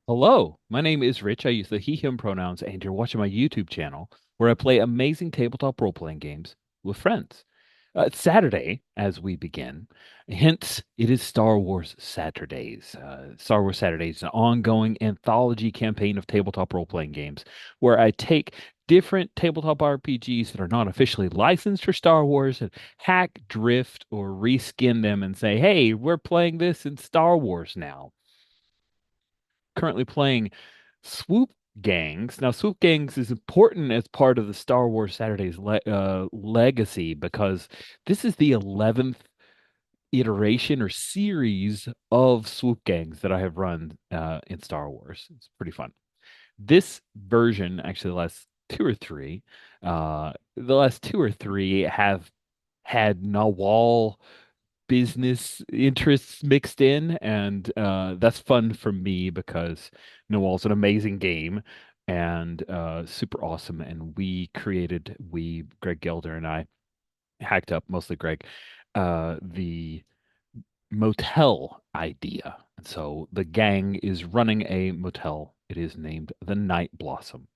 Hello, my name is Rich. I use the he, him pronouns, and you're watching my YouTube channel where I play amazing tabletop role-playing games with friends. It's Saturday as we begin. Hence, it is Star Wars Saturdays. Star Wars Saturdays is an ongoing anthology campaign of tabletop role-playing games where I take different tabletop RPGs that are not officially licensed for Star Wars and hack, drift, or reskin them and say, hey, we're playing this in Star Wars now. Currently playing Swoop Gangs. Now, Swoop Gangs is important as part of the Star Wars Saturdays legacy because this is the 11th iteration or series of Swoop Gangs that I have run in Star Wars. It's pretty fun. This version, actually, the last two or three have had Nawal business interests mixed in, and that's fun for me because Noel's an amazing game and super awesome. And Greg Gelder and I hacked up, mostly Greg, the motel idea. And so the gang is running a motel. It is named the Night Blossom.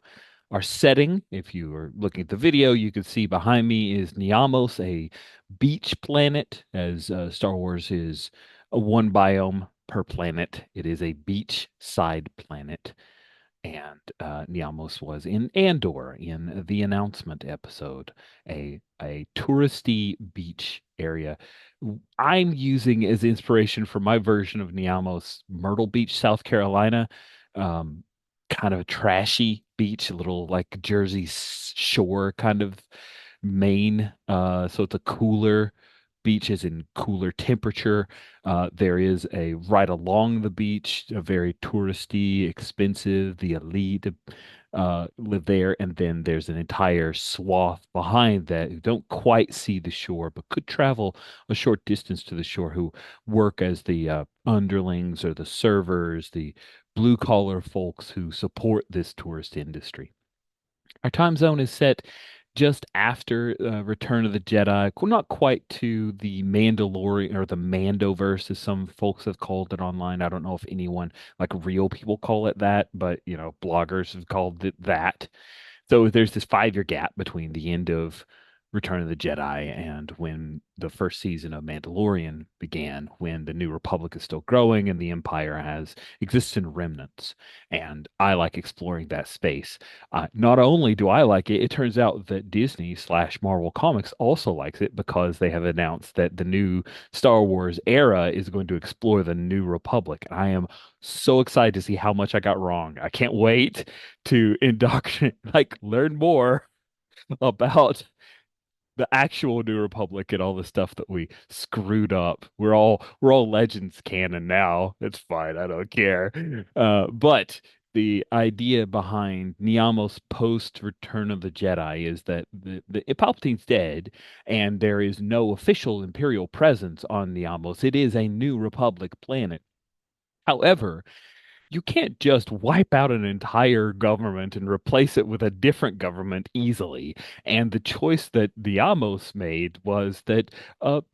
Our setting, if you are looking at the video, you can see behind me is Niamos, a beach planet, as Star Wars is a one biome per planet. It is a beach side planet. And Niamos was in Andor in the announcement episode, a touristy beach area. I'm using as inspiration for my version of Niamos Myrtle Beach, South Carolina. Um, Kind of a trashy beach, a little like Jersey Shore kind of Maine. So it's a cooler beach, is in cooler temperature. There is a right along the beach, a very touristy, expensive, the elite live there, and then there's an entire swath behind that who don't quite see the shore, but could travel a short distance to the shore, who work as the underlings or the servers, the blue collar folks who support this tourist industry. Our time zone is set just after Return of the Jedi, not quite to the Mandalorian or the Mandoverse, as some folks have called it online. I don't know if anyone, like real people, call it that, but bloggers have called it that. So there's this 5 year gap between the end of Return of the Jedi and when the first season of Mandalorian began, when the New Republic is still growing and the Empire has exists in remnants. And I like exploring that space. Not only do I like it, it turns out that Disney slash Marvel Comics also likes it because they have announced that the new Star Wars era is going to explore the New Republic. I am so excited to see how much I got wrong. I can't wait to indoctrinate, like learn more about the actual New Republic and all the stuff that we screwed up. We're all Legends canon now. It's fine. I don't care. But the idea behind Niamos post Return of the Jedi is that the Palpatine's dead, and there is no official Imperial presence on Niamos. It is a New Republic planet. However, you can't just wipe out an entire government and replace it with a different government easily. And the choice that Diamos made was that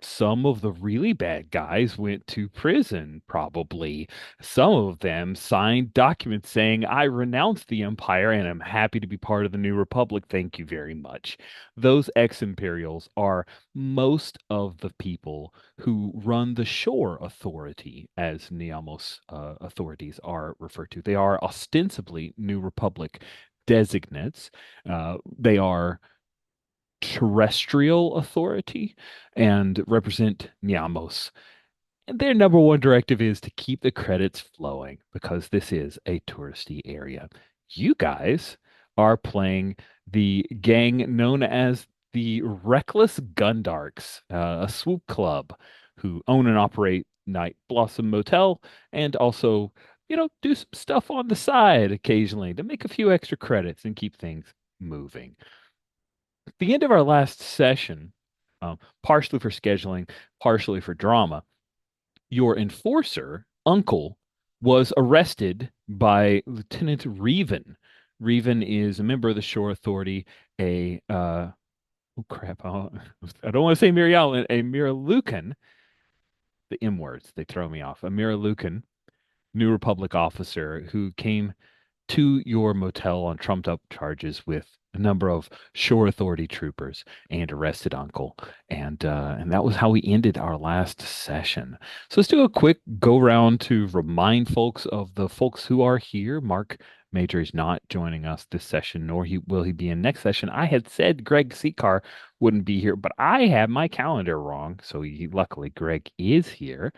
some of the really bad guys went to prison, probably. Some of them signed documents saying, I renounce the Empire and am happy to be part of the New Republic. Thank you very much. Those ex-Imperials are most of the people who run the shore authority, as Niamos authorities are referred to. They are ostensibly New Republic designates. They are terrestrial authority and represent Niamos. And their number one directive is to keep the credits flowing because this is a touristy area. You guys are playing the gang known as the Reckless Gundarks, a swoop club who own and operate Night Blossom Motel and also, do some stuff on the side occasionally to make a few extra credits and keep things moving. At the end of our last session, partially for scheduling, partially for drama, your enforcer, Uncle, was arrested by Lieutenant Reven. Reven is a member of the Shore Authority, oh crap, I don't want to say Mirialan, a Miralukan, the M words, they throw me off. A Miralukan New Republic officer who came to your motel on trumped up charges with a number of shore authority troopers and arrested Uncle. And that was how we ended our last session. So let's do a quick go round to remind folks of the folks who are here. Mark Major is not joining us this session, nor will he be in next session. I had said Greg Secar wouldn't be here, but I had my calendar wrong. So luckily Greg is here.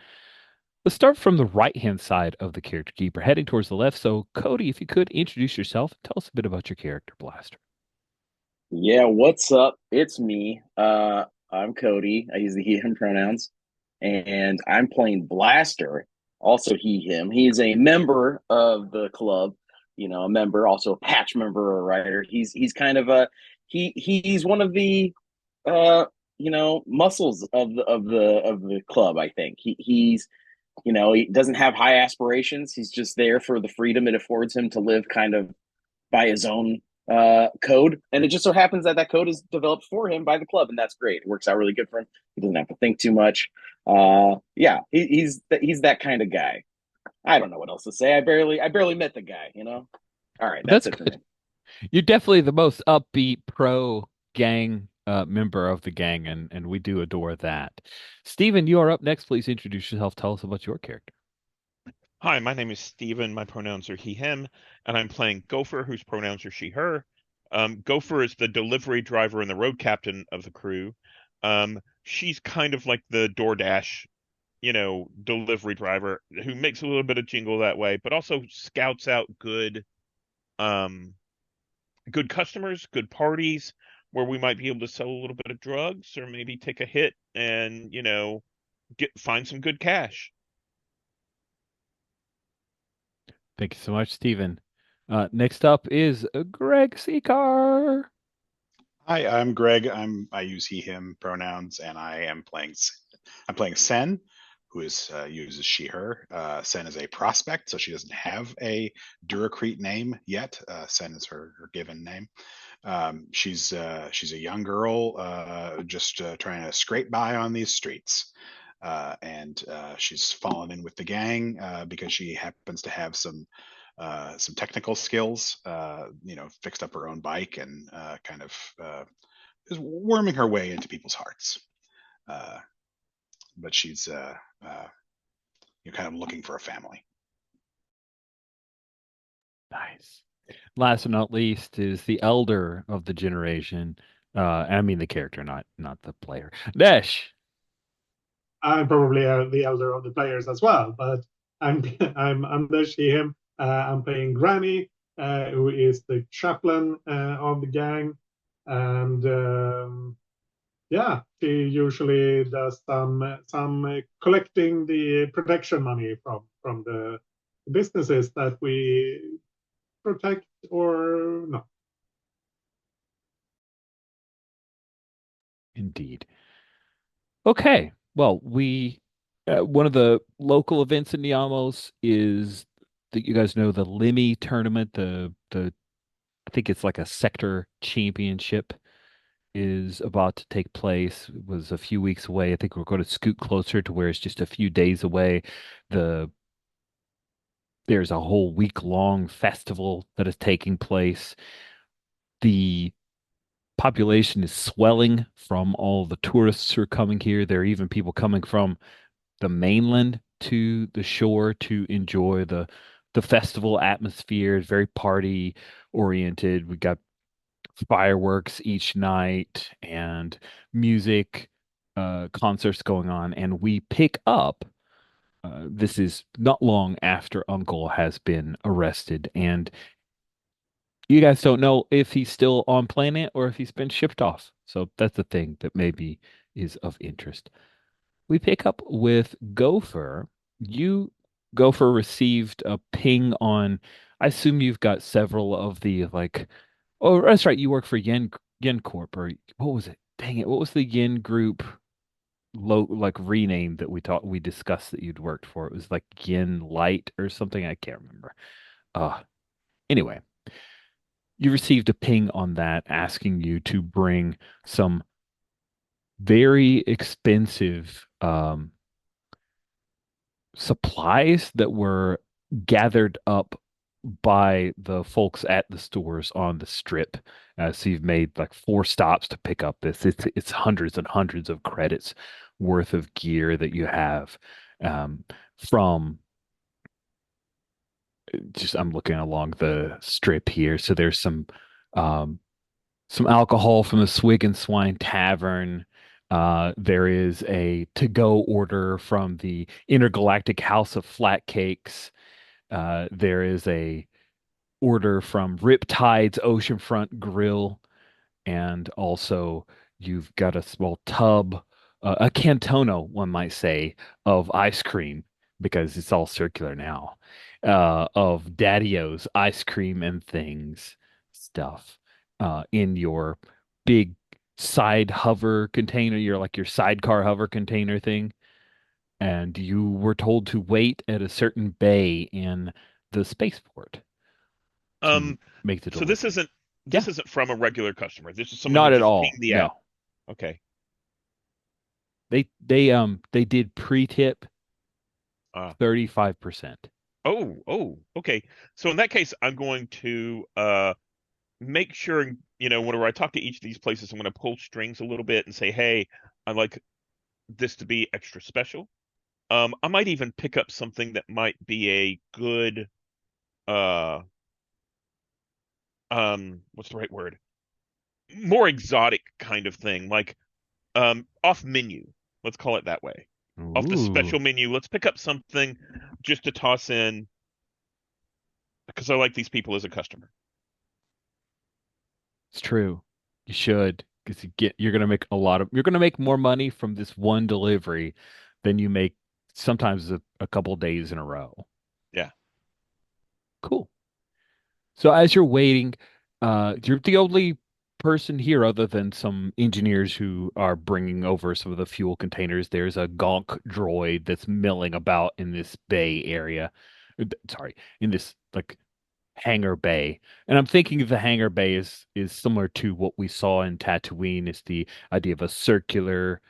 Let's start from the right-hand side of the character keeper, heading towards the left. So, Cody, if you could introduce yourself, tell us a bit about your character blaster. Yeah, what's up? It's me. I'm Cody. I use the he, him pronouns, and I'm playing Blaster, also he, him. He's a member of the club, a member, also a patch member or a writer. He's kind of he's one of the uh muscles of the club, I think. He doesn't have high aspirations. He's just there for the freedom it affords him to live kind of by his own code, and it just so happens that that code is developed for him by the club, and that's great. It works out really good for him. He doesn't have to think too much. Yeah, he's that kind of guy. I don't know what else to say. I barely met the guy. All right, that's That's it for me. good. You're definitely the most upbeat pro gang member of the gang, and we do adore that. Steven, you are up next. Please introduce yourself. Tell us about your character. Hi, my name is Steven. My pronouns are he, him, and I'm playing Gopher, whose pronouns are she, her. Gopher is the delivery driver and the road captain of the crew. She's kind of like the DoorDash, delivery driver who makes a little bit of jingle that way, but also scouts out um, good customers, good parties where we might be able to sell a little bit of drugs or maybe take a hit and, find some good cash. Thank you so much, Steven. Next up is Greg Secar. Hi, I'm Greg. I use he him pronouns, and I'm playing Sen, who is uses she her. Sen is a prospect, so she doesn't have a Duracrete name yet. Sen is her given name. She's a young girl, just trying to scrape by on these streets. And she's fallen in with the gang because she happens to have some technical skills. Fixed up her own bike and kind of is worming her way into people's hearts. Uh, but she's kind of looking for a family. Nice. Last but not least is the elder of the generation. I mean the character, not the player. Dash. I'm probably the elder of the players as well, but I'm I'm Anders him. I'm playing Granny, who is the chaplain of the gang, and yeah, she usually does some collecting the protection money from the businesses that we protect or not. Indeed. Okay. Well, we one of the local events in Niamos is that you guys know the Limmy tournament, the I think it's like a sector championship is about to take place. It was a few weeks away. I think we're going to scoot closer to where it's just a few days away. The there's a whole week long festival that is taking place. The population is swelling from all the tourists who are coming here. There are even people coming from the mainland to the shore to enjoy the festival atmosphere. It's very party oriented. We got fireworks each night and music concerts going on, and we pick up. This is not long after Uncle has been arrested, and you guys don't know if he's still on planet or if he's been shipped off. So that's the thing that maybe is of interest. We pick up with Gopher. You, Gopher, received a ping on. I assume you've got several of the like. Oh, that's right. You work for Yen Corp, or what was it? Dang it! What was the Yen Group like rename that we discussed that you'd worked for? It was like Yen Light or something. I can't remember. Uh anyway, you received a ping on that asking you to bring some very expensive supplies that were gathered up by the folks at the stores on the strip. So you've made like 4 stops to pick up this. It's hundreds and hundreds of credits worth of gear that you have um, from just I'm looking along the strip here. So there's um, some alcohol from the Swig and Swine Tavern. There is a to-go order from the Intergalactic House of Flat Cakes. There is a order from Riptide's Oceanfront Grill, and also you've got a small tub, a cantono, one might say, of ice cream because it's all circular now, of Daddy-O's ice cream and things stuff in your big side hover container, your sidecar hover container thing. And you were told to wait at a certain bay in the spaceport to Um, make the so this delivery. isn't Yeah, this isn't from a regular customer. This is someone who not at just all. pinged the app. No. Okay. They did pre-tip Uh, 35%. okay. So in that case, I'm going to make sure, whenever I talk to each of these places, I'm going to pull strings a little bit and say, hey, I'd like this to be extra special. I might even pick up something that might be a good uh what's the right word? More exotic kind of thing, like off menu. Let's call it that way. Off the Ooh, special menu, let's pick up something just to toss in because I like these people as a customer. it's true. You should, because you're gonna make more money from this one delivery than you make sometimes a couple days in a row. Yeah. Cool. So as you're waiting, you're the only person here other than some engineers who are bringing over some of the fuel containers. There's a gonk droid that's milling about in this bay area. Sorry, in this like hangar bay. And I'm thinking the hangar bay is similar to what we saw in Tatooine. It's the idea of a circular,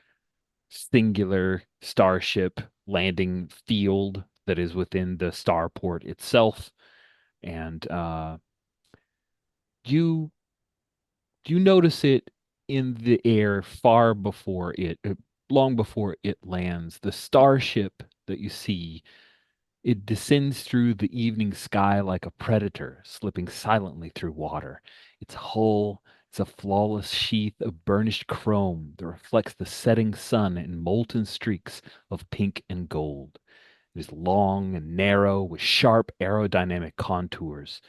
singular starship landing field that is within the starport itself. And you you notice it in the air long before it lands. The starship that you see, it descends through the evening sky like a predator, slipping silently through water. Its hull is a flawless sheath of burnished chrome that reflects the setting sun in molten streaks of pink and gold. It is long and narrow with sharp aerodynamic contours.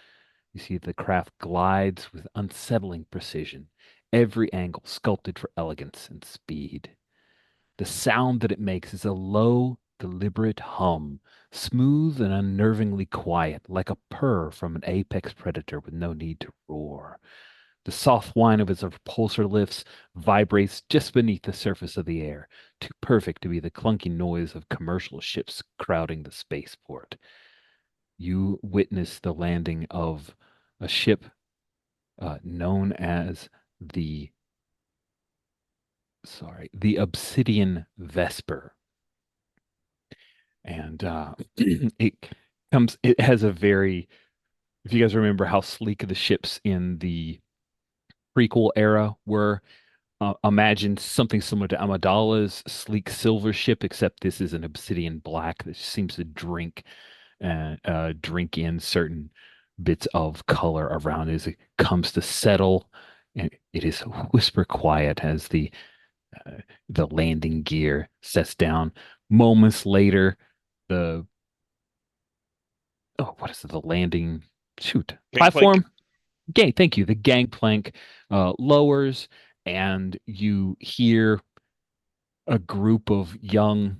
You see the craft glides with unsettling precision, every angle sculpted for elegance and speed. The sound that it makes is a low, deliberate hum, smooth and unnervingly quiet, like a purr from an apex predator with no need to roar. The soft whine of its repulsor lifts vibrates just beneath the surface of the air, too perfect to be the clunky noise of commercial ships crowding the spaceport. You witness the landing of a ship known as the the Obsidian Vesper, and it has a very, if you guys remember how sleek the ships in the prequel era were, imagine something similar to Amidala's sleek silver ship, except this is an obsidian black that seems to drink in certain bits of color around as it comes to settle. And it is whisper quiet as uh, the landing gear sets down. Moments later, the what is it? The landing Gangplank. platform. Thank you. The gangplank lowers, and you hear a group of young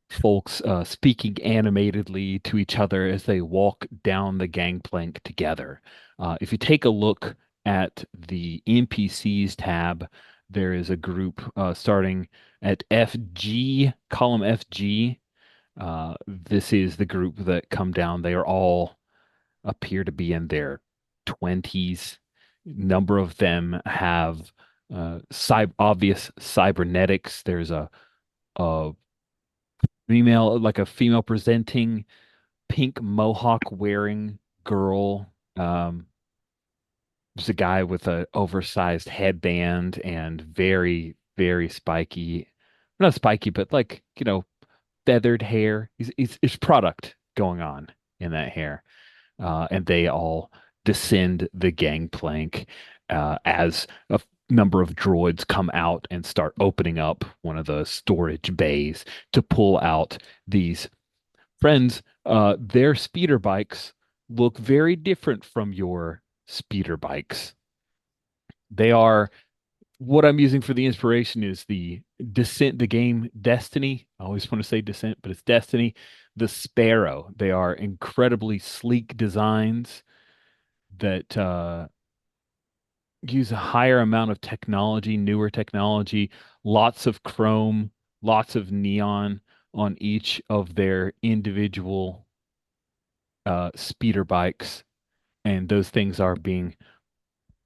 folks speaking animatedly to each other as they walk down the gangplank together. If you take a look at the NPCs tab, there is a group starting at FG, column FG. This is the group that come down. They are all appear to be in their 20s. Number of them have obvious cybernetics. There's a female, like a female presenting pink mohawk wearing girl. There's a guy with a oversized headband and very, very spiky, not spiky, but like, feathered hair. It's product going on in that hair. And they all descend the gangplank as a number of droids come out and start opening up one of the storage bays to pull out these friends. Their speeder bikes look very different from your speeder bikes. They are what I'm using for the inspiration is the Descent, the game Destiny. I always want to say Descent, but it's Destiny. The Sparrow. They are incredibly sleek designs that use a higher amount of technology, newer technology, lots of chrome, lots of neon on each of their individual speeder bikes. And those things are being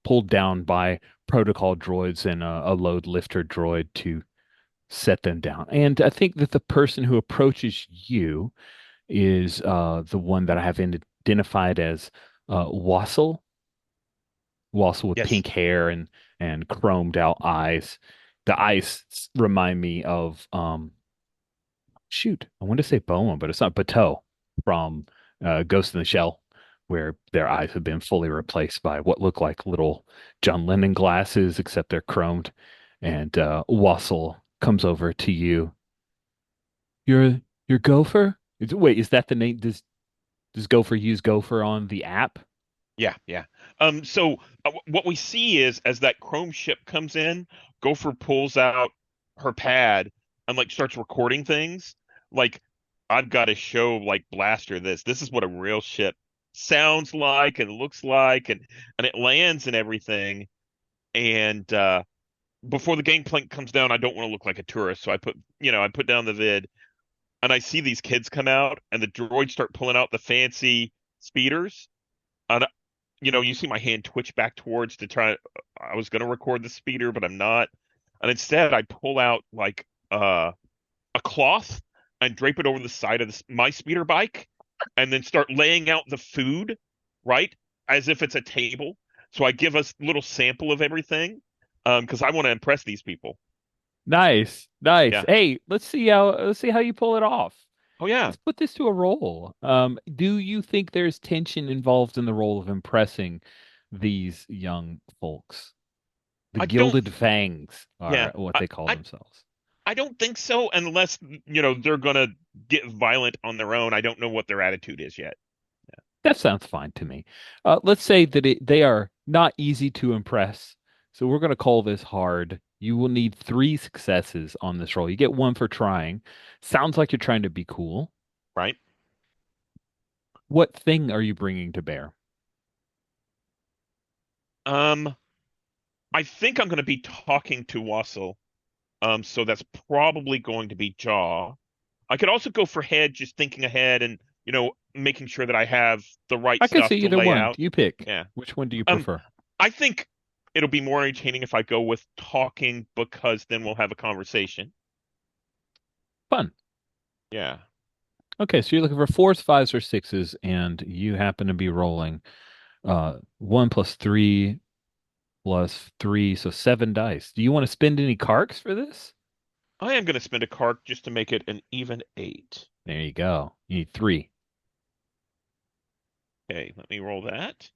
pulled down by protocol droids and a load lifter droid to set them down. And I think that the person who approaches you is the one that I have identified as Wassel. Wassel with Yes. pink hair and chromed out eyes. The eyes remind me of shoot, I want to say Boma, but it's not Bateau from Ghost in the Shell, where their eyes have been fully replaced by what look like little John Lennon glasses, except they're chromed. And Wassel comes over to you. You're Gopher? Wait, is that the name? Does Gopher use Gopher on the app? Yeah, yeah. So what we see is as that Chrome ship comes in, Gopher pulls out her pad and like starts recording things. Like, I've got to show like Blaster this. This is what a real ship sounds like and looks like, and it lands and everything. And before the gangplank comes down, I don't want to look like a tourist, so I put down the vid, and I see these kids come out, and the droids start pulling out the fancy speeders. And you see my hand twitch back towards to try. I was going to record the speeder, but I'm not. And instead, I pull out like a cloth and drape it over the side of my speeder bike, and then start laying out the food, right, as if it's a table. So I give us a little sample of everything, because I want to impress these people. Nice, nice. Yeah. Hey, let's see how you pull it off. Oh yeah. Let's put this to a roll. Do you think there's tension involved in the role of impressing these young folks? The I don't. Gilded Fangs Yeah. are what they call I themselves. I don't think so, unless they're gonna get violent on their own. I don't know what their attitude is yet. That sounds fine to me. Let's say that they are not easy to impress. So we're going to call this hard. You will need three successes on this roll. You get one for trying. Sounds like you're trying to be cool. Right? What thing are you bringing to bear? Um, I think I'm gonna be talking to Wassel. So that's probably going to be jaw. I could also go for head, just thinking ahead and, making sure that I have the right I could see stuff to either lay one. out. You pick. Yeah. Which one do you Um, prefer? I think it'll be more entertaining if I go with talking because then we'll have a conversation. Fun. Yeah. Okay, so you're looking for fours, fives, or sixes, and you happen to be rolling one plus three plus three, so seven dice. Do you want to spend any carks for this? I am going to spend a card just to make it an even eight. There you go. You need three. Okay, let me roll that.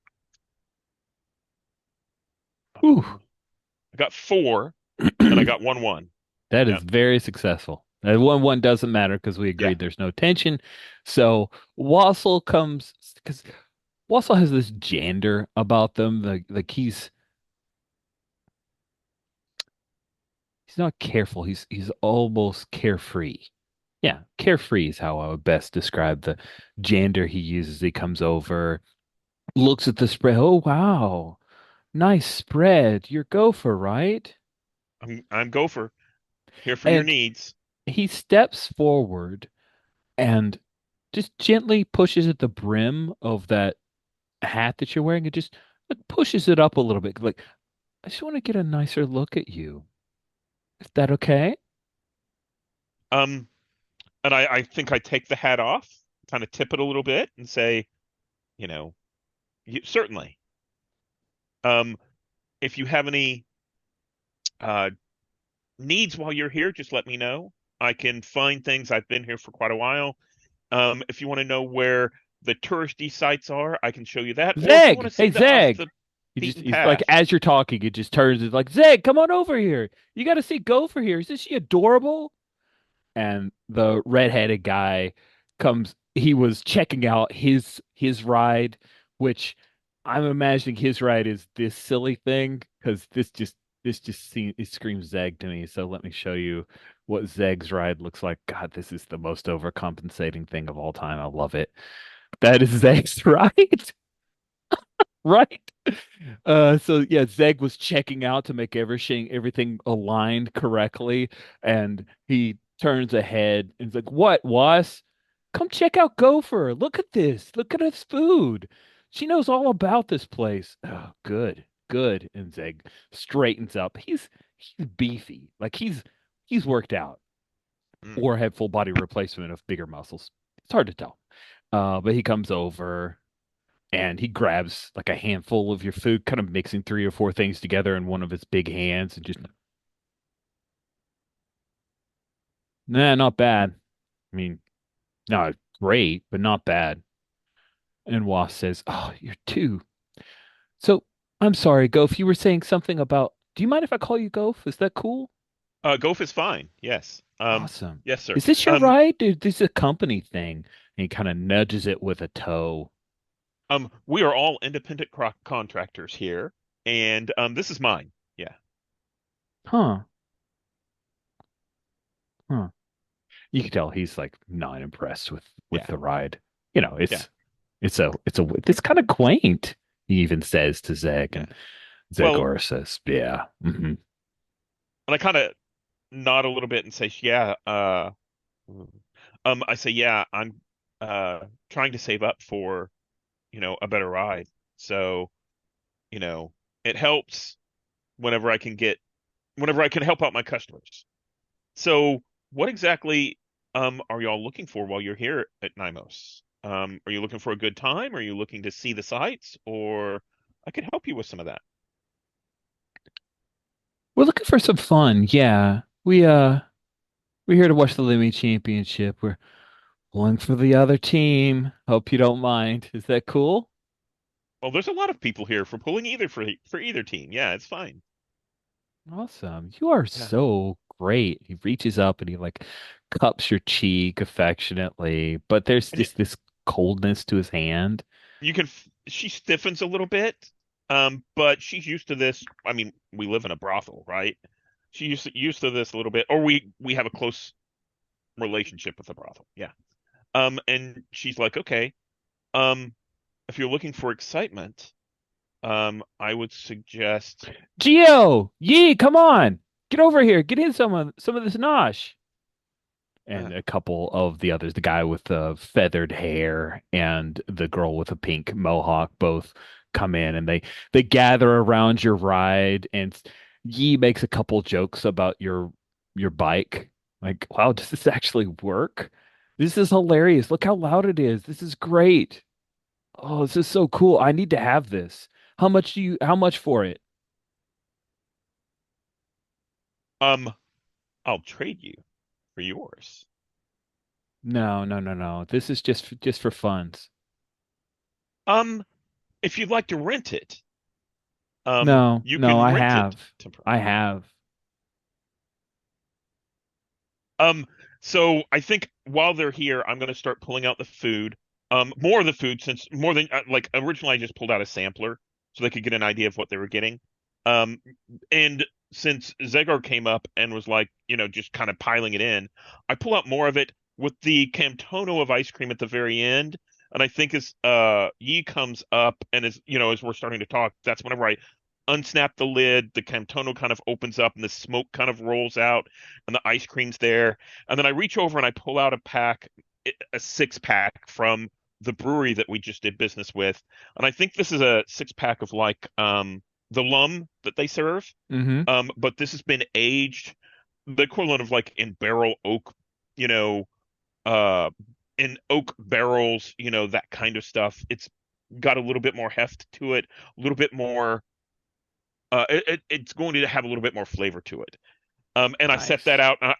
Whew. I got four and I got 1-1. That Yeah. is very successful. That 1-1 doesn't matter because we Yeah. agreed there's no tension. So Wassel comes because Wassel has this jander about them. Like he's not careful. He's almost carefree. Yeah, carefree is how I would best describe the jander he uses. He comes over, looks at the spread. Oh wow, nice spread. You're Gopher, right? I'm Gopher, here for your And needs. he steps forward and just gently pushes at the brim of that hat that you're wearing. It just like, pushes it up a little bit. Like, I just want to get a nicer look at you. Is that okay? Um, and I think I take the hat off. kind of tip it a little bit and say, you know, certainly. Um, if you have any uh, needs while you're here, just let me know. I can find things. I've been here for quite a while. If you want to know where the touristy sites are, I can show you that. Or if you want Zeg, to hey see the off Zeg. the He's beaten he's like path, as you're talking, it just turns. It's like Zeg, come on over here. You got to see Gopher here. Isn't she adorable? And the redheaded guy comes. He was checking out his ride, which I'm imagining his ride is this silly thing because it screams Zeg to me. So let me show you what Zeg's ride looks like. God, this is the most overcompensating thing of all time. I love it. That is Zeg's ride. Right. So yeah, Zeg was checking out to make everything aligned correctly, and he turns ahead and he's like, "What, Was? Come check out Gopher. Look at this. Look at his food. She knows all about this place." Oh, good, good. And Zeg straightens up. He's beefy, like he's worked out mm, or had full body replacement of bigger muscles. It's hard to tell. But he comes over and he grabs like a handful of your food, kind of mixing three or four things together in one of his big hands and just, nah, not bad. I mean, not great, but not bad. And Wasp says, "Oh, you're too. So I'm sorry, Goph. You were saying something about, do you mind if I call you Goph? Is that cool? Goph is fine. Yes. Awesome. Yes, sir. Is this your ride? This is a company thing. And he kind of nudges it with a toe. We are all independent contractors here, and this is mine. Yeah. Huh. Huh. You can tell he's like not impressed with Yeah. the ride. You know, Yeah. it's kind of quaint. He even says to Zeg, Yeah. and Well, Zegor says, "Yeah, and I kind of nod a little bit and say, yeah, I say, yeah, I'm trying to save up for, a better ride. So, you know, it helps whenever I can get whenever I can help out my customers. So, what exactly are y'all looking for while you're here at Nimos? Are you looking for a good time? Are you looking to see the sights? Or I can help you with some of that. we're looking for some fun. Yeah, we're here to watch the Lemmy Championship. We're pulling for the other team. Hope you don't mind. Is that cool?" Well, there's a lot of people here for pulling either for either team. Yeah, it's fine. Awesome. You are Yeah. so great. He reaches up and he like cups your cheek affectionately, but there's And just this coldness to his hand. you can she stiffens a little bit, but she's used to this. I mean, we live in a brothel, right? She used to this a little bit, or we have a close relationship with the brothel. Yeah. And she's like, okay, um, if you're looking for excitement, I would suggest. Geo, Yee, come on. Get over here. Get in some of this nosh. Uh, And a couple of the others, the guy with the feathered hair and the girl with a pink mohawk, both come in and they gather around your ride. And Yi makes a couple jokes about your bike. Like, wow, does this actually work? This is hilarious. Look how loud it is. This is great. Oh, this is so cool. I need to have this. How much for it? um, I'll trade you for yours. No, no, no, no. This is just for funds. Um, if you'd like to rent it, No, you no, can rent it I temporarily. have. Um, so I think while they're here, I'm going to start pulling out the food. More of the food since more than like originally I just pulled out a sampler so they could get an idea of what they were getting. Um, and since Zegar came up and was like, just kind of piling it in, I pull out more of it with the Camtono of ice cream at the very end. And I think as Yi comes up and as we're starting to talk, that's whenever I unsnap the lid, the Camtono kind of opens up and the smoke kind of rolls out and the ice cream's there. And then I reach over and I pull out a six pack from the brewery that we just did business with. And I think this is a six pack of like the lum that they serve. Mm-hmm. But this has been aged, the equivalent of like in barrel oak, you know, uh in oak barrels, that kind of stuff. It's got a little bit more heft to it, a little bit more. It's going to have a little bit more flavor to it. And I set that Nice. out.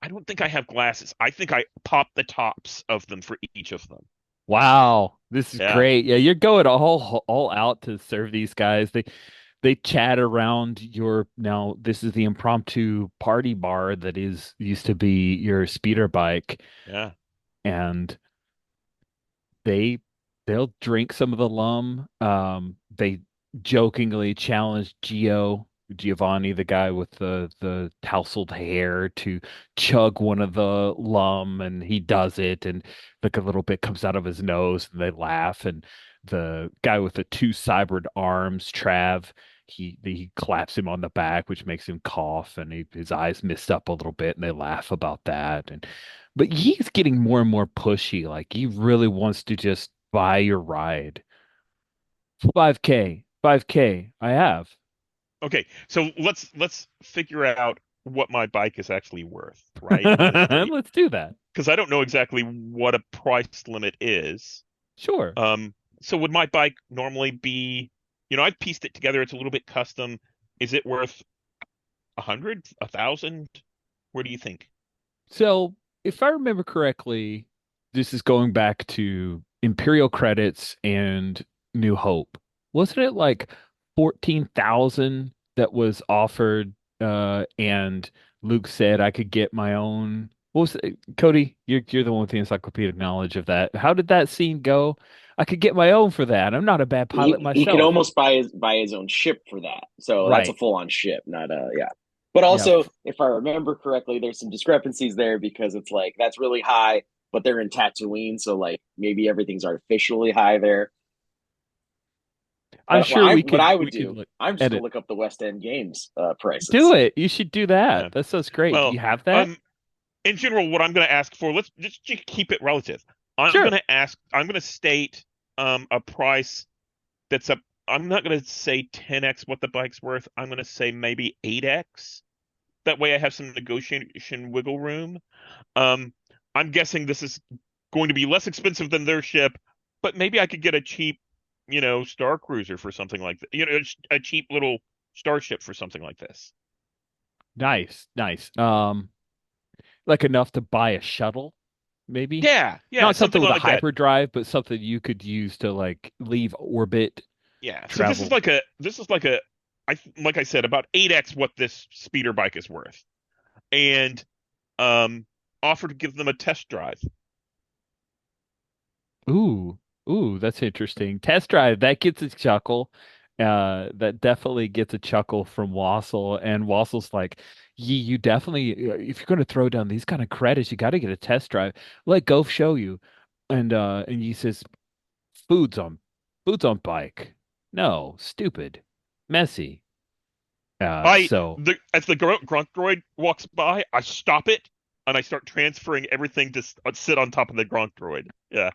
I don't think I have glasses. I think I popped the tops of them for each of them. Wow, this is Yeah, great. Yeah, you're going all out to serve these guys. They chat around your now. This is the impromptu party bar that is used to be your speeder bike, yeah. and they they'll drink some of the They jokingly challenge Giovanni, the guy with the tousled hair, to chug one of the and he does it, and like a little bit comes out of his nose, and they laugh. And the guy with the two cybered arms, Trav, he claps him on the back, which makes him cough, and his eyes mist up a little bit, and they laugh about that. And but he's getting more and more pushy. Like he really wants to just buy your ride. 5K, 5K, I have. Okay, so let's figure out what my bike is actually worth, right? Let's do that. Because I don't know exactly what a price limit is. Sure. So would my bike normally be, I've pieced it together. It's a little bit custom. Is it worth 100, 1,000? Where do you think? So, if I remember correctly, this is going back to Imperial credits and New Hope. Wasn't it like 14,000 that was offered? And Luke said I could get my own. What was it? Cody, you're the one with the encyclopedic knowledge of that. How did that scene go? I could get my own for that. I'm not a bad pilot He could myself. almost buy his own ship for that. So that's a Right. full on ship, not a yeah. But Yeah. also, if I remember correctly, there's some discrepancies there because it's like that's really high, but they're in Tatooine, so like maybe everything's artificially high there. I'm But sure what I would we could do, I'm just gonna edit. look up the West End Games Do prices. it. You should do that. Yeah. That sounds great. Do Well, you have that? um, in general, what I'm going to ask for, let's just keep it relative. Sure. I'm going to state a price that's up. I'm not going to say 10x what the bike's worth. I'm going to say maybe 8x. That way I have some negotiation wiggle room. Um, I'm guessing this is going to be less expensive than their ship, but maybe I could get a cheap, Star Cruiser for something like that. A cheap little starship for something like this. Nice, nice. Like enough to buy a shuttle, maybe. Yeah, yeah, Not something something with a like that. hyperdrive, but something you could use to like leave orbit, Yeah. So travel. this is like a like I said about 8x what this speeder bike is worth. And um offer to give them a test drive. Ooh, ooh, that's interesting. Test drive, that gets a chuckle. That definitely gets a chuckle from Wassel, and Wassel's like, you definitely, if you're going to throw down these kind of credits, you got to get a test drive. Let Go show you." And he says, "Food's on, food's on bike. No, stupid, messy." I So the As the grunt droid walks by, I stop it and I start transferring everything to sit on top of the grunt droid. Yeah.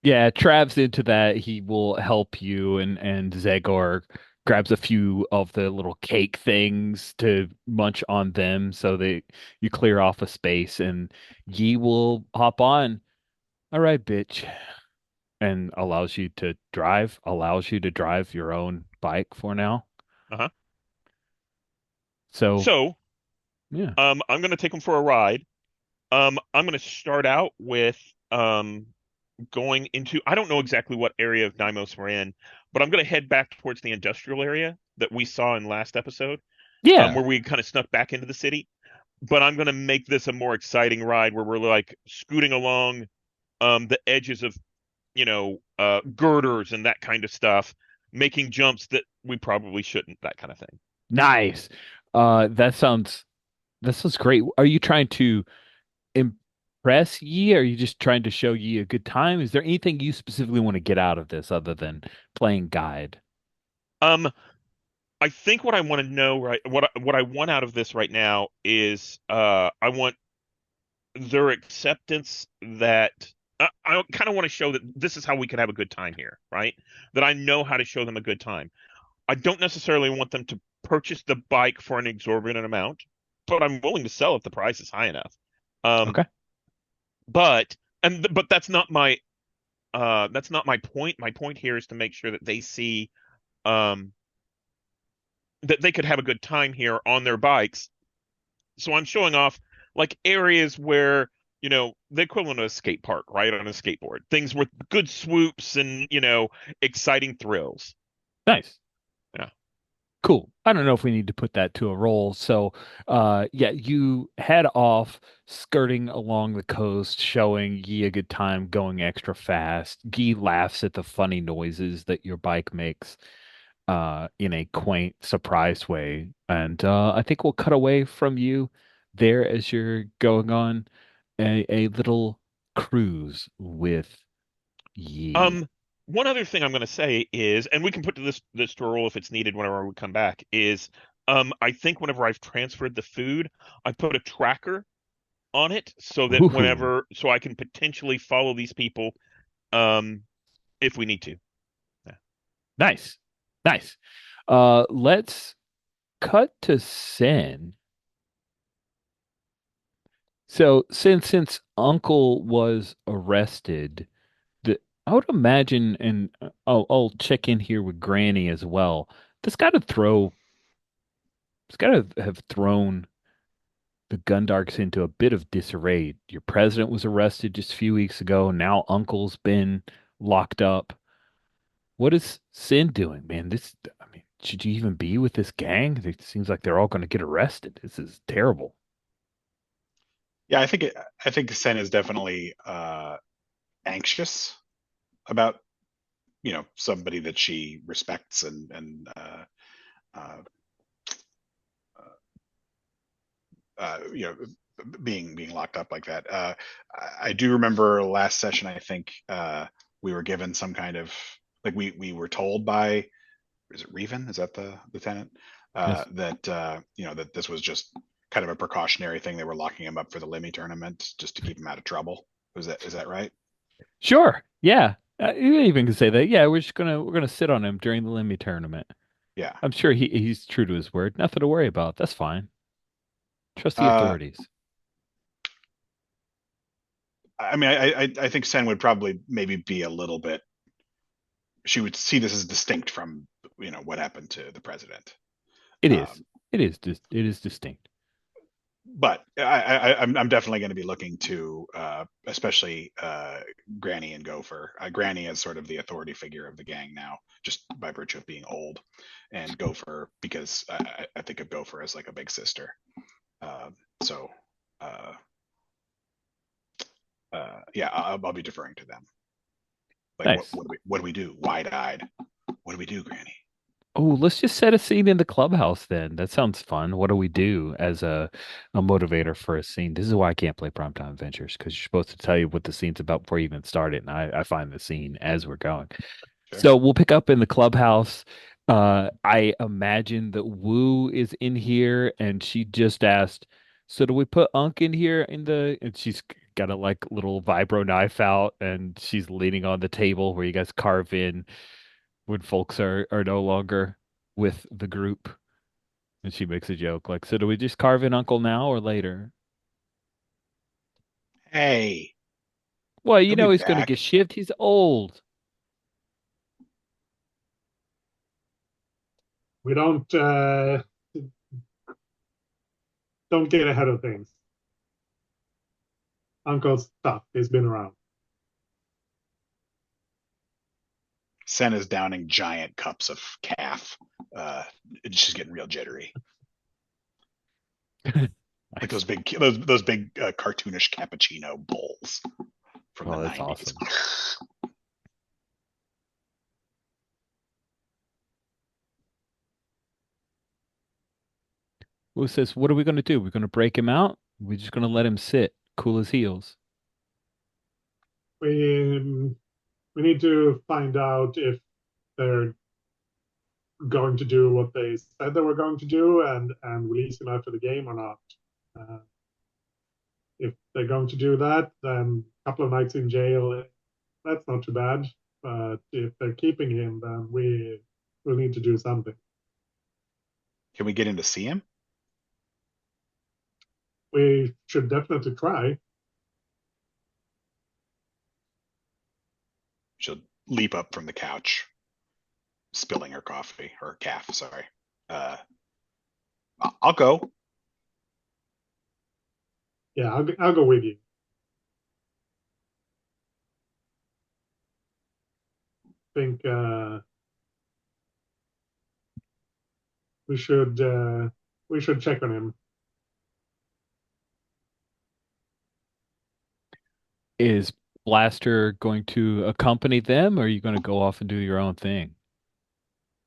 yeah, Trav's into that. He will help you, and Zegor grabs a few of the little cake things to munch on them, so that you clear off a space, and Yi will hop on. All right, bitch, and allows you to drive your own bike for now. Uh-huh. So So, yeah, I'm gonna take them for a ride. I'm gonna start out with um going into I don't know exactly what area of Niamos we're in, but I'm gonna head back towards the industrial area that we saw in last episode, yeah. where we kind of snuck back into the city. But I'm gonna make this a more exciting ride where we're like scooting along the edges of, girders and that kind of stuff, making jumps that we probably shouldn't, that kind of thing. Nice. That sounds great. Are you trying to impress Yi? Or are you just trying to show Yi a good time? Is there anything you specifically want to get out of this other than playing guide? Um, I think what I want to know, right, what I want out of this right now is I want their acceptance that I kind of want to show that this is how we can have a good time here, right? That I know how to show them a good time. I don't necessarily want them to purchase the bike for an exorbitant amount, but I'm willing to sell if the price is high enough. Um, Okay. But but that's not my point. My point here is to make sure that they see um that they could have a good time here on their bikes. So I'm showing off like areas where, the equivalent of a skate park, right, on a skateboard. Things with good swoops and, exciting thrills. Nice. Yeah. Cool. I don't know if we need to put that to a roll. So, yeah, you head off skirting along the coast, showing Guy a good time, going extra fast. Guy laughs at the funny noises that your bike makes, in a quaint, surprised way. And I think we'll cut away from you there as you're going on a little cruise with Yi. Um, One other thing I'm going to say is, and we can put this to a roll if it's needed whenever we come back, is I think whenever I've transferred the food, I put a tracker on it Ooh, so I can potentially follow these people um if we need to. Yeah. nice, nice. Let's cut to Sen. So since Uncle was arrested, I would imagine, and I'll check in here with Granny as well. This got to throw, it's got to have thrown the Gundarks into a bit of disarray. Your president was arrested just a few weeks ago. Now Uncle's been locked up. What is Sin doing, man? I mean, should you even be with this gang? It seems like they're all going to get arrested. This is terrible. Yeah, I think Sen is definitely anxious about somebody that she respects and you know being locked up like that. I do remember last session. I think we were given some kind of like we were told by, is it Reven? Is that the lieutenant? Yes. That that this was just kind of a precautionary thing. They were locking him up for the Limmy tournament just to keep him out of trouble. Is that right? Sure. Yeah. You even can say that. Yeah, we're gonna sit on him during the Lemmy tournament. Yeah. I'm sure he's true to his word. Nothing to worry about. That's fine. Trust the Uh, authorities. I mean, I think Sen would probably maybe be a little bit. She would see this as distinct from what happened to the president. It is. Um, It is distinct. but I'm definitely going to be looking to, especially Granny and Gopher. Granny is sort of the authority figure of the gang now, just by virtue of being old, and Gopher because I think of Gopher as like a big sister. So, uh, yeah, I'll be deferring to them. Like, Nice. what do we do? Wide eyed. What do we do, Granny? Oh, let's just set a scene in the clubhouse then. That sounds fun. What do we do as a motivator for a scene? This is why I can't play Primetime Adventures because you're supposed to tell you what the scene's about before you even start it, and I find the scene as we're going. Sure. So we'll pick up in the clubhouse. I imagine that Wu is in here, and she just asked, "So do we put Unk in here in the?" And she's got a like little vibro knife out, and she's leaning on the table where you guys carve in when folks are no longer with the group. And she makes a joke like, "So do we just carve in Uncle now or later?" Hey, Well, you he'll be know he's going to back. get shivved. He's old. We don't get ahead of things. Uncle's tough. He's been around. Sen is downing giant cups of calf. Uh, she's getting real jittery. Like Nice. those big cartoonish cappuccino bowls from the Oh, that's 90s. awesome. Who says, "What are we going to do? We're going to break him out? We're just going to let him sit, cool his heels." We we need to find out if they're going to do what they said they were going to do and release him after the game or not. Uh, if they're going to do that, then a couple of nights in jail, that's not too bad. But if they're keeping him, then we will need to do something. Can we get in to see him? We should definitely try. leap up from the couch, spilling her coffee or calf. Sorry. Uh, I'll go. Yeah, I'll go with you. Think we should check on him. Is Blaster going to accompany them, or are you going to go off and do your own thing?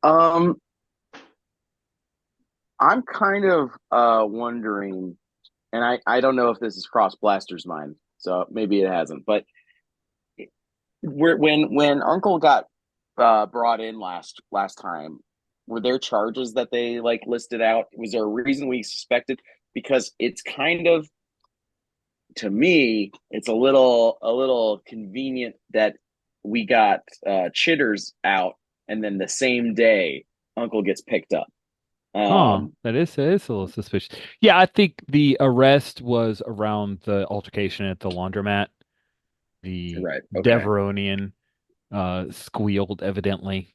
Um, I'm kind of wondering, and I don't know if this has crossed Blaster's mind, so maybe it hasn't. But when Uncle got brought in last time, were there charges that they like listed out? Was there a reason we suspected? Because it's kind of, to me, it's a little convenient that we got Chitters out, and then the same day Uncle gets picked up. Huh, Um, that is a little suspicious. Yeah, I think the arrest was around the altercation at the laundromat. The right. Okay. Deveronian squealed evidently,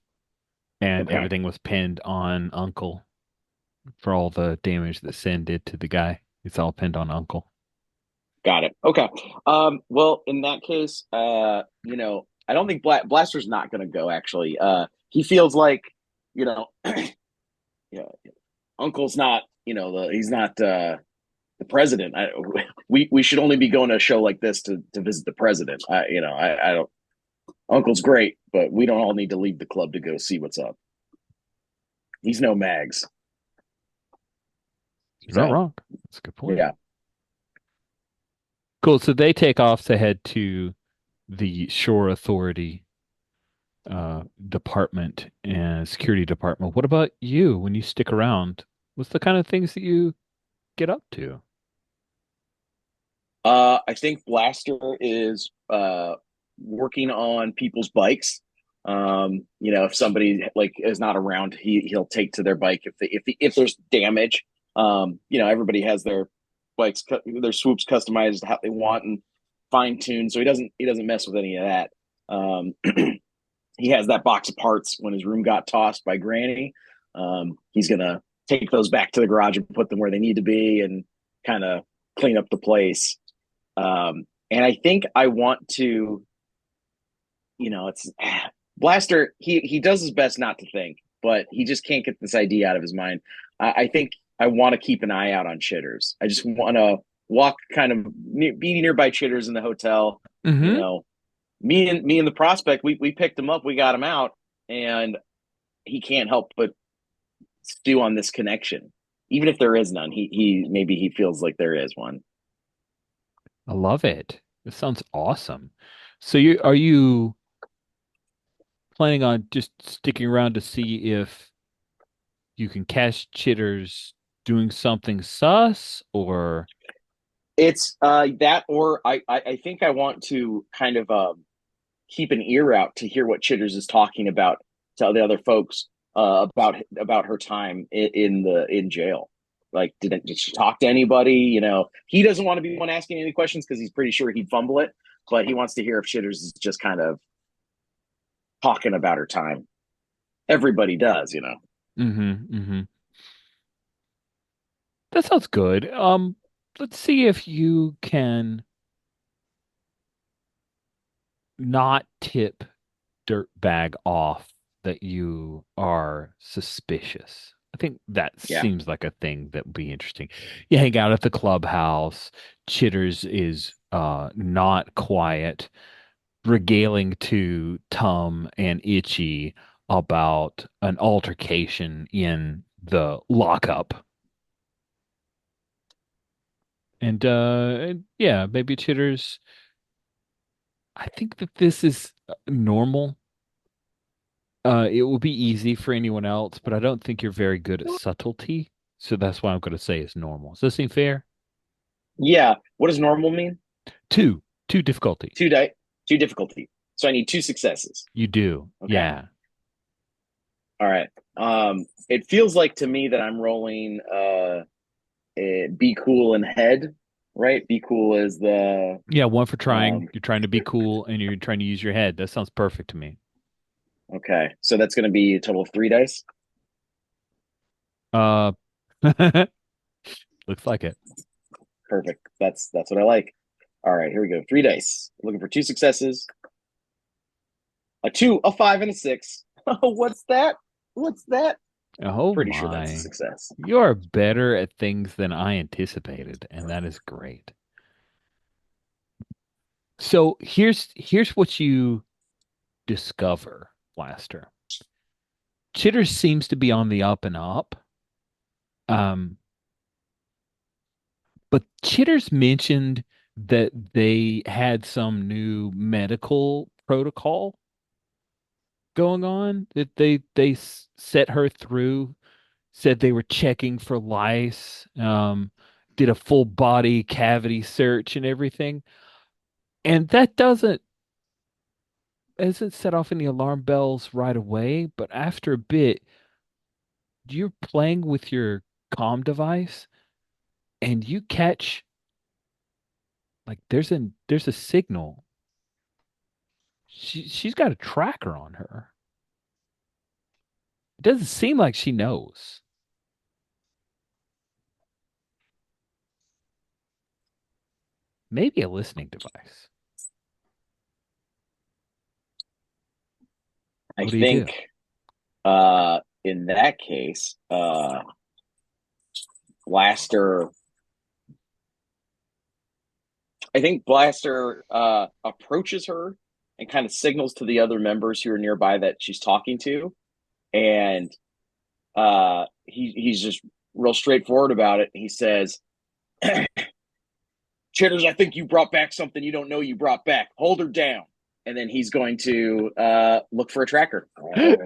and Okay. everything was pinned on Uncle for all the damage that Sin did to the guy. It's all pinned on Uncle. Got it. Okay. Well, in that case, I don't think Blaster's not going to go. Actually, he feels like, you know, yeah, Uncle's not, he's not the president. We should only be going to a show like this to visit the president. I don't. Uncle's great, but we don't all need to leave the club to go see what's up. He's no Mags. You're not So wrong. That's a good point. yeah. Cool. So they take off to head to the Shore Authority department and security department. What about you when you stick around? What's the kind of things that you get up to? I think Blaster is working on people's bikes. If somebody like is not around, he'll take to their bike if there's damage. Everybody has their bikes, their swoops customized how they want and fine tuned, so he doesn't mess with any of that. He has that box of parts when his room got tossed by Granny. He's gonna take those back to the garage and put them where they need to be and kind of clean up the place. And I think I want to, it's Blaster. He does his best not to think, but he just can't get this idea out of his mind. I think I want to keep an eye out on Chitters. I just want to walk kind of be nearby Chitters in the hotel. You Mm-hmm. know, me and the prospect, we picked him up, we got him out, and he can't help but stew on this connection, even if there is none. He maybe he feels like there is one. I love it. This sounds awesome. So are you planning on just sticking around to see if you can catch Chitters doing something sus or It's that, or I think I want to kind of keep an ear out to hear what Chitters is talking about to the other folks about her time in jail. Like, did she talk to anybody? He doesn't want to be the one asking any questions because he's pretty sure he'd fumble it, but he wants to hear if Chitters is just kind of talking about her time. Everybody does. mm-hmm, mm-hmm. That sounds good. Let's see if you can not tip Dirtbag off that you are suspicious. I think that Yeah. seems like a thing that would be interesting. You hang out at the clubhouse. Chitters is not quiet, regaling to Tum and Itchy about an altercation in the lockup. And yeah, maybe Chitters. I think that this is normal. It will be easy for anyone else, but I don't think you're very good at subtlety. So that's why I'm going to say it's normal. Does that seem fair? Yeah. What does normal mean? Two difficulty. Two difficulty. So I need two successes. You do. Okay. Yeah. All right. It feels like to me that I'm rolling be cool and head, right? Be cool is the Yeah, one for trying. um You're trying to be cool and you're trying to use your head. That sounds perfect to me. Okay, so that's going to be a total of 3 dice. Uh, looks like it. Perfect. That's what I like. All right, here we go. 3 dice. Looking for 2 successes, a 2, a 5, and a 6. What's that? What's that? Oh Pretty sure that's a my. success. You are better at things than I anticipated, and that is great. So here's what you discover, Blaster. Chitters seems to be on the up and up. Um, but Chitters mentioned that they had some new medical protocol going on that they set her through, said they were checking for lice, did a full body cavity search and everything. And that doesn't set off any alarm bells right away, but after a bit, you're playing with your comm device and you catch like there's a signal. She's got a tracker on her. It doesn't seem like she knows. Maybe a listening device. I What do you do? think in that case, Blaster I think Blaster approaches her and kind of signals to the other members who are nearby that she's talking to, and he's just real straightforward about it. He says, "Chitters, I think you brought back something you don't know you brought back. Hold her down." And then he's going to look for a tracker.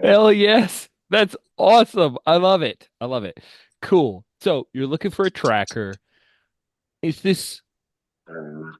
Hell yes. That's awesome. I love it. I love it. Cool. So you're looking for a tracker. Is this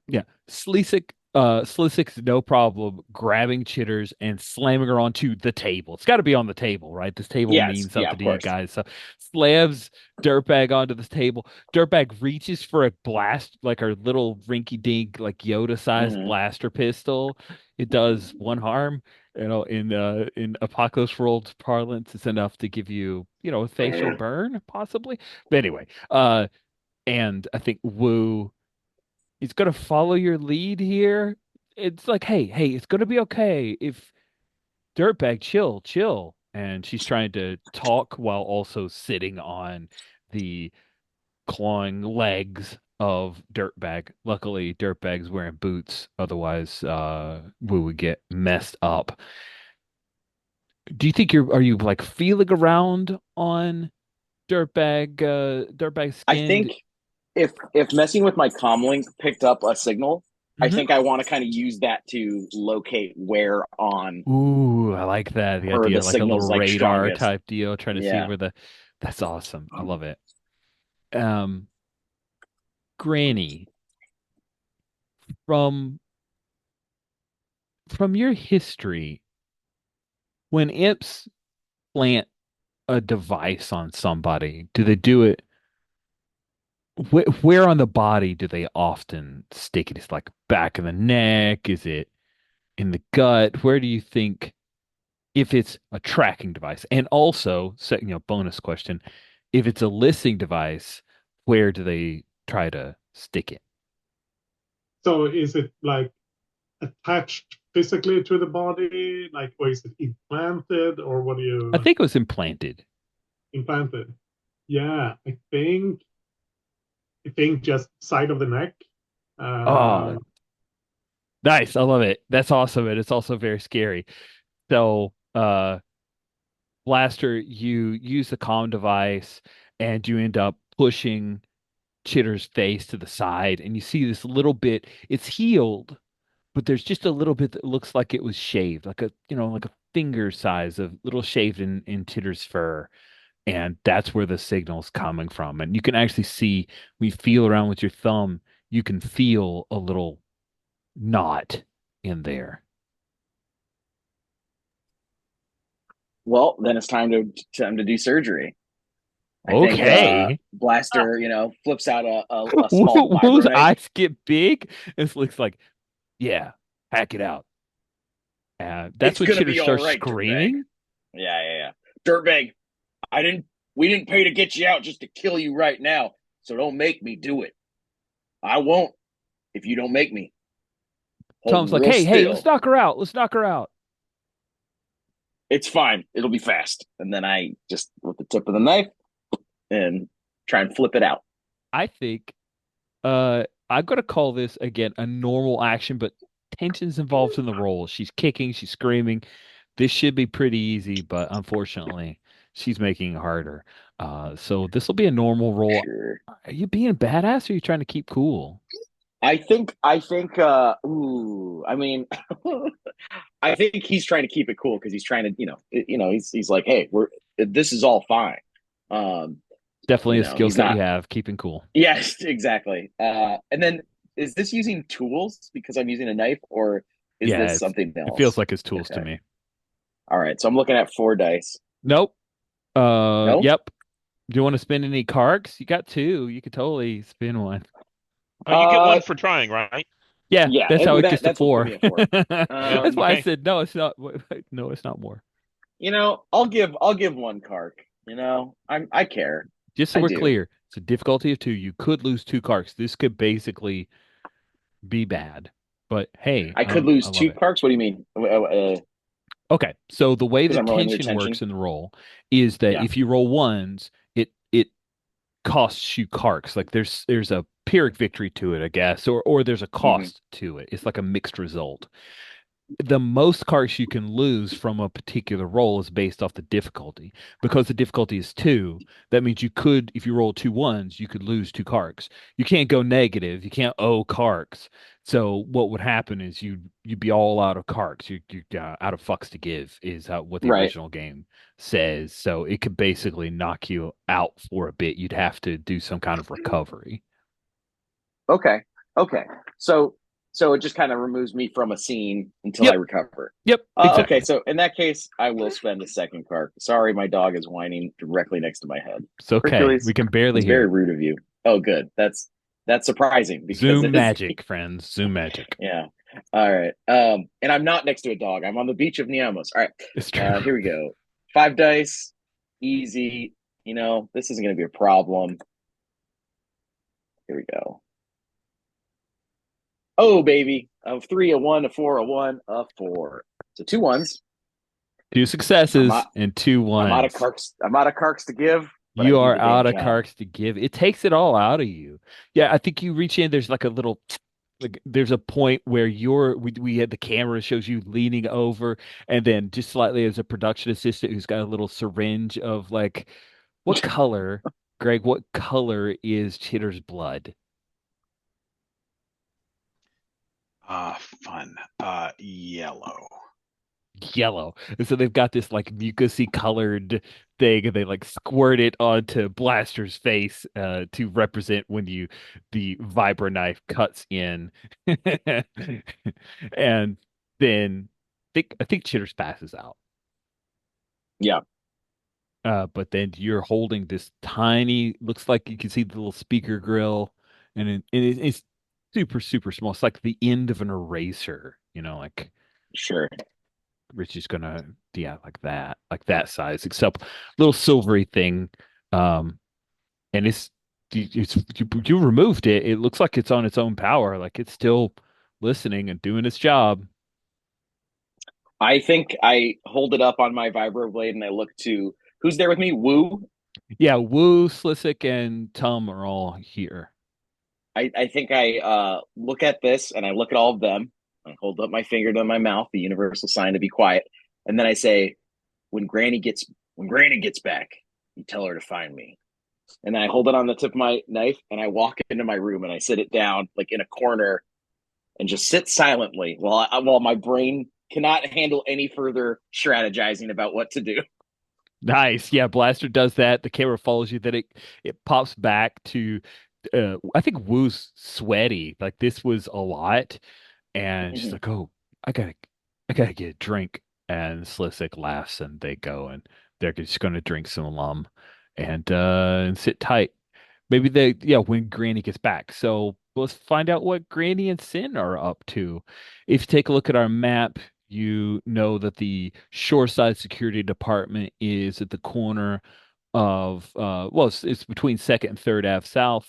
Yeah, Slissik's no problem grabbing Chitters and slamming her onto the table. It's got to be on the table, right? This table Yes, means yeah, something of to you course. guys. So slams Dirtbag onto this table. Dirtbag reaches for a blast, like our little rinky-dink, like Yoda-sized Mm-hmm. blaster pistol. It does one harm. In Apocalypse World parlance, it's enough to give you, a facial burn, possibly. But anyway, and I think Wu. He's gonna follow your lead here. It's like, hey, it's gonna be okay. If Dirtbag, chill, chill. And she's trying to talk while also sitting on the clawing legs of Dirtbag. Luckily, Dirtbag's wearing boots, otherwise, we would get messed up. Do you think are you like feeling around on Dirtbag's I skin? think if messing with my comlink picked up a signal, I Hmm. think I want to kind of use that to locate where on Ooh, I like that. The her the idea, like a little signal's like radar strongest. type deal, trying to see Yeah. where that's awesome. I love it. Um, Granny, from your history, when imps plant a device on somebody, do they do it where on the body do they often stick it? Is it like back of the neck? Is it in the gut? Where do you think if it's a tracking device? And also, bonus question, if it's a listening device, where do they try to stick it? So is it like attached physically to the body, like, or is it implanted, or what do I you think it was implanted. implanted? Yeah, I think just side of the neck. Oh, Uh, nice. I love it. That's awesome. And it's also very scary. So, Blaster, you use the comm device and you end up pushing Chitter's face to the side, and you see this little bit. It's healed, but there's just a little bit that looks like it was shaved, like like a finger size of little shaved in Chitter's fur. And that's where the signal's coming from. And you can actually see, when you feel around with your thumb, you can feel a little knot in there. Well, then it's time to do surgery. I think Okay. Blaster, flips out a small Whose vibro knife. eyes get big? This looks like, yeah, hack it out. That's It's when gonna Chitter be all starts right, dirtbag. screaming. Yeah, yeah, yeah. Dirtbag, I didn't. We didn't pay to get you out just to kill you right now. So don't make me do it. I won't if you don't make me. Tom's Hold like, real hey, hey, let's still. knock her out. Let's knock her out. It's fine. It'll be fast. And then I just with the tip of the knife and try and flip it out. I think I'm gonna call this again a normal action, but tension's involved in the role. She's kicking, she's screaming. This should be pretty easy, but unfortunately, she's making it harder. So this will be a normal roll. Sure. Are you being badass or are you trying to keep cool? I mean I think he's trying to keep it cool because he's trying to, he's like, hey, this is all fine. Um, Definitely a skill he's set not. you have, keeping cool. Yes, exactly. And then is this using tools because I'm using a knife, or is Yeah, this something it feels else? like his tools to Okay. me. All right. So I'm looking at 4 dice. Nope. No? Yep. Do you want to spin any cards? You got two. You could totally spin one. You get Uh one for trying, right? Yeah, yeah, that's how it gets to that's what put four. me at four. Yeah. That's why I Okay. said no, it's not. No, it's not more. I'll give one card. I care. Just so I we're do. clear, it's a difficulty of two. You could lose two cards. This could basically be bad. But hey, I could I lose love two it. cards. What do you mean? Okay, so the way Because that I'm rolling tension works retention. in the roll is that Yeah. if you roll ones, it costs you cards. Like there's a Pyrrhic victory to it, I guess, or there's a Hmm. cost to it. It's like a mixed result. The most cards you can lose from a particular roll is based off the difficulty. Because the difficulty is two, that means you could, if you roll two ones, you could lose two cards. You can't go negative. You can't owe cards. So what would happen is you'd be all out of cards. You out of fucks to give is what the Right. original game says. So it could basically knock you out for a bit. You'd have to do some kind of recovery. Okay. Okay. So it just kind of removes me from a scene until I Yep. recover. Yep. Okay. Exactly. So in that case, I will spend the second card. Sorry, my dog is whining directly next to my head. It's okay. We Hercules, can barely it's hear very it. rude of you. Oh, good. That's surprising because Zoom it is. magic, friends. Zoom magic. Yeah. All right. And I'm not next to a dog. I'm on the beach of Niamos. All right. It's true. Here we go. 5 dice, easy. This isn't going to be a problem. Here we go. Oh, baby. A three, a one, a four, a one, a four. So two ones. Two I'm successes out. and two I'm out of ones. carks. I'm out of carks to give, but I You need are the damn out of job. cards to give. It takes it all out of you. Yeah, I think you reach in. There's like a little, like there's a point where we had the camera shows you leaning over, and then just slightly as a production assistant who's got a little syringe of like, what color, Greg? What color is Chitter's blood? Fun. Yellow. Yellow. And so they've got this like mucusy colored thing and they like squirt it onto Blaster's face to represent when the vibra knife cuts in. And then I think Chitters passes out. Yeah, But then you're holding this tiny, looks like you can see the little speaker grill, and it's super, super small. It's like the end of an eraser, like sure. Rich is gonna, yeah, like that size, except little silvery thing. Um, and you removed it. It looks like it's on its own power, like it's still listening and doing its job. I think I hold it up on my vibroblade and I look to who's there with me? Woo. Yeah, Wu, Slissick, and Tum are all here. I think I look at this and I look at all of them. I hold up my finger to my mouth, the universal sign to be quiet, and then I say, "When Granny gets when Granny gets back, you tell her to find me." And then I hold it on the tip of my knife and I walk into my room and I sit it down like in a corner and just sit silently while my brain cannot handle any further strategizing about what to do. Nice. Yeah, Blaster does that. The camera follows you. Then it pops back to I think Wu's sweaty. Like this was a lot. And she's like, "Oh, I gotta get a drink." And Slissick laughs and they go and they're just gonna drink some and sit tight. Maybe yeah, when Granny gets back. So let's find out what Granny and Sin are up to. If you take a look at our map, You know that the shoreside security department is at the corner of well, it's between Second and Third Ave South.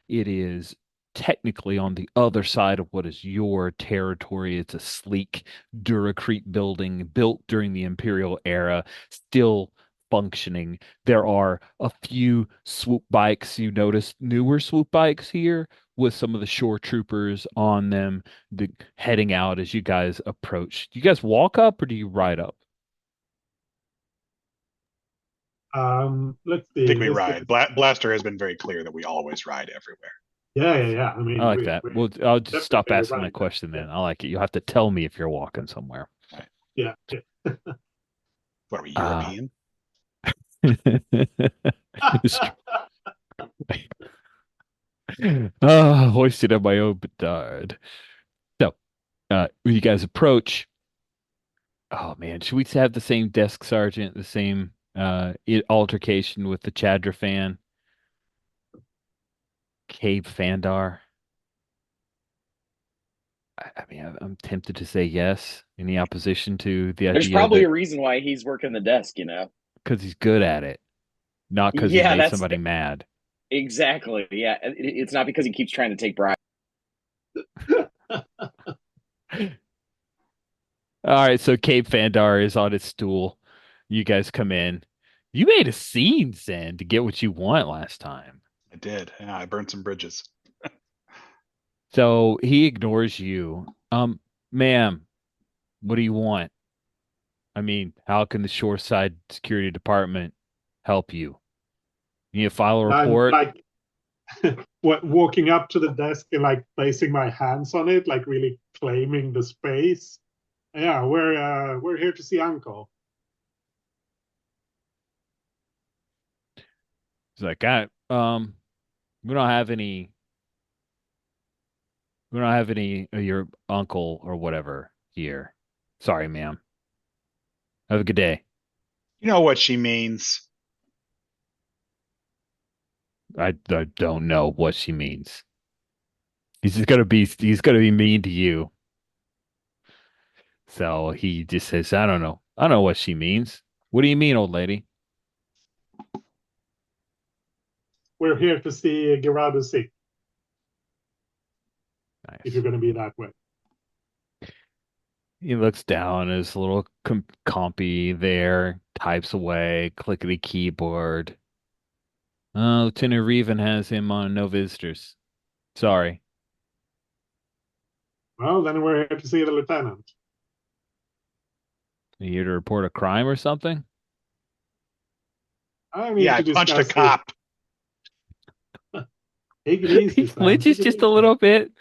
It is technically on the other side of what is your territory. It's a sleek Duracrete building built during the Imperial era, still functioning. There are a few swoop bikes. You notice newer swoop bikes here with some of the shore troopers on them, heading out as you guys approach. Do you guys walk up or do you ride up? Let's I think see. we This ride. is Blaster has been very clear that we always ride everywhere. yeah, yeah, yeah. I I mean, like that. Well, I'll just stop definitely asking right. that question Yeah, then. I like it. You'll have to tell me if you're walking somewhere. Right. yeah, yeah. What are we, Uh, European? it's true. Hoisted on my own petard. So, when you guys approach, oh man, should we have the same desk sergeant, the same altercation with the Chadra fan, Cabe Fandar? I mean, I'm tempted to say yes. Any opposition to the There's idea probably that a reason why he's working the desk, you know? because he's good at it, not because he Yeah, made that's somebody mad. exactly. Yeah, it's not because he keeps trying to take bribes. All right, so Cape Fandar is on his stool. You guys come in. You made a scene, Sen, to get what you want last time. I did. Yeah, I burned some bridges. So he ignores you. Ma'am, what do you want? I mean, how can the Shoreside Security Department help you? You need to file a I'm report? like walking up to the desk and like placing my hands on it, like really claiming the space. Yeah, we're here to see Uncle. He's like, we don't have any, we don't have any of your uncle or whatever here. Sorry, ma'am. Have a good day. You know what she means. I don't know what she means. He's gonna be mean to you. So he just says, I don't know. I don't know what she means. What do you mean, old lady? We're here to see Gerardo sick, if you're Nice. going to be that way. He looks down at his little compy there, types away, clickety keyboard. Lieutenant Reven has him on no visitors. Sorry. Well, then we're here to see the lieutenant. You here to report a crime or something? I'm here Yeah, I to punched a discuss it. cop. Take it easy, He Sam. flinches Take it just a easy. little bit.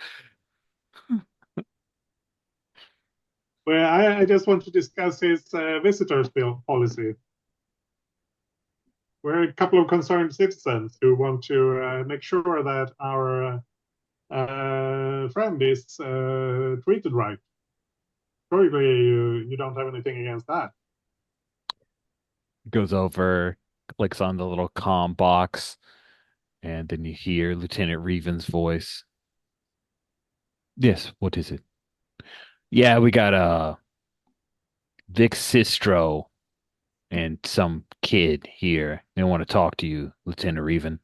Well, I just want to discuss his visitors bill policy. We're a couple of concerned citizens who want to make sure that our friend is treated right. Surely you don't have anything against that. Goes over, clicks on the little comm box, and then you hear Lieutenant Reven's voice. Yes, what is it? Yeah, we got Vic Sistro and some kid here. They want to talk to you, Lieutenant Reven.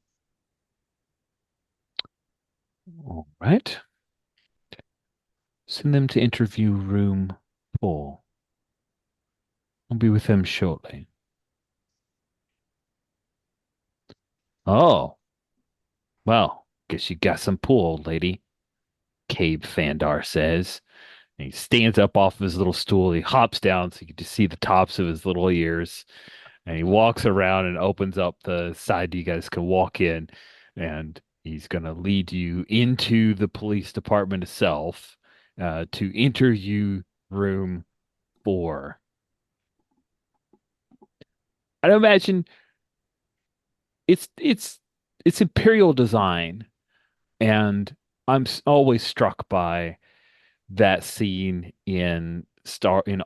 All right. Send them to interview room 4. I'll be with them shortly. Oh, well, guess you got some pull, old lady, Cabe Fandar says. And he stands up off of his little stool. He hops down so you can just see the tops of his little ears. And he walks around and opens up the side you guys can walk in. And he's going to lead you into the police department itself to interview room 4. I'd imagine it's imperial design, and always struck by that scene in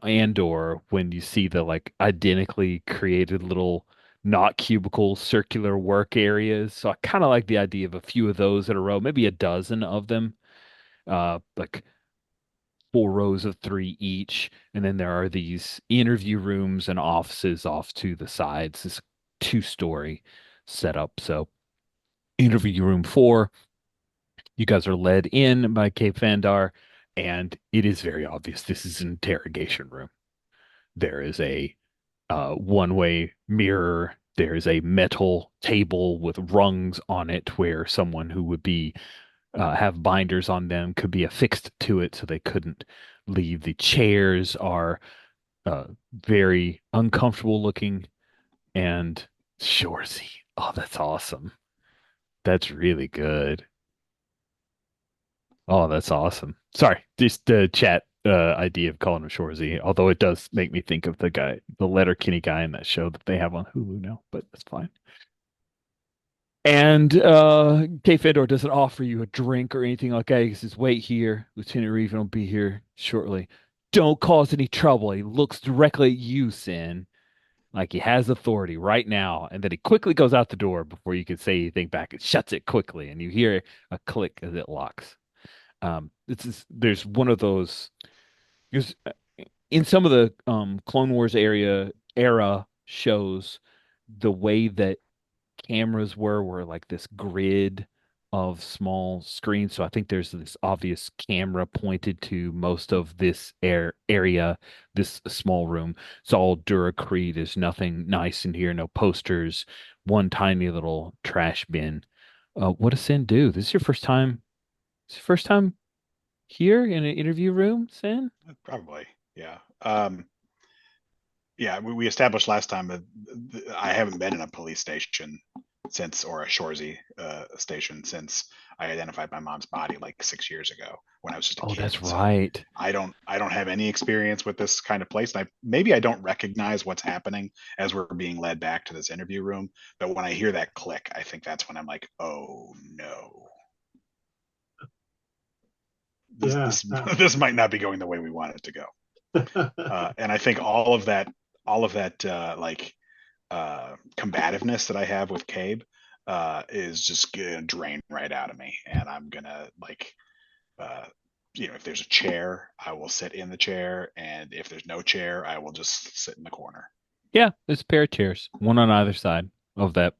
Andor when you see the like identically created little not cubicle circular work areas. So I kind of like the idea of a few of those in a row, maybe a dozen of them. Like four rows of three each, and then there are these interview rooms and offices off to the sides. This two-story setup. So interview room four, you guys are led in by Cape Vandar, and it is very obvious this is an interrogation room. There is a one-way mirror. There is a metal table with rungs on it where someone who would be have binders on them could be affixed to it so they couldn't leave. The chairs are very uncomfortable looking and Shorzy. Oh, that's awesome. That's really good. Oh, that's awesome. Sorry, just the chat idea of calling him Shorzy, although it does make me think of the guy, the Letterkenny guy in that show that they have on Hulu now, but that's fine. And K Fedor doesn't offer you a drink or anything like that. He says, wait here. Lieutenant Reeve will be here shortly. Don't cause any trouble. He looks directly at you, Sin, like he has authority right now. And then he quickly goes out the door before you can say anything back. It shuts it quickly, and you hear a click as it locks. There's one of those. There's in some of the Clone Wars era shows, the way that cameras were like this grid of small screens. So I think there's this obvious camera pointed to most of this area, this small room. It's all Duracrete. There's nothing nice in here, no posters, one tiny little trash bin. What does Sin do? This is your first time? It's your first time here in an interview room, Sin? Probably, yeah. Yeah, we established last time that I haven't been in a police station since, or a Shorzy station since I identified my mom's body like 6 years ago when I was just a Oh, kid. that's So right. I don't have any experience with this kind of place. And maybe I don't recognize what's happening as we're being led back to this interview room. But when I hear that click, I think that's when I'm like, oh no, this Yeah. this this might not be going the way we want it to go. And I think all of that like combativeness that I have with Cabe is just gonna drain right out of me, and I'm gonna like uh, if there's a chair, I will sit in the chair, and if there's no chair, I will just sit in the corner. Yeah, there's a pair of chairs, one on either side of that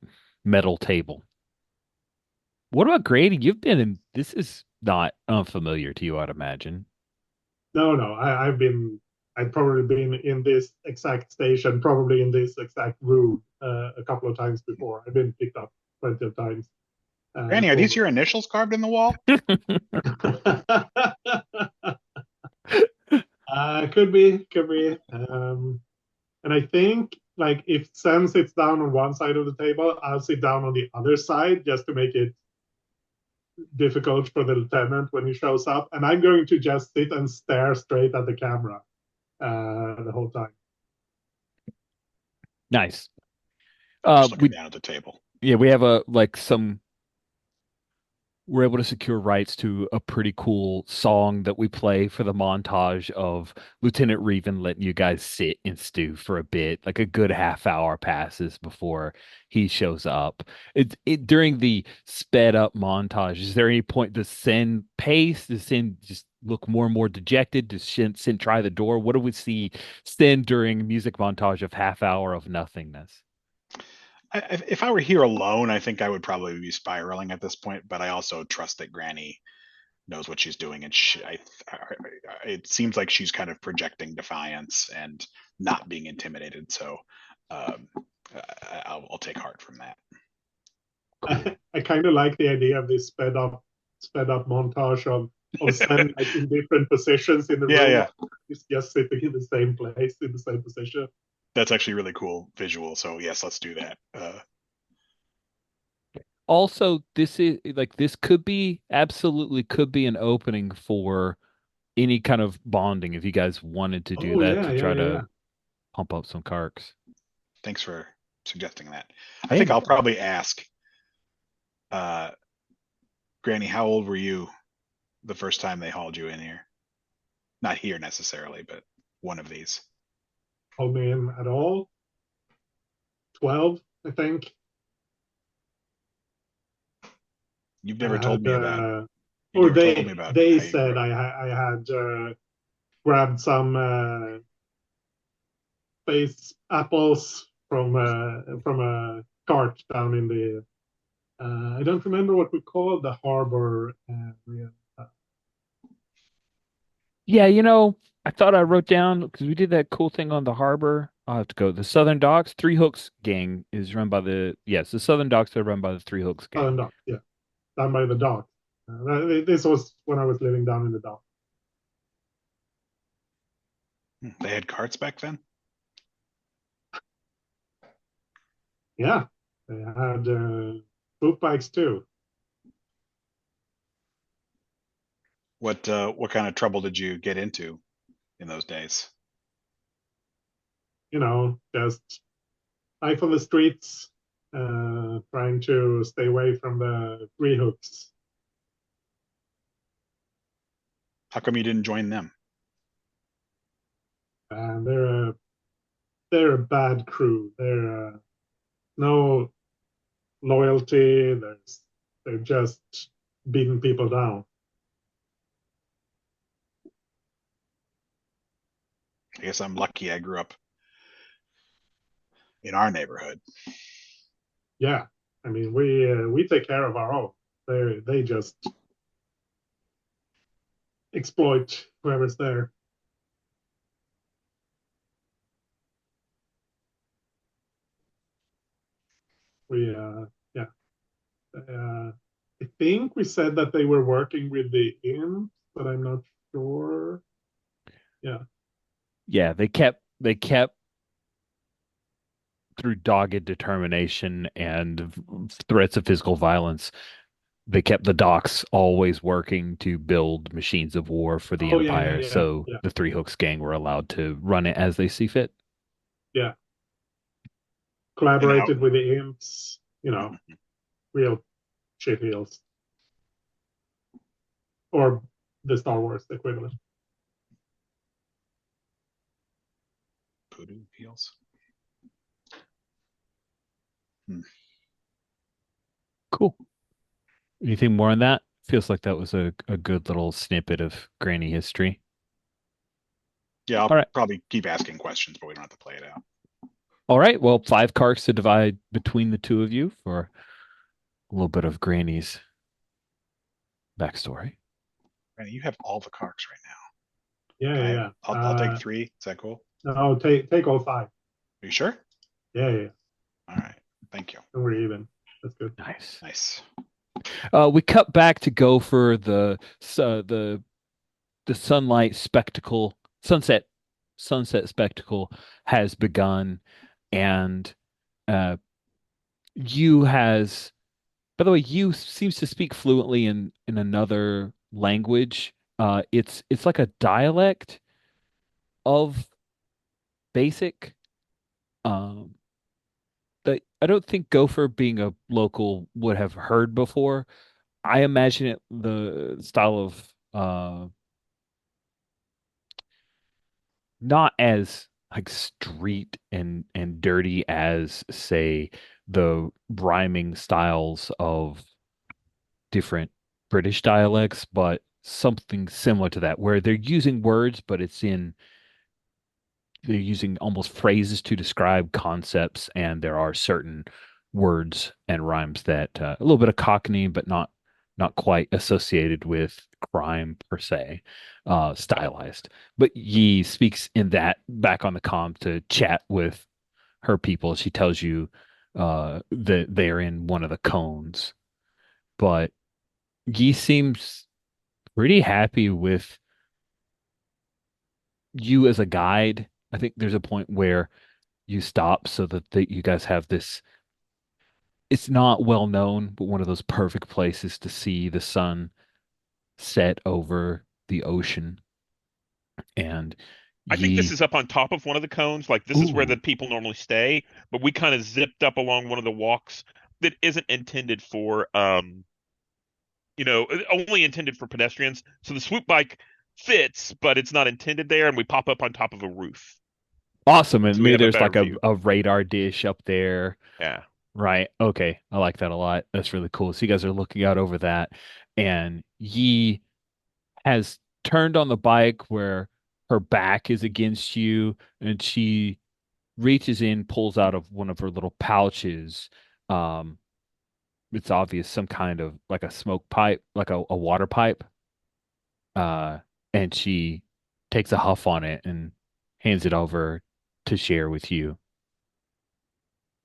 metal table. What about Grady? You've been in, this is not unfamiliar to you, I'd imagine. No, I've probably been in this exact station, probably in this exact room a couple of times before. I've been picked up plenty of times. Granny, are these For your initials carved in the wall? could be. And I think like if Sam sits down on one side of the table, I'll sit down on the other side just to make it difficult for the lieutenant when he shows up. And I'm going to just sit and stare straight at the camera the whole time. Nice. Just looking We down at the table. yeah, we have a like some we're able to secure rights to a pretty cool song that we play for the montage of Lieutenant Reven letting you guys sit and stew for a bit, like a good half hour passes before he shows up. During the sped up montage, is there any point does Sin pace? Does Sin just look more and more dejected? Does Sin try the door? What do we see Sin during music montage of half hour of nothingness? If I were here alone, I think I would probably be spiraling at this point. But I also trust that Granny knows what she's doing, and it seems like she's kind of projecting defiance and not being intimidated. So um, I'll take heart from that. I kind of like the idea of this sped up montage of Sam like in different positions in the Yeah, room. yeah, He's just sitting in the same place in the same position. that's actually really cool visual. So yes, let's do that. Also, this is like this could be absolutely could be an opening for any kind of bonding if you guys wanted to do Oh that yeah, to yeah, try yeah, to yeah. pump up some carks. Thanks for suggesting that. I Hey, think no I'll problem. probably ask, uh, Granny, how old were you the first time they hauled you in here? Not here necessarily, but one of these. Hold me in at all. 12, I think. You've I never told had me about. You or never told me about they how you grew said up. I had grabbed some space apples from a cart down in the I don't remember what we call the harbor area. Yeah, I thought I wrote down because we did that cool thing on the harbor. I'll have to go. The Southern Docks, Three Hooks gang is run by yes, the Southern Docks are run by the Three Hooks gang. Southern Dock, yeah, down by the dock. This was when I was living down in the dock. They had carts back then? Yeah, they had swoop bikes too. What kind of trouble did you get into in those days? Just life on the streets, trying to stay away from the three hooks. How come you didn't join them? And they're a bad crew. They're no loyalty. They're just beating people down. I guess I'm lucky I grew up in our neighborhood. Yeah, I mean we take care of our own. They just exploit whoever's there. We yeah. I think we said that they were working with the imps, but I'm not sure. Yeah. Yeah, they kept through dogged determination and threats of physical violence. They kept the docks always working to build machines of war for the Oh yeah, yeah, Empire, yeah, so yeah, the Three Hooks gang were allowed to run it as they see fit. yeah. And how? Collaborated with the imps. Real shit heels, or the Star Wars equivalent. Voodoo heels. Hmm. Cool. Anything more on that? Feels like that was a good little snippet of Granny history. Yeah, All I'll right. probably keep asking questions, but we don't have to play it out. All right. Well, 5 cards to divide between the two of you for a little bit of Granny's backstory. Randy, you have all the cards right now. Yeah, Can I yeah, have? yeah. I'll take 3. Is that cool? No, take all five. Are you sure? Yeah, yeah, yeah. All right. Thank you. And we're even. That's good. Nice. Nice. We cut back to go for the sunlight spectacle, sunset spectacle has begun, and uh, you has, by the way, you seems to speak fluently in another language. It's like a dialect of Basic. Um, that I don't think Gopher, being a local, would have heard before. I imagine it the style of not as like street and dirty as say the rhyming styles of different British dialects, but something similar to that where they're using words, but they're using almost phrases to describe concepts, and there are certain words and rhymes that a little bit of Cockney, but not quite associated with crime per se, stylized. But Yi speaks in that back on the comm to chat with her people. She tells you that they're in one of the cones, but Yi seems pretty happy with you as a guide. I think there's a point where you stop so that you guys have this. It's not well known, but one of those perfect places to see the sun set over the ocean. And I think this ye, is up on top of one of the cones. Like this is where the ooh, people normally stay, but we kind of zipped up along one of the walks that isn't intended for only intended for pedestrians. So the swoop bike fits, but it's not intended there, and we pop up on top of a roof. awesome. And So we maybe have a there's better like view. a radar dish up there. Yeah. Right. Okay. I like that a lot. That's really cool. So you guys are looking out over that, and Yi has turned on the bike where her back is against you, and she reaches in, pulls out of one of her little pouches. Um, it's obvious some kind of like a smoke pipe, like a water pipe. Uh, and she takes a huff on it and hands it over to share with you.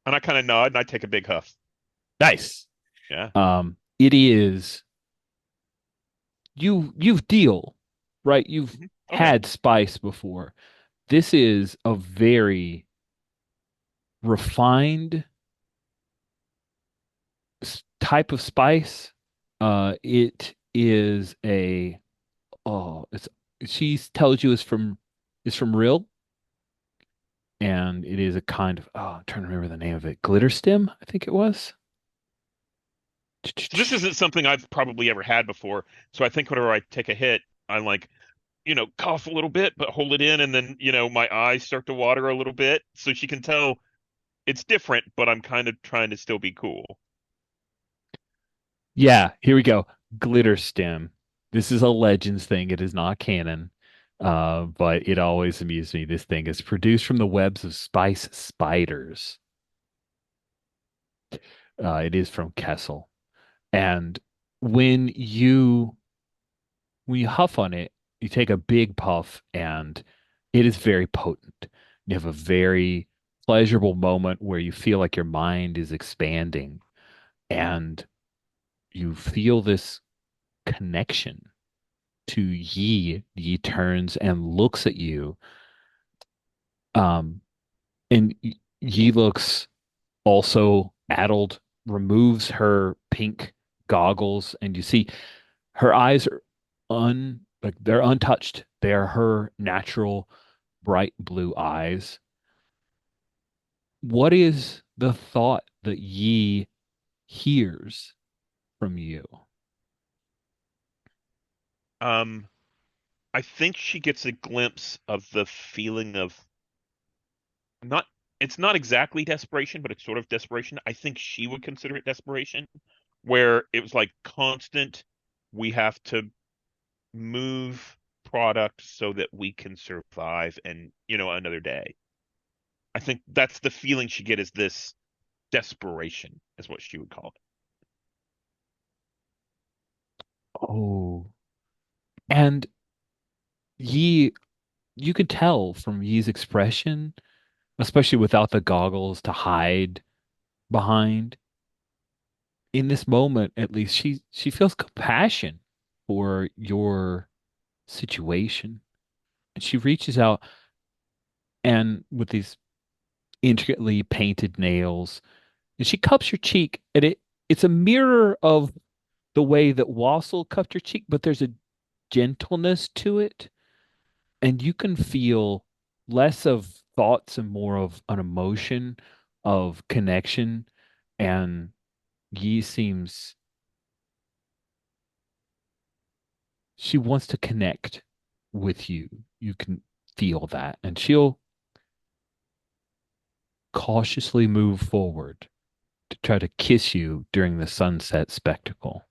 And I kind of nod and I take a big huff. Nice. Yeah. It is you've deal, right? You've Oh yeah. had spice before. This is a very refined type of spice. It is a it's she tells you it's from real, and it is a kind of I'm trying to remember the name of it. Glitter stem, I think it was. So this isn't something I've probably ever had before. So I think whenever I take a hit, I like, cough a little bit, but hold it in, and then, my eyes start to water a little bit, so she can tell it's different, but I'm kind of trying to still be cool. Yeah, here we go. Glitter stem. This is a Legends thing. It is not canon. But it always amused me. This thing is produced from the webs of spice spiders. It is from Kessel. And when you when you huff on it, you take a big puff and it is very potent. You have a very pleasurable moment where you feel like your mind is expanding and you feel this connection to Yi. Yi turns and looks at you. Um, and Yi looks also addled, removes her pink goggles, and you see her eyes are like they're untouched. They are her natural bright blue eyes. What is the thought that Yi hears from you? Um, I think she gets a glimpse of the feeling of not, it's not exactly desperation, but it's sort of desperation. I think she would consider it desperation, where it was like constant, we have to move product so that we can survive and, another day. I think that's the feeling she get is this desperation, is what she would call it. Oh, and Yi, you could tell from Yi's expression, especially without the goggles to hide behind. In this moment, at least, she feels compassion for your situation. And she reaches out and with these intricately painted nails, and she cups your cheek, and it's a mirror of the way that Wassel cupped your cheek, but there's a gentleness to it, and you can feel less of thoughts and more of an emotion of connection. And Yi seems she wants to connect with you. You can feel that, and she'll cautiously move forward to try to kiss you during the sunset spectacle.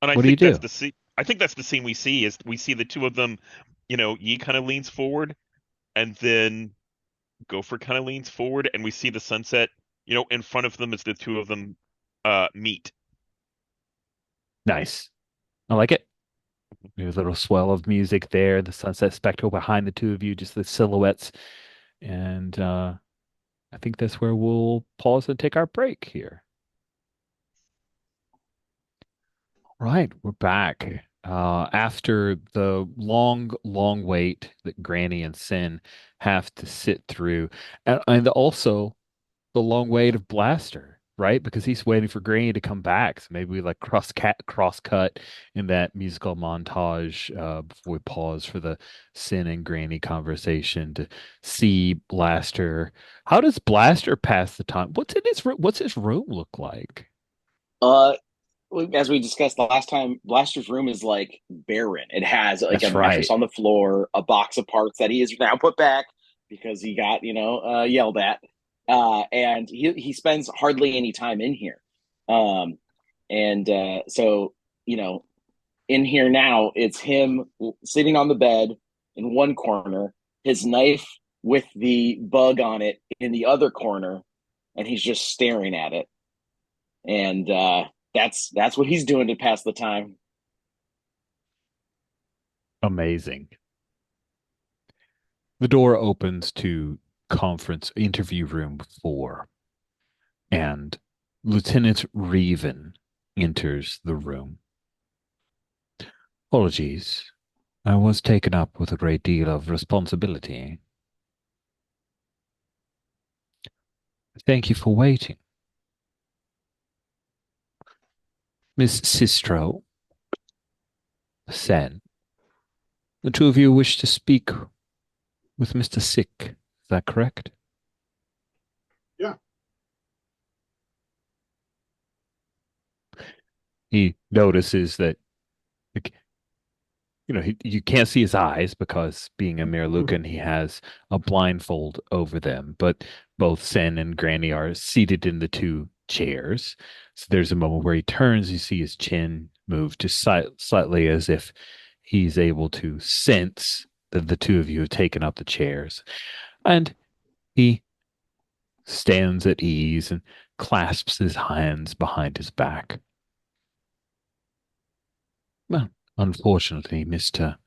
And I What do you think that's do? the scene. I think that's the scene we see is we see the two of them, Yi kind of leans forward and then Gopher kind of leans forward and we see the sunset, in front of them as the two of them meet. Nice. I like it. There's a little swell of music there, the sunset spectacle behind the two of you, just the silhouettes. And I think that's where we'll pause and take our break here. Right, we're back. After the long, long wait that Granny and Sin have to sit through, and also the long wait of Blaster, right? Because he's waiting for Granny to come back. So maybe we like cross cut in that musical montage before we pause for the Sin and Granny conversation to see Blaster. How does Blaster pass the time? What's his room look like? Uh, as we discussed the last time, Blaster's room is like barren. It has like a That's mattress right. on the floor, a box of parts that he has now put back because he got yelled at, and he spends hardly any time in here, um, and so you know in here now it's him sitting on the bed, in one corner, his knife with the bug on it in the other corner, and he's just staring at it. And that's what he's doing to pass the time. Amazing. The door opens to conference interview room 4, and Lieutenant Reven enters the room. Apologies. I was taken up with a great deal of responsibility. Thank you for waiting. Miss Sistro, Sen, the two of you wish to speak with Mr. Sick. Is that correct? Yeah. He notices that, you can't see his eyes because being a Mirlucan, he has a blindfold over them. But both Sen and Granny are seated in the two chairs. So there's a moment where he turns, you see his chin move just slightly as if he's able to sense that the two of you have taken up the chairs. And he stands at ease and clasps his hands behind his back. Well, unfortunately, Mr.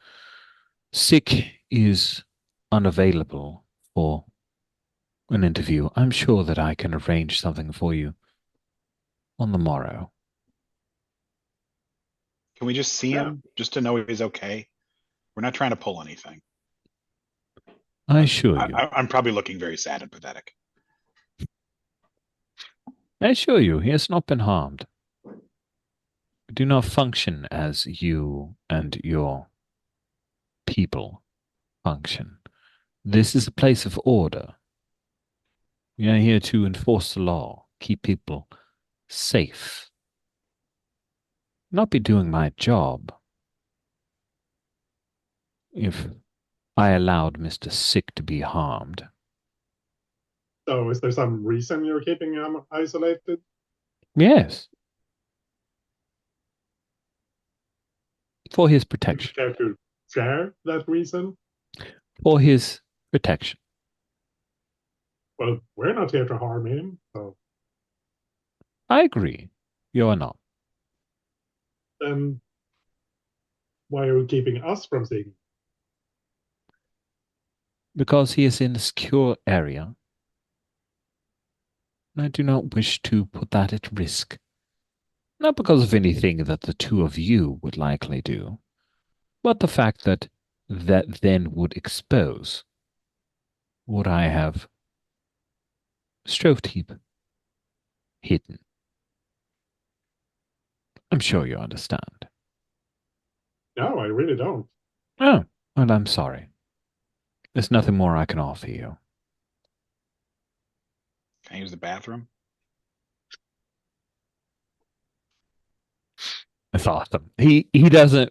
Sick is unavailable for an interview. I'm sure that I can arrange something for you on the morrow. Can we just see him just to know he's okay? We're not trying to pull anything. I assure you. I'm probably looking very sad and pathetic. I assure you, he has not been harmed. We do not function as you and your people function. This is a place of order. We are here to enforce the law, keep people safe. Not be doing my job if I allowed Mr. Sick to be harmed. So is there some reason you're keeping him isolated? Yes. For his Would you protection. care to share that reason? For his protection. Well, we're not here to harm him, so I agree. You are not. then why are you keeping us from seeing him? Because he is in a secure area. And I do not wish to put that at risk. Not because of anything that the two of you would likely do, but the fact that that then would expose what I have strove to keep hidden. I'm sure you understand. No, I really don't. Oh, well, I'm sorry. There's nothing more I can offer you. Can I use the bathroom? That's awesome. He doesn't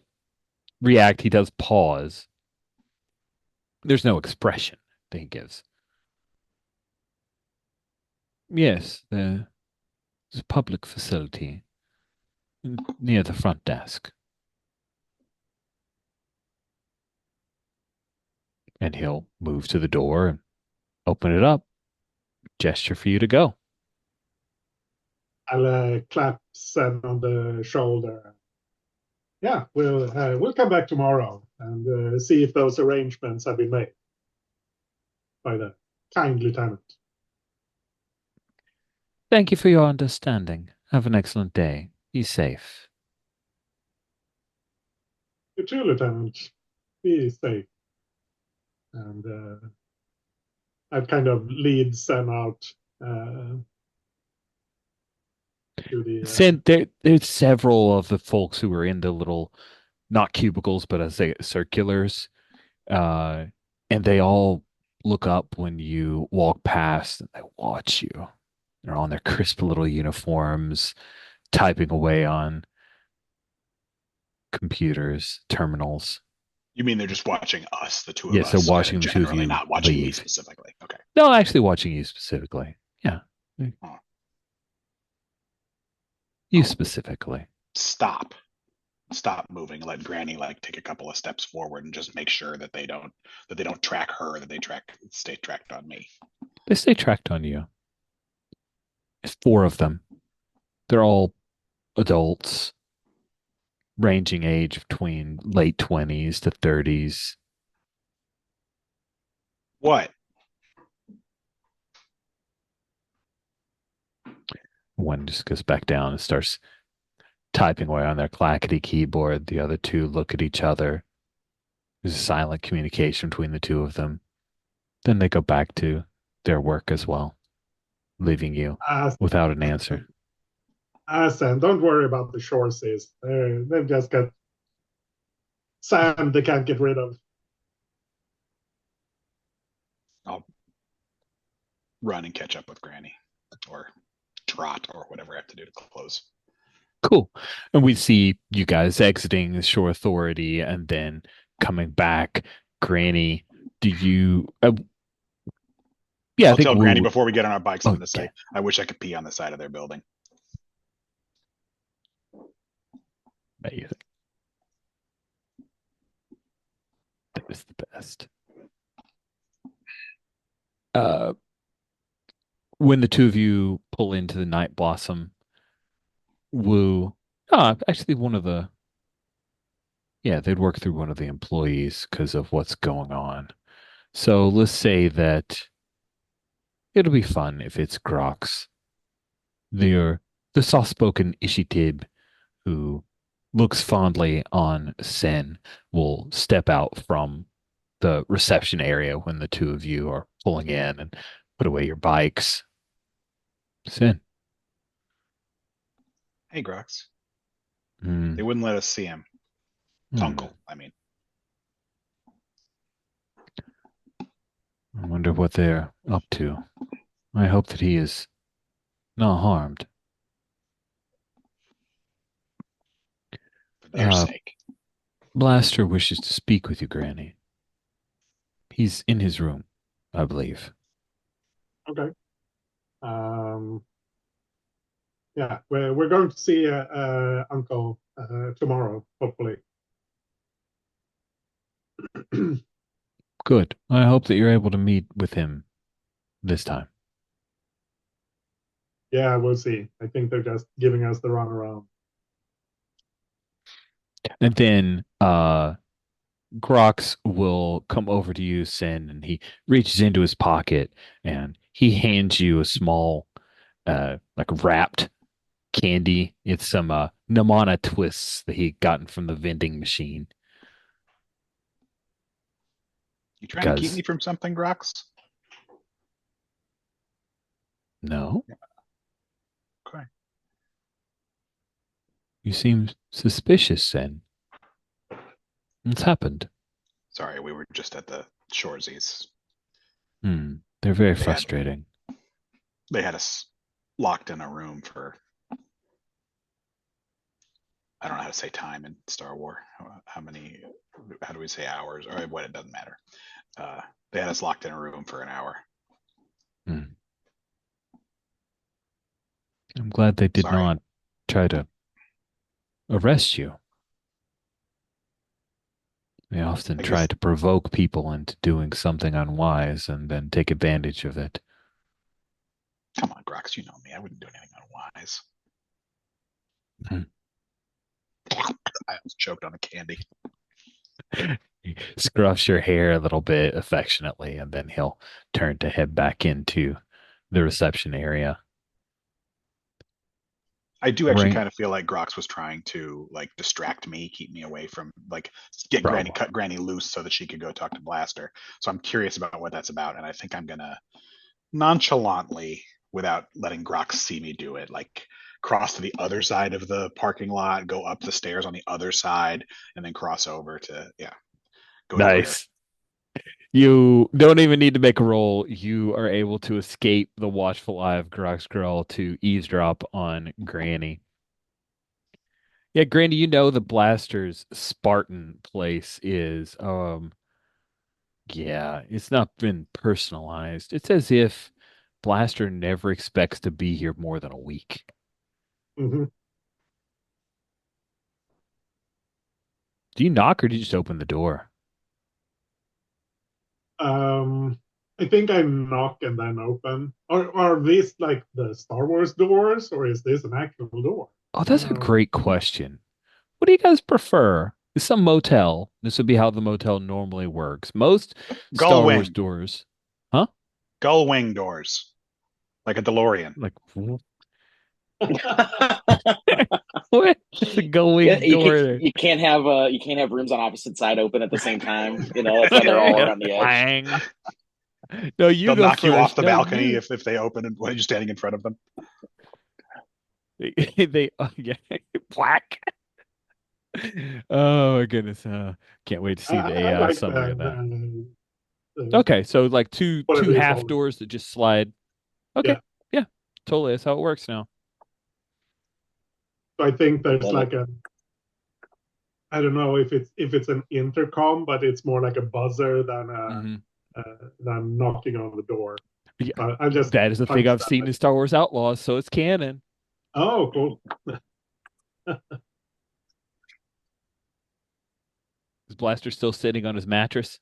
react. He does pause. There's no expression that he gives. Yes, there's a public facility near the front desk. And he'll move to the door and open it up, gesture for you to go. I'll clap Sen on the shoulder. Yeah, we'll come back tomorrow and see if those arrangements have been made by the kind lieutenant. Thank you for your understanding. Have an excellent day. Be safe. You too, Lieutenant. Be safe. And I'd kind of lead Sen out to the. There's several of the folks who are in the little, not cubicles, but as they circulars, and they all look up when you walk past and they watch you. They're on their crisp little uniforms, typing away on computers, terminals. You mean they're just watching us, the two of Yes, us? they're watching the two of generally, you not watching me leave. specifically. Okay. No, actually watching you specifically. Yeah. Oh. You specifically. Stop. stop moving, let Granny like take a couple of steps forward and just make sure that they don't track her, that they stay tracked on me. They stay tracked on you. It's four of them. They're all adults, ranging age between late 20s to 30s. What? One just goes back down and starts typing away on their clackety keyboard. The other two look at each other. There's a silent communication between the two of them. Then they go back to their work as well, leaving you Uh, without an answer. Sam, don't worry about the shore seas. They've just got sand they can't get rid of. I'll run and catch up with Granny, or trot, or whatever I have to do to close. Cool. And we see you guys exiting the Shore Authority and then coming back. Granny, do you? Yeah, I I'll think tell Granny we'll. before we get on our bikes. I'm Oh, going to say, yeah. I wish I could pee on the side of their building. Amazing. That is the best. Uh, when the two of you pull into the Night Blossom, Woo. Actually, they'd work through one of the employees because of what's going on. So let's say that it'll be fun if it's Grox, the the soft-spoken Ishitib who looks fondly on Sen, will step out from the reception area when the two of you are pulling in and put away your bikes. Sen. Hey, Grox. Mm, They wouldn't let us see him. mm. Uncle, I mean. I wonder what they're up to. I hope that he is not harmed. For their Uh, sake. Blaster wishes to speak with you, Granny. He's in his room, I believe. Okay. Um, yeah, we're going to see Uncle tomorrow, hopefully. Good. I hope that you're able to meet with him this time. Yeah, we'll see. I think they're just giving us the runaround. And then Grox will come over to you, Sin, and he reaches into his pocket and he hands you a small, like wrapped candy. It's some Namana twists that he gotten from the vending machine. You trying to keep Because me from something, Grox? no, Okay. you seem suspicious, Sin. What's happened? Sorry, we were just at the Shoresies. They're very They had frustrating. they had us locked in a room for, I don't know how to say time in Star Wars. How do we say hours? Or what? It doesn't matter. They had us locked in a room for an hour. Hmm. I'm glad they did Sorry. not try to arrest you. They often I try guess, to provoke people into doing something unwise and then take advantage of it. come on, Grox, you know me. I wouldn't do anything unwise. Hmm. I was choked on a candy. He scruffs your hair a little bit affectionately, and then he'll turn to head back into the reception area. I do actually Right? kind of feel like Grox was trying to like distract me, keep me away from like get Granny, Probably. cut Granny loose so that she could go talk to Blaster. So I'm curious about what that's about, and I think I'm gonna nonchalantly, without letting Grox see me do it, like cross to the other side of the parking lot, go up the stairs on the other side, and then cross over to go to where. Nice. You don't even need to make a roll. You are able to escape the watchful eye of Grox Girl to eavesdrop on Granny. Yeah, Granny, you know the Blaster's Spartan place is yeah, it's not been personalized. It's as if Blaster never expects to be here more than a week. Hmm. Do you knock or do you just open the door? Um, I think I knock and then open. Or are these like the Star Wars doors, or is this an actual door? Oh, I don't that's a know. great question. What do you guys prefer? Some motel. This would be how the motel normally works. Most Gull Star Wars wing, doors, huh? gull wing doors, like a DeLorean. Like what? It's a Yeah, going door there. you can't have rooms on opposite side open at the same time. You know, that's why they're all Yeah. around the edge. Clang. No, you They'll go knock you off first. the No, balcony you. if they open and when you're standing in front of them. They yeah, black. Oh my goodness. Can't wait to see I the like summary of that. the Okay, so like two whatever you half call it. doors that just slide. Okay. Yeah. Yeah. Totally. That's how it works now. So I think there's Love it. like a I don't know if it's an intercom, but it's more like a buzzer Hmm. than knocking on the door. Yeah. I just That is a thing punch I've that. seen in Star Wars Outlaws, so it's canon. Oh, cool. Is Blaster still sitting on his mattress?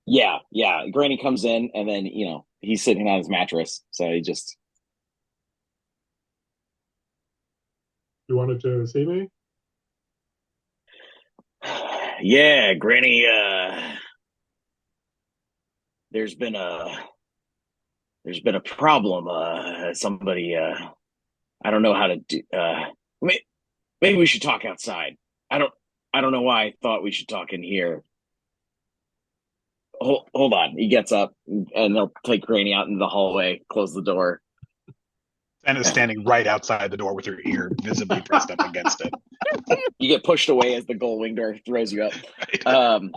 Yeah, yeah. Granny comes in and then, you know, he's sitting on his mattress. So he just You wanted to see me? yeah, Granny, there's been a problem. Somebody I don't know how to do maybe we should talk outside. I don't I don't know why I thought we should talk in here. Hold on. He gets up and they'll take Granny out into the hallway, close the door. And is standing right outside the door with her ear visibly pressed up against it. You get pushed away as the gold wing door throws you up. Right?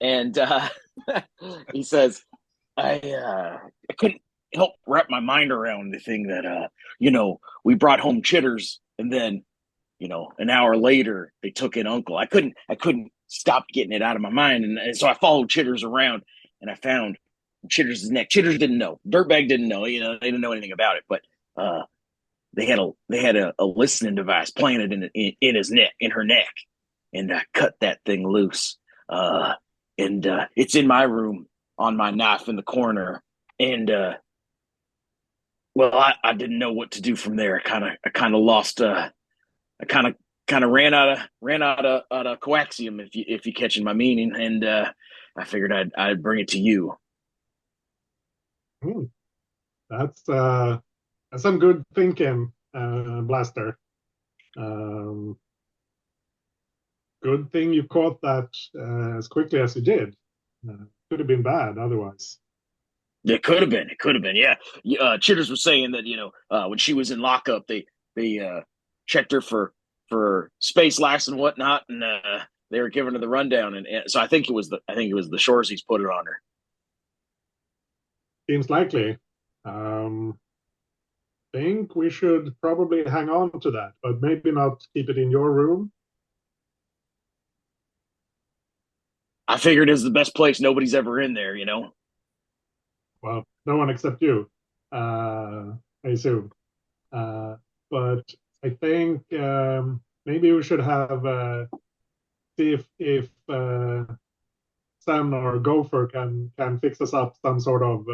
And he says, I couldn't help wrap my mind around the thing that you know, we brought home chitters and then, you know, an hour later they took in Uncle. I couldn't stop getting it out of my mind. And so I followed Chitters around and I found Chitters' neck. Chitters didn't know. Dirtbag didn't know, you know, they didn't know anything about it, but uh they had a listening device planted in his neck, in her neck, and I cut that thing loose. And it's in my room on my knife in the corner. And well, I didn't know what to do from there. I kind of lost. I kind of ran out of coaxium if you catching my meaning. And I figured I'd bring it to you. Hmm, that's some good thinking, Blaster. Um, Good thing you caught that as quickly as you did. Could have been bad otherwise. It could have been. It could have been. Yeah. Chitters was saying that when she was in lockup, they checked her for space lax and whatnot, and they were giving her the rundown. And so I think it was the Shoresies put it on her. Seems likely. Um, think we should probably hang on to that, but maybe not keep it in your room. I figured it's the best place. Nobody's ever in there. You know. Well, no one except you, uh, I assume. Uh, but I think maybe we should have see if Sam or Gopher can fix us up some sort of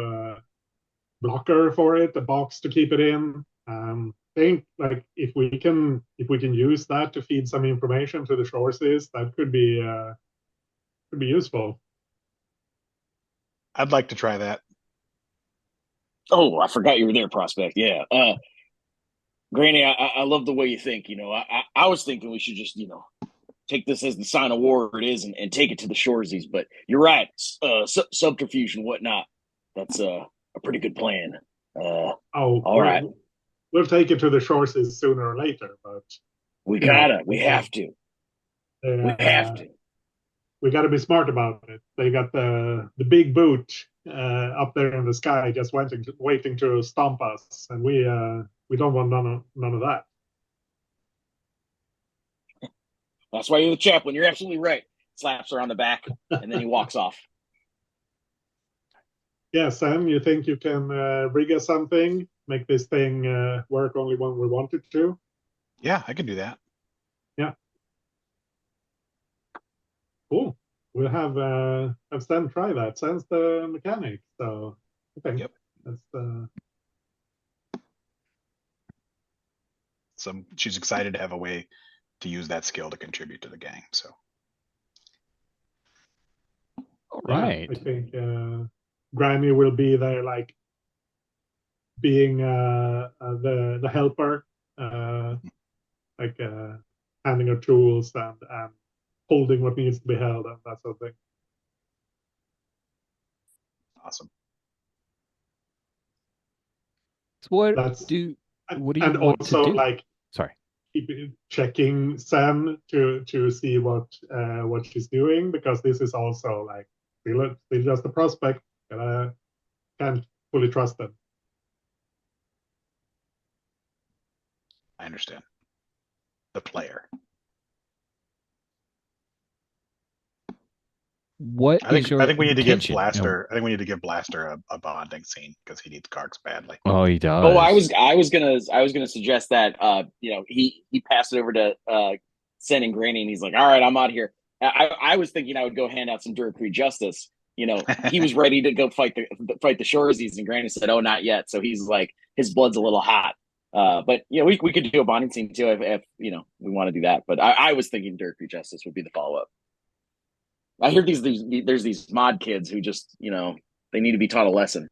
blocker for it, a box to keep it in. Think like if we can use that to feed some information to the sources, that could be useful. I'd like to try that. Oh, I forgot you were there, prospect. Yeah. Granny, I love the way you think. You know, I was thinking we should just take this as the sign of war it is and take it to the Shoresies. But you're right, subterfuge and whatnot. That's a pretty good plan. Oh, All right, we'll take it to the sources sooner or later, but you know, we have to, we have uh, to. we got to be smart about it. They got the big boot up there in the sky, just waiting to stomp us, and we don't want none of that. That's why you're the chaplain. You're absolutely right. Slaps her on the back, and then he walks off. Yeah, Sam, you think you can rig us something, make this thing work only when we want it to? Yeah, I can do that. Yeah. Cool. We'll have Sam try that. Sam's the mechanic, so I think Yep. that's So she's excited to have a way to use that skill to contribute to the gang. So All yeah. I right. think Granny will be there, like being the helper, like handing her tools and holding what needs to be held and that sort of thing. awesome. So what That's do what do you and want to also do? like Sorry. keep checking Sam to see what she's doing, because this is also like still just a prospect, and I can't fully trust them. I understand. The player. What is I your think we need to give intention? And Blaster. I think we need to give Blaster a bonding scene because he needs Karks badly. oh, he Oh, does. I was gonna suggest that he passed it over to Sen and Granny, and he's like, all right, I'm out here. I was thinking I would go hand out some Duracree Justice. He was ready to go fight the Shoresies, and Granny said, "Oh, not yet." So he's like, his blood's a little hot. But we could do a bonding scene too if we want to do that. But I was thinking Duracree Justice would be the follow up. I hear there's these mod kids who just they need to be taught a lesson.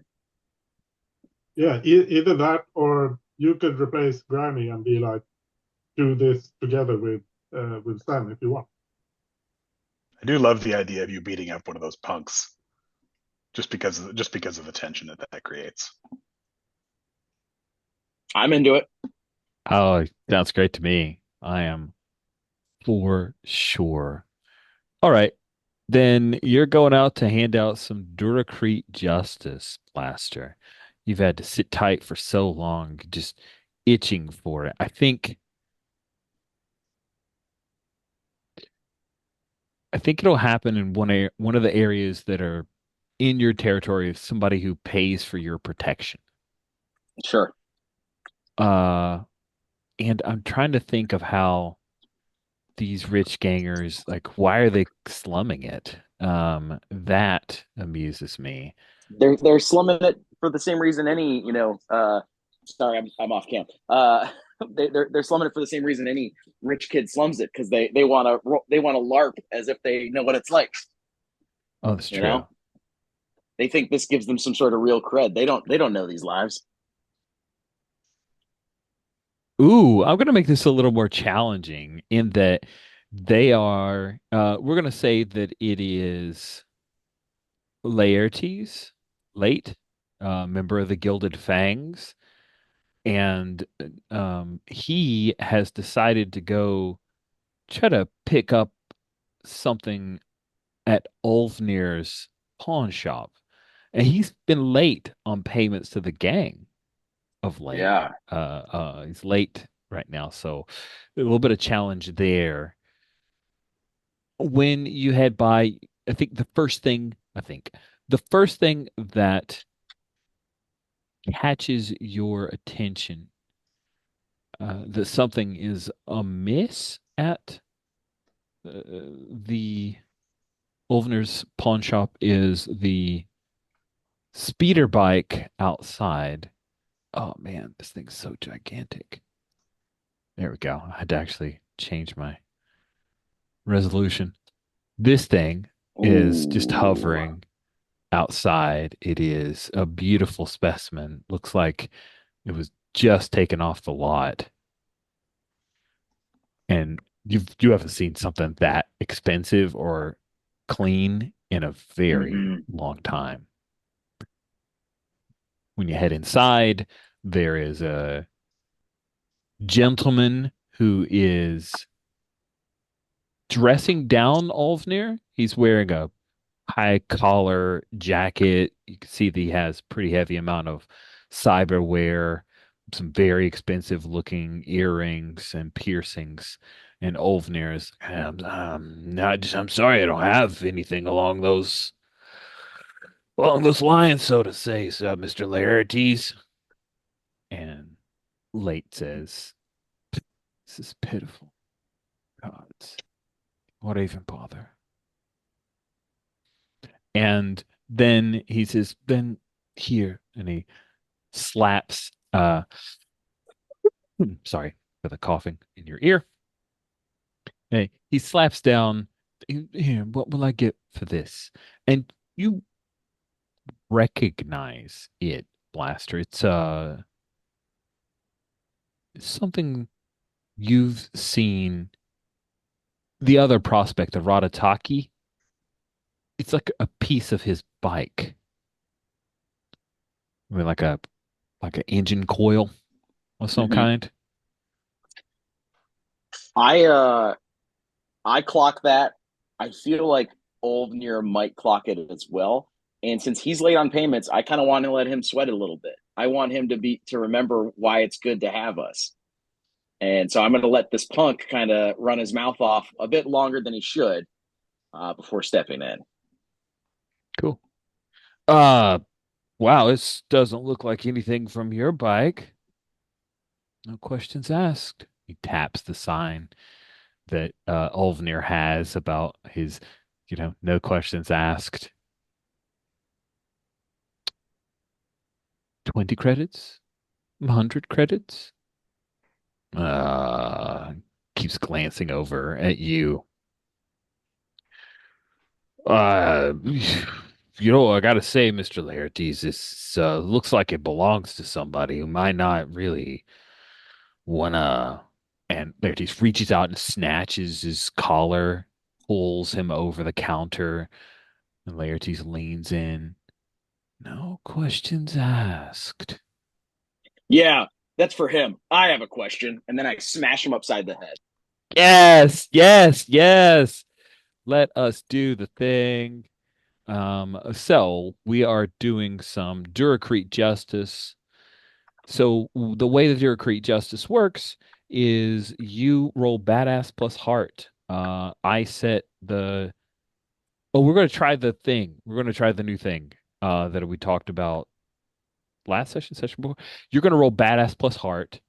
Yeah, either that or you could replace Granny and be like, do this together with Sam if you want. I do love the idea of you beating up one of those punks just because of the tension that creates. I'm into it. Oh, sounds great to me. I am for sure. All right. Then you're going out to hand out some Duracrete Justice, Blaster. You've had to sit tight for so long, just itching for it. I think it'll happen in one of the areas that are in your territory of somebody who pays for your protection. Sure. Uh, and I'm trying to think of how these rich gangers, like, why are they slumming it? That amuses me. They're slumming it for the same reason any sorry, I'm off camp. They're slumming it for the same reason any rich kid slums it, because they want to LARP as if they know what it's like. Oh, that's You true. know, they think this gives them some sort of real cred. They don't know these lives. Ooh, I'm gonna make this a little more challenging in that we're gonna say that it is Laertes, late, member of the Gilded Fangs, and he has decided to go try to pick up something at Ulfnir's pawn shop. And he's been late on payments to the gang of late. Yeah. He's late right now, so a little bit of challenge there. When you head by, I think the first thing that catches your attention, that something is amiss at the Ulfner's pawn shop is the speeder bike outside. Oh man, this thing's so gigantic. There we go. I had to actually change my resolution. This thing is just Ooh. hovering outside. It is a beautiful specimen. Looks like it was just taken off the lot. And you haven't seen something that expensive or clean in a very Mm-mm. long time. When you head inside, there is a gentleman who is dressing down Olvnir. He's wearing a high collar jacket. You can see that he has pretty heavy amount of cyberware, some very expensive looking earrings and piercings. And Olvnir is, I'm sorry, I don't have anything along those lines, so to say, so Mr. Laertes. And Late says, "This is pitiful. Gods, what even bother? And then he says, then here, and he slaps, sorry for the coughing in your ear. Hey, he slaps down, here, what will I get for this? And you recognize it, Blaster. It's something you've seen the other prospect, the Radataki. It's like a piece of his bike. I mean, like an engine coil of some Hmm. kind. I I clock that. I feel like Olvnir might clock it as well. And since he's late on payments, I kind of want to let him sweat it a little bit. I want him to remember why it's good to have us. And so I'm going to let this punk kind of run his mouth off a bit longer than he should before stepping in. Cool. Uh, wow, this doesn't look like anything from your bike. No questions asked. He taps the sign that Olvnir has about his, no questions asked. 20 credits? 100 credits? Uh, keeps glancing over at you. Uh, I gotta say, Mr. Laertes, this looks like it belongs to somebody who might not really wanna. And Laertes reaches out and snatches his collar, pulls him over the counter, and Laertes leans in. No questions asked. Yeah, that's for him. I have a question. And then I smash him upside the head. Yes, yes, yes. Let us do the thing. So we are doing some Duracrete Justice. So the way the Duracrete Justice works is you roll badass plus heart. I set the. Oh, we're going to try the thing. We're going to try the new thing that we talked about last session before. You're going to roll badass plus heart,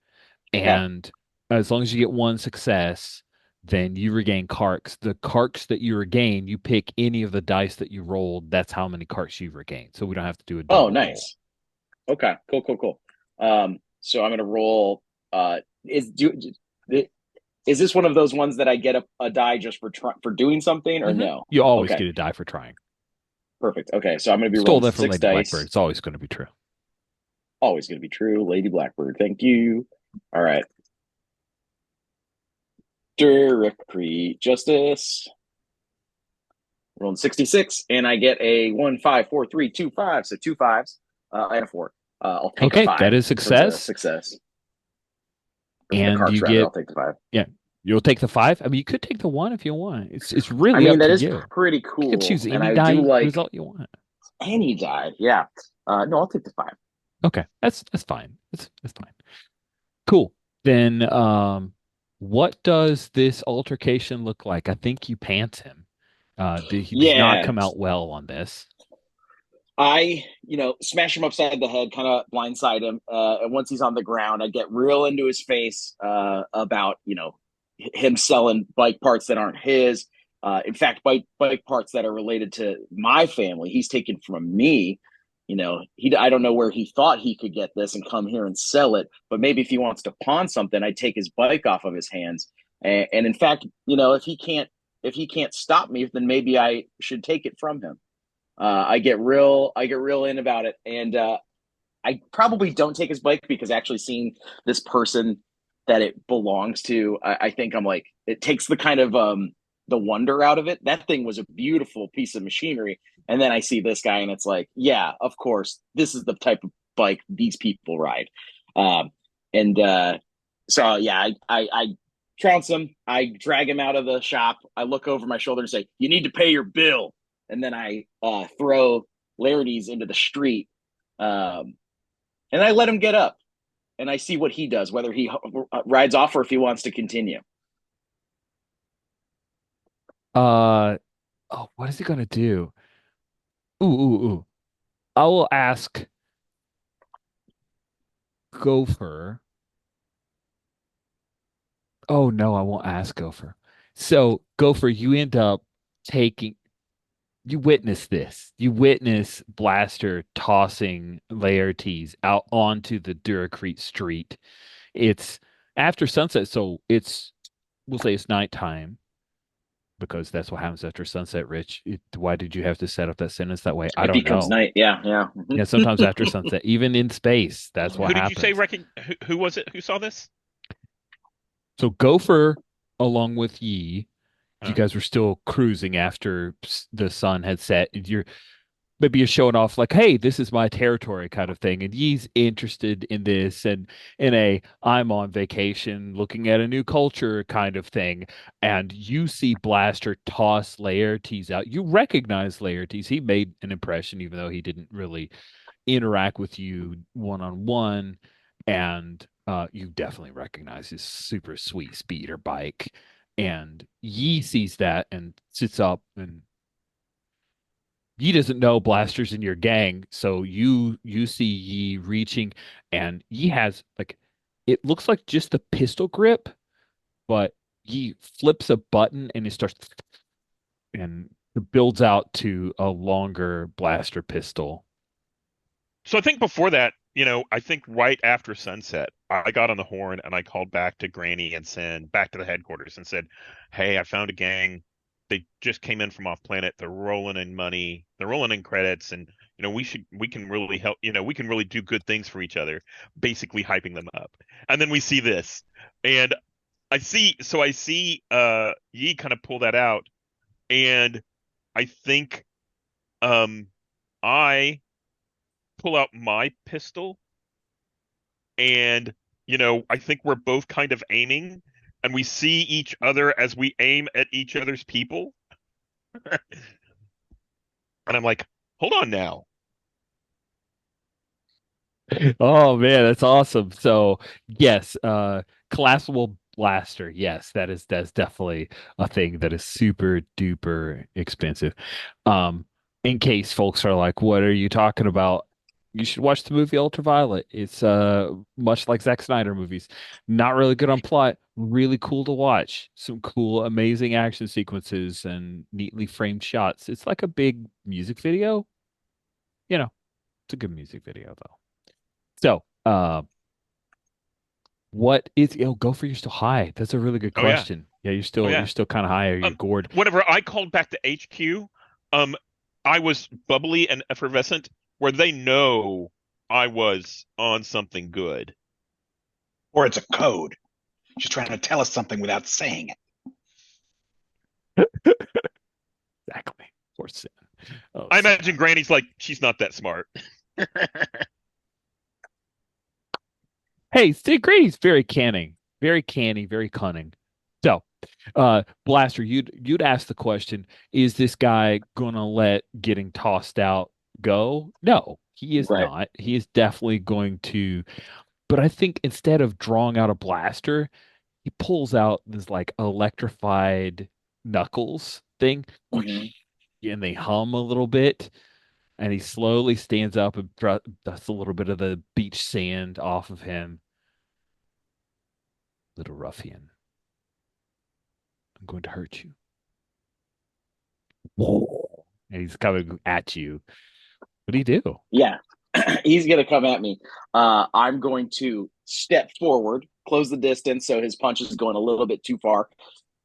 Okay. and as long as you get one success, then you regain carks. The carks that you regain, you pick any of the dice that you rolled. That's how many carks you regain. So we don't have to do a Oh, double roll. nice. Okay. Cool, cool, cool. So I'm going to roll. Is do is this one of those ones that I get a die just for doing something or no? You always Okay, get a die for trying. perfect. Okay, so I'm going to be Stole rolling that from six Lady Blackbird. dice. It's always going to be true. Always going to be true, Lady Blackbird. Thank you. All right. Directory Justice. Rolling 66, and I get a 1, 5, 4, 3, 2, 5. So two fives and a four. I'll take a Okay, that five is for the success. success. For the And carks, you rather. get, I'll take the five. yeah, you'll take the five. I mean, you could take the one if you want. It's I really mean, up that to is you. pretty You can cool, choose and any I do die like result you want. any die. Yeah. No, I'll take the five. Okay, that's fine. That's fine. Cool. Then, what does this altercation look like? I think you pants him. He does not Yeah. come out well on this. I, smash him upside the head, kind of blindside him. And once he's on the ground, I get real into his face about, him selling bike parts that aren't his. In fact, bike parts that are related to my family, he's taken from me. I don't know where he thought he could get this and come here and sell it, but maybe if he wants to pawn something, I'd take his bike off of his hands. And in fact, if he can't stop me, then maybe I should take it from him. I get real in about it, and I probably don't take his bike because actually seeing this person that it belongs to, I think I'm like, it takes the kind of the wonder out of it. That thing was a beautiful piece of machinery, and then I see this guy, and it's like, yeah, of course, this is the type of bike these people ride, um, and so yeah, I trounce him, I drag him out of the shop, I look over my shoulder and say, "You need to pay your bill." And then I throw Laertes into the street, um, and I let him get up, and I see what he does, whether he rides off or if he wants to continue. Uh, oh, what is he gonna do? Ooh, ooh, ooh. I will ask Gopher. Oh no, I won't ask Gopher. So Gopher, you end up taking. you witness this. You witness Blaster tossing Laertes out onto the Duracrete street. It's after sunset, so we'll say it's nighttime because that's what happens after sunset, Rich. Why did you have to set up that sentence that way? I It don't becomes know. night. Yeah, yeah. Yeah, sometimes after sunset, even in space, that's what Who did you say happens. who was it who saw this? So Gopher, along with Yi, you Oh. guys were still cruising after the sun had set. Maybe you're showing off like, hey, this is my territory kind of thing. And Yi's interested in this and in a I'm on vacation looking at a new culture kind of thing. And you see Blaster toss Laertes out. You recognize Laertes. He made an impression, even though he didn't really interact with you one on one. And you definitely recognize his super sweet speeder bike. And Yi sees that and sits up and Yi doesn't know Blaster's in your gang, so you see Yi reaching, and Yi has like it looks like just a pistol grip, but Yi flips a button and it starts and it builds out to a longer blaster pistol. So I think before that, I think right after sunset, I got on the horn and I called back to Granny and Sin, back to the headquarters and said, "Hey, I found a gang. They just came in from off planet. They're rolling in money. They're rolling in credits, and we can really help. We can really do good things for each other." Basically hyping them up. And then we see this, and I see Yi kind of pull that out, and I think I pull out my pistol and I think we're both kind of aiming and we see each other as we aim at each other's people. And I'm like, hold on now. Oh man, that's awesome. So yes, collapsible blaster. Yes, that's definitely a thing that is super duper expensive. In case folks are like, what are you talking about? You should watch the movie Ultraviolet. It's much like Zack Snyder movies. Not really good on plot, really cool to watch. Some cool, amazing action sequences and neatly framed shots. It's like a big music video. It's a good music video though. So, what is go for you're still high? That's a really good Oh yeah. question. Yeah, Oh you're yeah. still kind of high. Are you Um, gored? Whenever I called back to HQ, um, I was bubbly and effervescent where they know I was on something good. Or it's a code. She's trying to tell us something without saying it. Exactly. Poor Sin. Oh, I Sin. imagine Granny's like, she's not that smart. Hey, Sid Grady's very canny, very cunning. So, Blaster, you'd ask the question: is this guy gonna let getting tossed out go? No, he is Right. not. He is definitely going to. But I think instead of drawing out a blaster, he pulls out this like electrified knuckles thing, Hmm. and they hum a little bit. And he slowly stands up and dusts a little bit of the beach sand off of him. Little ruffian, I'm going to hurt you. Whoa. And he's coming at you. What do you do? Yeah, he's gonna come at me. I'm going to step forward, close the distance so his punch is going a little bit too far,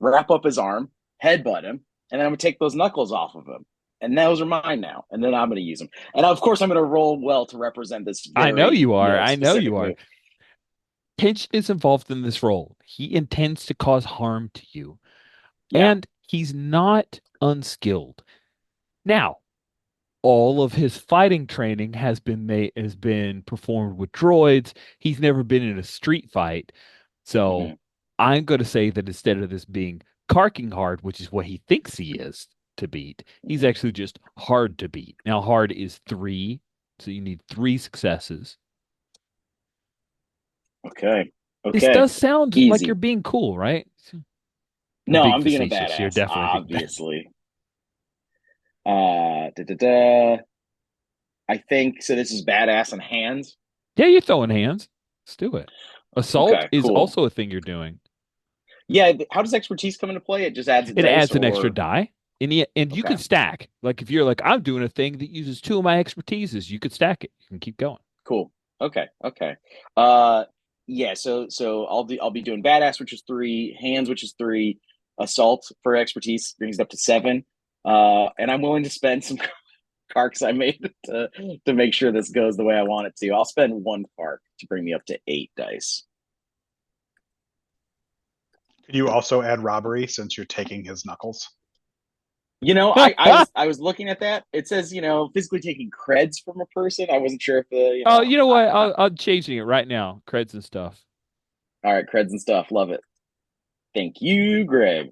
wrap up his arm, headbutt him, and then I'm gonna take those knuckles off of him. And those are mine now. And then I'm gonna use them. And of course I'm gonna roll well to represent this I know very, you are. I know specific you are. move. Tension is involved in this role. He intends to cause harm to you, Yeah. and he's not unskilled. Now, all of his fighting training has been performed with droids. He's never been in a street fight. So Hmm. I'm going to say that instead of this being carking hard, which is what he thinks he is to beat, he's Hmm. actually just hard to beat. Now, hard is three, so you need three successes. Okay. This Okay. does sound like you're Easy. being cool, right? I'm No, being I'm being a facetious. You're badass, definitely being obviously. Da, da, da. I think so. This is badass in hands. Yeah, you're throwing hands. Let's do it. Assault Okay, is cool. also a thing you're doing. Yeah, how does expertise come into play? It just adds a It dice, adds an extra or die. And you Okay. could stack. Like if you're like, I'm doing a thing that uses two of my expertises, you could stack it. You can keep going. Cool. Okay. Okay. Uh, yeah. So I'll be doing badass, which is three, hands, which is three, assault for expertise brings it up to seven. And I'm willing to spend some carks I made to make sure this goes the way I want it to. I'll spend one cark to bring me up to 8 dice. Could you also add robbery since you're taking his knuckles? I was looking at that. It says, physically taking creds from a person. I wasn't sure if the, Oh, you know what? I'm changing it right now. Creds and stuff. all right, creds and stuff. Love it. Thank you, Greg.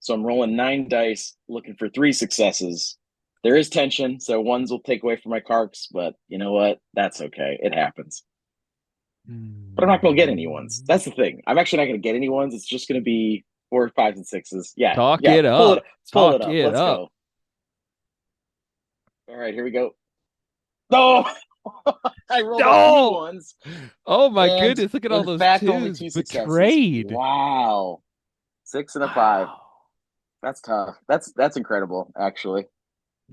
So I'm rolling 9 dice, looking for 3 successes. There is tension, so ones will take away from my carks, but you know what? That's okay. It happens. But I'm not going to get any ones. That's the thing. I'm actually not going to get any ones. It's just going to be 4s, 5s, and 6s. Yeah, Talk yeah. it Pull it, up. pull it Talk up. it Let's up. go. All right, here we go. No, I rolled a few Oh, ones, oh my and goodness. Look at all in those fact, only twos. 2 successes. Betrayed. Wow, 6 and a 5. Wow. That's tough. That's incredible, actually.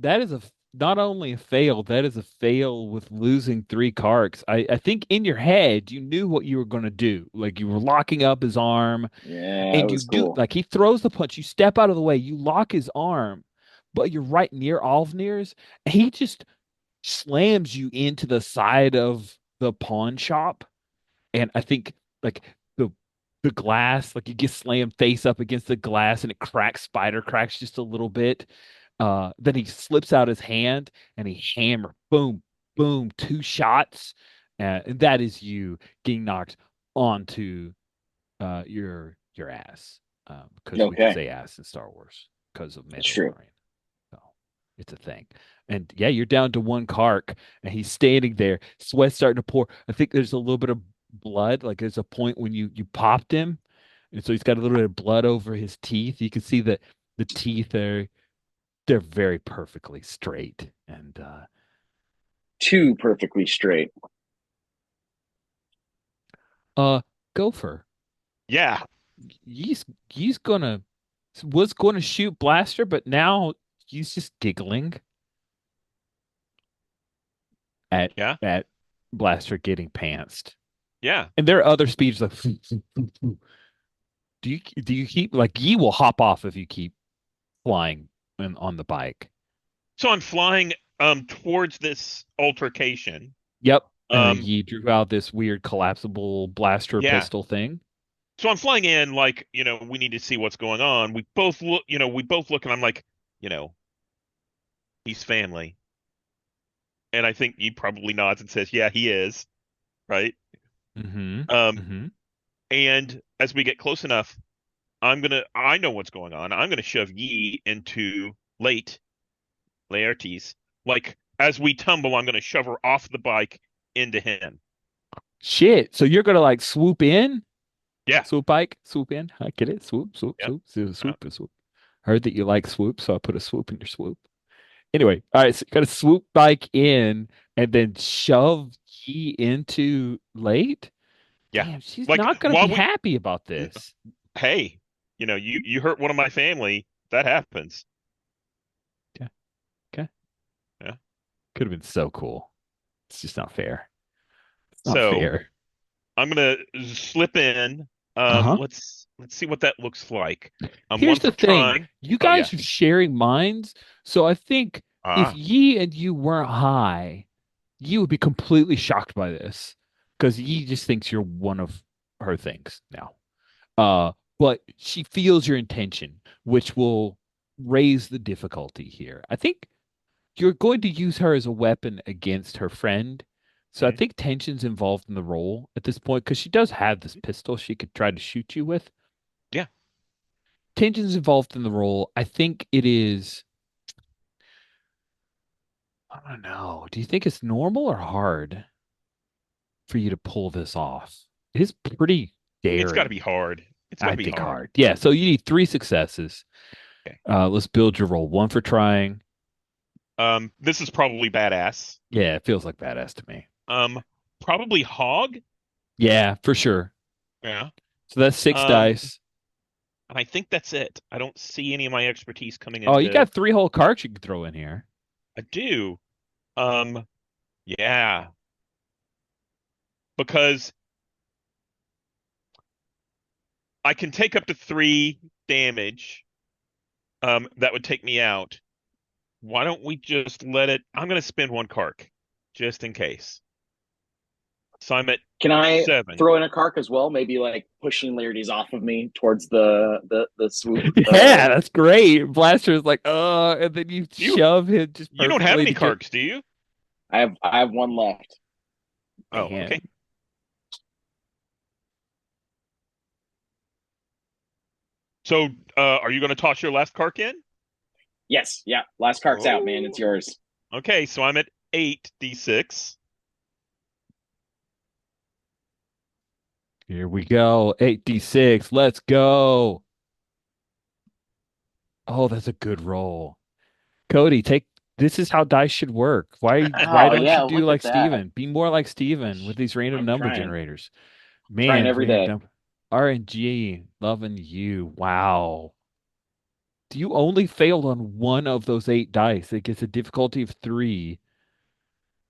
That is not only a fail, that is a fail with losing three cards. I think in your head you knew what you were going to do. Like you were locking up his arm, Yeah, it and you was do cool. like he throws the punch, you step out of the way, you lock his arm, but you're right near Alvnir's, and he just slams you into the side of the pawn shop. And I think like the the glass, like you get slammed face up against the glass and it cracks, spider cracks just a little bit. Then he slips out his hand and he hammer, boom, boom, two shots. And that is you getting knocked onto your ass. Because we can Okay, say ass in Star Wars because of it's true. Mandalorian. So it's a thing. And yeah, you're down to one cark and he's standing there, sweat starting to pour. I think there's a little bit of blood. Like there's a point when you popped him. And so he's got a little bit of blood over his teeth. You can see that the teeth are they're very perfectly straight. And Two perfectly straight. uh Gopher, Yeah. he's he's gonna was going to shoot Blaster, but now he's just giggling at Yeah. at Blaster getting pantsed. Yeah. And there are other speeds like do you keep like Yi will hop off if you keep flying on the bike. So I'm flying towards this altercation. Yep. And then Um Yi drew out this weird collapsible blaster yeah. pistol thing. So I'm flying in like, we need to see what's going on. We both look and I'm like, you know, he's family. And I think he probably nods and says, "Yeah, he is." Right? Mm-hmm. Um Mm-hmm. and as we get close enough, I know what's going on. I'm gonna shove Yi into late Laertes. Like as we tumble, I'm gonna shove her off the bike into him. Shit. So you're gonna like swoop in? Yeah. Swoop bike? Swoop in? I get it. Swoop, swoop, Yeah. swoop. So Uh, swoop, swoop. Heard that you like swoop, so I put a swoop in your swoop. Anyway, all right, so you gotta swoop bike in and then shove key into late. yeah. Damn, she's Like not gonna be while we happy about this. hey, you hurt one of my family. That happens. Okay, okay. Yeah. Could have been so cool. It's just not fair. It's not So fair. I'm gonna slip in. Uh-huh. Let's see what that looks like. I'm Here's one the for thing. trying. You Oh yeah. guys are sharing minds, so I think if Ah, Yi and you weren't high, Yi would be completely shocked by this because Yi just thinks you're one of her things now. But she feels your intention, which will raise the difficulty here. I think you're going to use her as a weapon against her friend. So I mhm. think tension's involved in the role at this point because she does have this pistol she could try to shoot you with. Yeah. Tension's involved in the role. I think it is. I don't know. Do you think it's normal or hard for you to pull this off? It is pretty It's got to daring. be hard. It's got I to be think hard. hard. Yeah. So you need 3 successes. Okay. Let's build your roll. One for trying. This is probably badass. Yeah, it feels like badass to me. Um, Probably hog. Yeah, for sure. Yeah. So that's six Um, dice. And I think that's it. I don't see any of my expertise coming Oh, you into. got three whole cards you can throw in here. I do. Um, yeah, because I can take up to 3 damage. That would take me out. Why don't we just let it? I'm going to spend 1 Kark, just in case. So I'm at Can I 7. throw in a Kark as well? Maybe like pushing Laertes off of me towards the swoop. Yeah, that's great. Blaster's like, and then you You shove him just you don't have perfectly any to get. Karks, do you? I have one left. Oh, okay. Man. So, are you going to toss your last Kark in? Yes, yeah. Last Kark's out, man. It's Oh, yours. okay. So I'm at 8d6. Here we go. 8d6. Let's go. Oh, that's a good roll. Cody, take this is how dice should work. Why Oh don't you yeah, do look like at that. Steven? Be more like Steven with these random I'm number trying. generators. Trying Man, every day. RNG, loving you. Wow. You only failed on one of those 8 dice. It gets a difficulty of 3.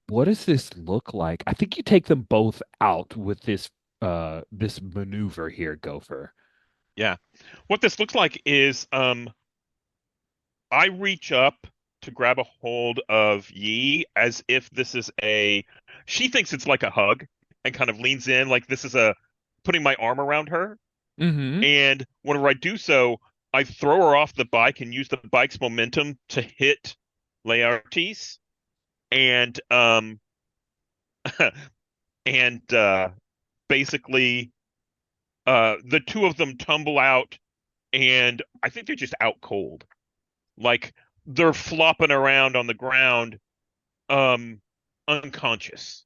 What does this look like? I think you take them both out with this maneuver here, Gopher. Yeah. What this looks like is I reach up to grab a hold of Yi as if this is a she thinks it's like a hug and kind of leans in like this is a putting my arm around her. Mm-hmm. And whenever I do so, I throw her off the bike and use the bike's momentum to hit Laertes. And and basically the two of them tumble out and I think they're just out cold. Like they're flopping around on the ground, um, unconscious.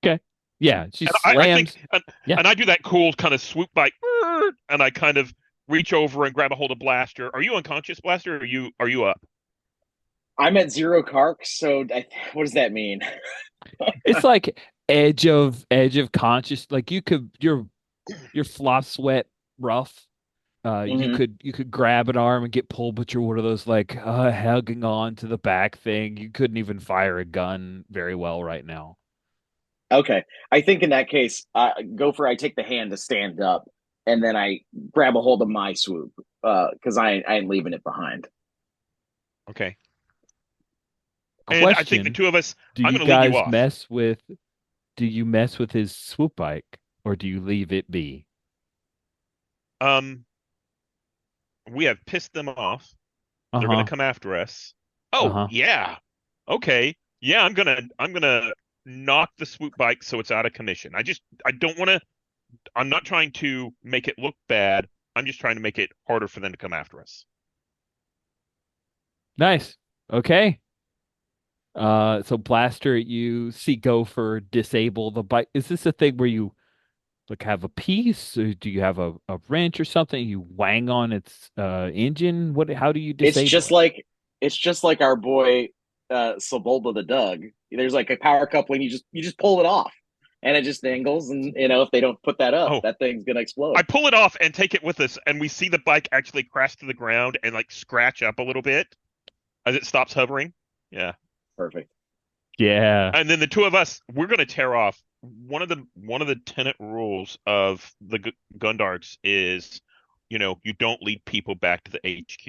Okay. Yeah, she And I think, slams. Yeah. and I do that cool kind of swoop bike, and I kind of reach over and grab a hold of Blaster. Are you unconscious, Blaster? Or are you up? I'm at 0 Karks, so what does that mean? It's like edge of conscious. Like your flop sweat rough. You Hmm. could grab an arm and get pulled, but you're one of those like hugging on to the back thing. You couldn't even fire a gun very well right now. Okay, I think in that case, I take the hand to stand up, and then I grab a hold of my swoop because I ain't leaving it behind. Okay. And I think the Question, two of us, do I'm you going to lead you guys off. do you mess with his swoop bike or do you leave it be? Um, we have pissed them off. They're going to Uh-huh. come after us. Oh, Uh-huh. yeah. Okay. Yeah, I'm gonna knock the swoop bike so it's out of commission. I don't want to I'm not trying to make it look bad. I'm just trying to make it harder for them to come after us. Nice. Okay. So Blaster, you see Gopher disable the bike. Is this a thing where you like have a piece, or do you have a wrench or something? You wang on its engine? How do you It's disable just it? like it's just like our boy Sebulba the Doug. There's like a power coupling. You just pull it off, and it just dangles. And if they don't put that up, Oh, that thing's gonna I explode. pull it off and take it with us, and we see the bike actually crash to the ground and like scratch up a little bit as it stops hovering. Yeah. Perfect. Yeah. And then the two of us, we're going to tear off. One of the tenet rules of the Gundarts is, you don't lead people back to the HQ.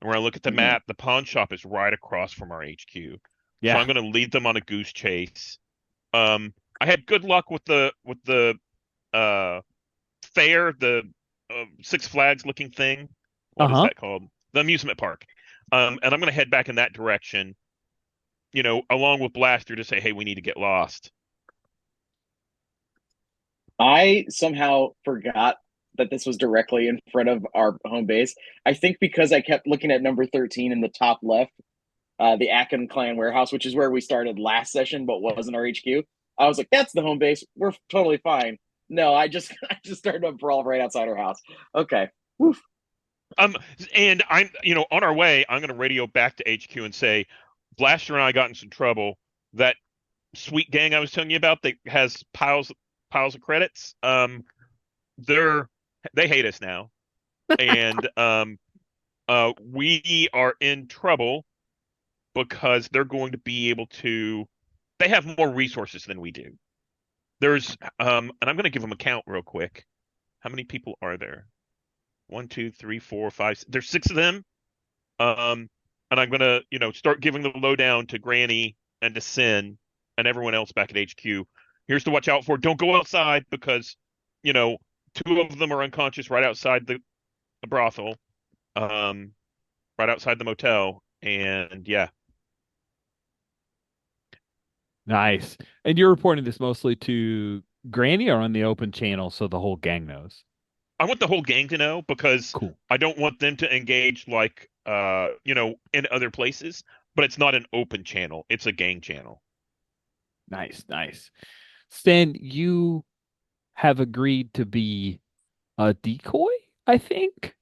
And when I look at the Hmm. map, the pawn shop is right across from our HQ. So Yeah. I'm going to lead them on a goose chase. I had good luck with the uh fair, the Six Flags looking thing. What is Uh-huh. that called? The amusement park. And I'm going to head back in that direction, along with Blaster to say, hey, we need to get lost. I somehow forgot that this was directly in front of our home base. I think because I kept looking at number 13 in the top left, the Akin Clan warehouse, which is where we started last session, but wasn't our HQ. I was like, that's the home base. We're totally fine. No, I just I just started a brawl right outside our house. Okay. Woof. Um, and on our way, I'm going to radio back to HQ and say, Blaster and I got in some trouble. That sweet gang I was telling you about that has piles of credits. They hate us now. and we are in trouble because they're going to be able to. They have more resources than we do. There's and I'm going to give them a count real quick. How many people are there? One, two, three, four, five. There's six of them. Um, and I'm gonna, start giving the lowdown to Granny and to Sin and everyone else back at HQ. Here's to watch out for. Don't go outside because, you know, two of them are unconscious right outside the brothel, um, right outside the motel. And yeah, Nice. And you're reporting this mostly to Granny or on the open channel so the whole gang knows? I want the whole gang to know because Cool. I don't want them to engage like, in other places. But it's not an open channel; it's a gang channel. Nice, nice. Stan, you have agreed to be a decoy, I think,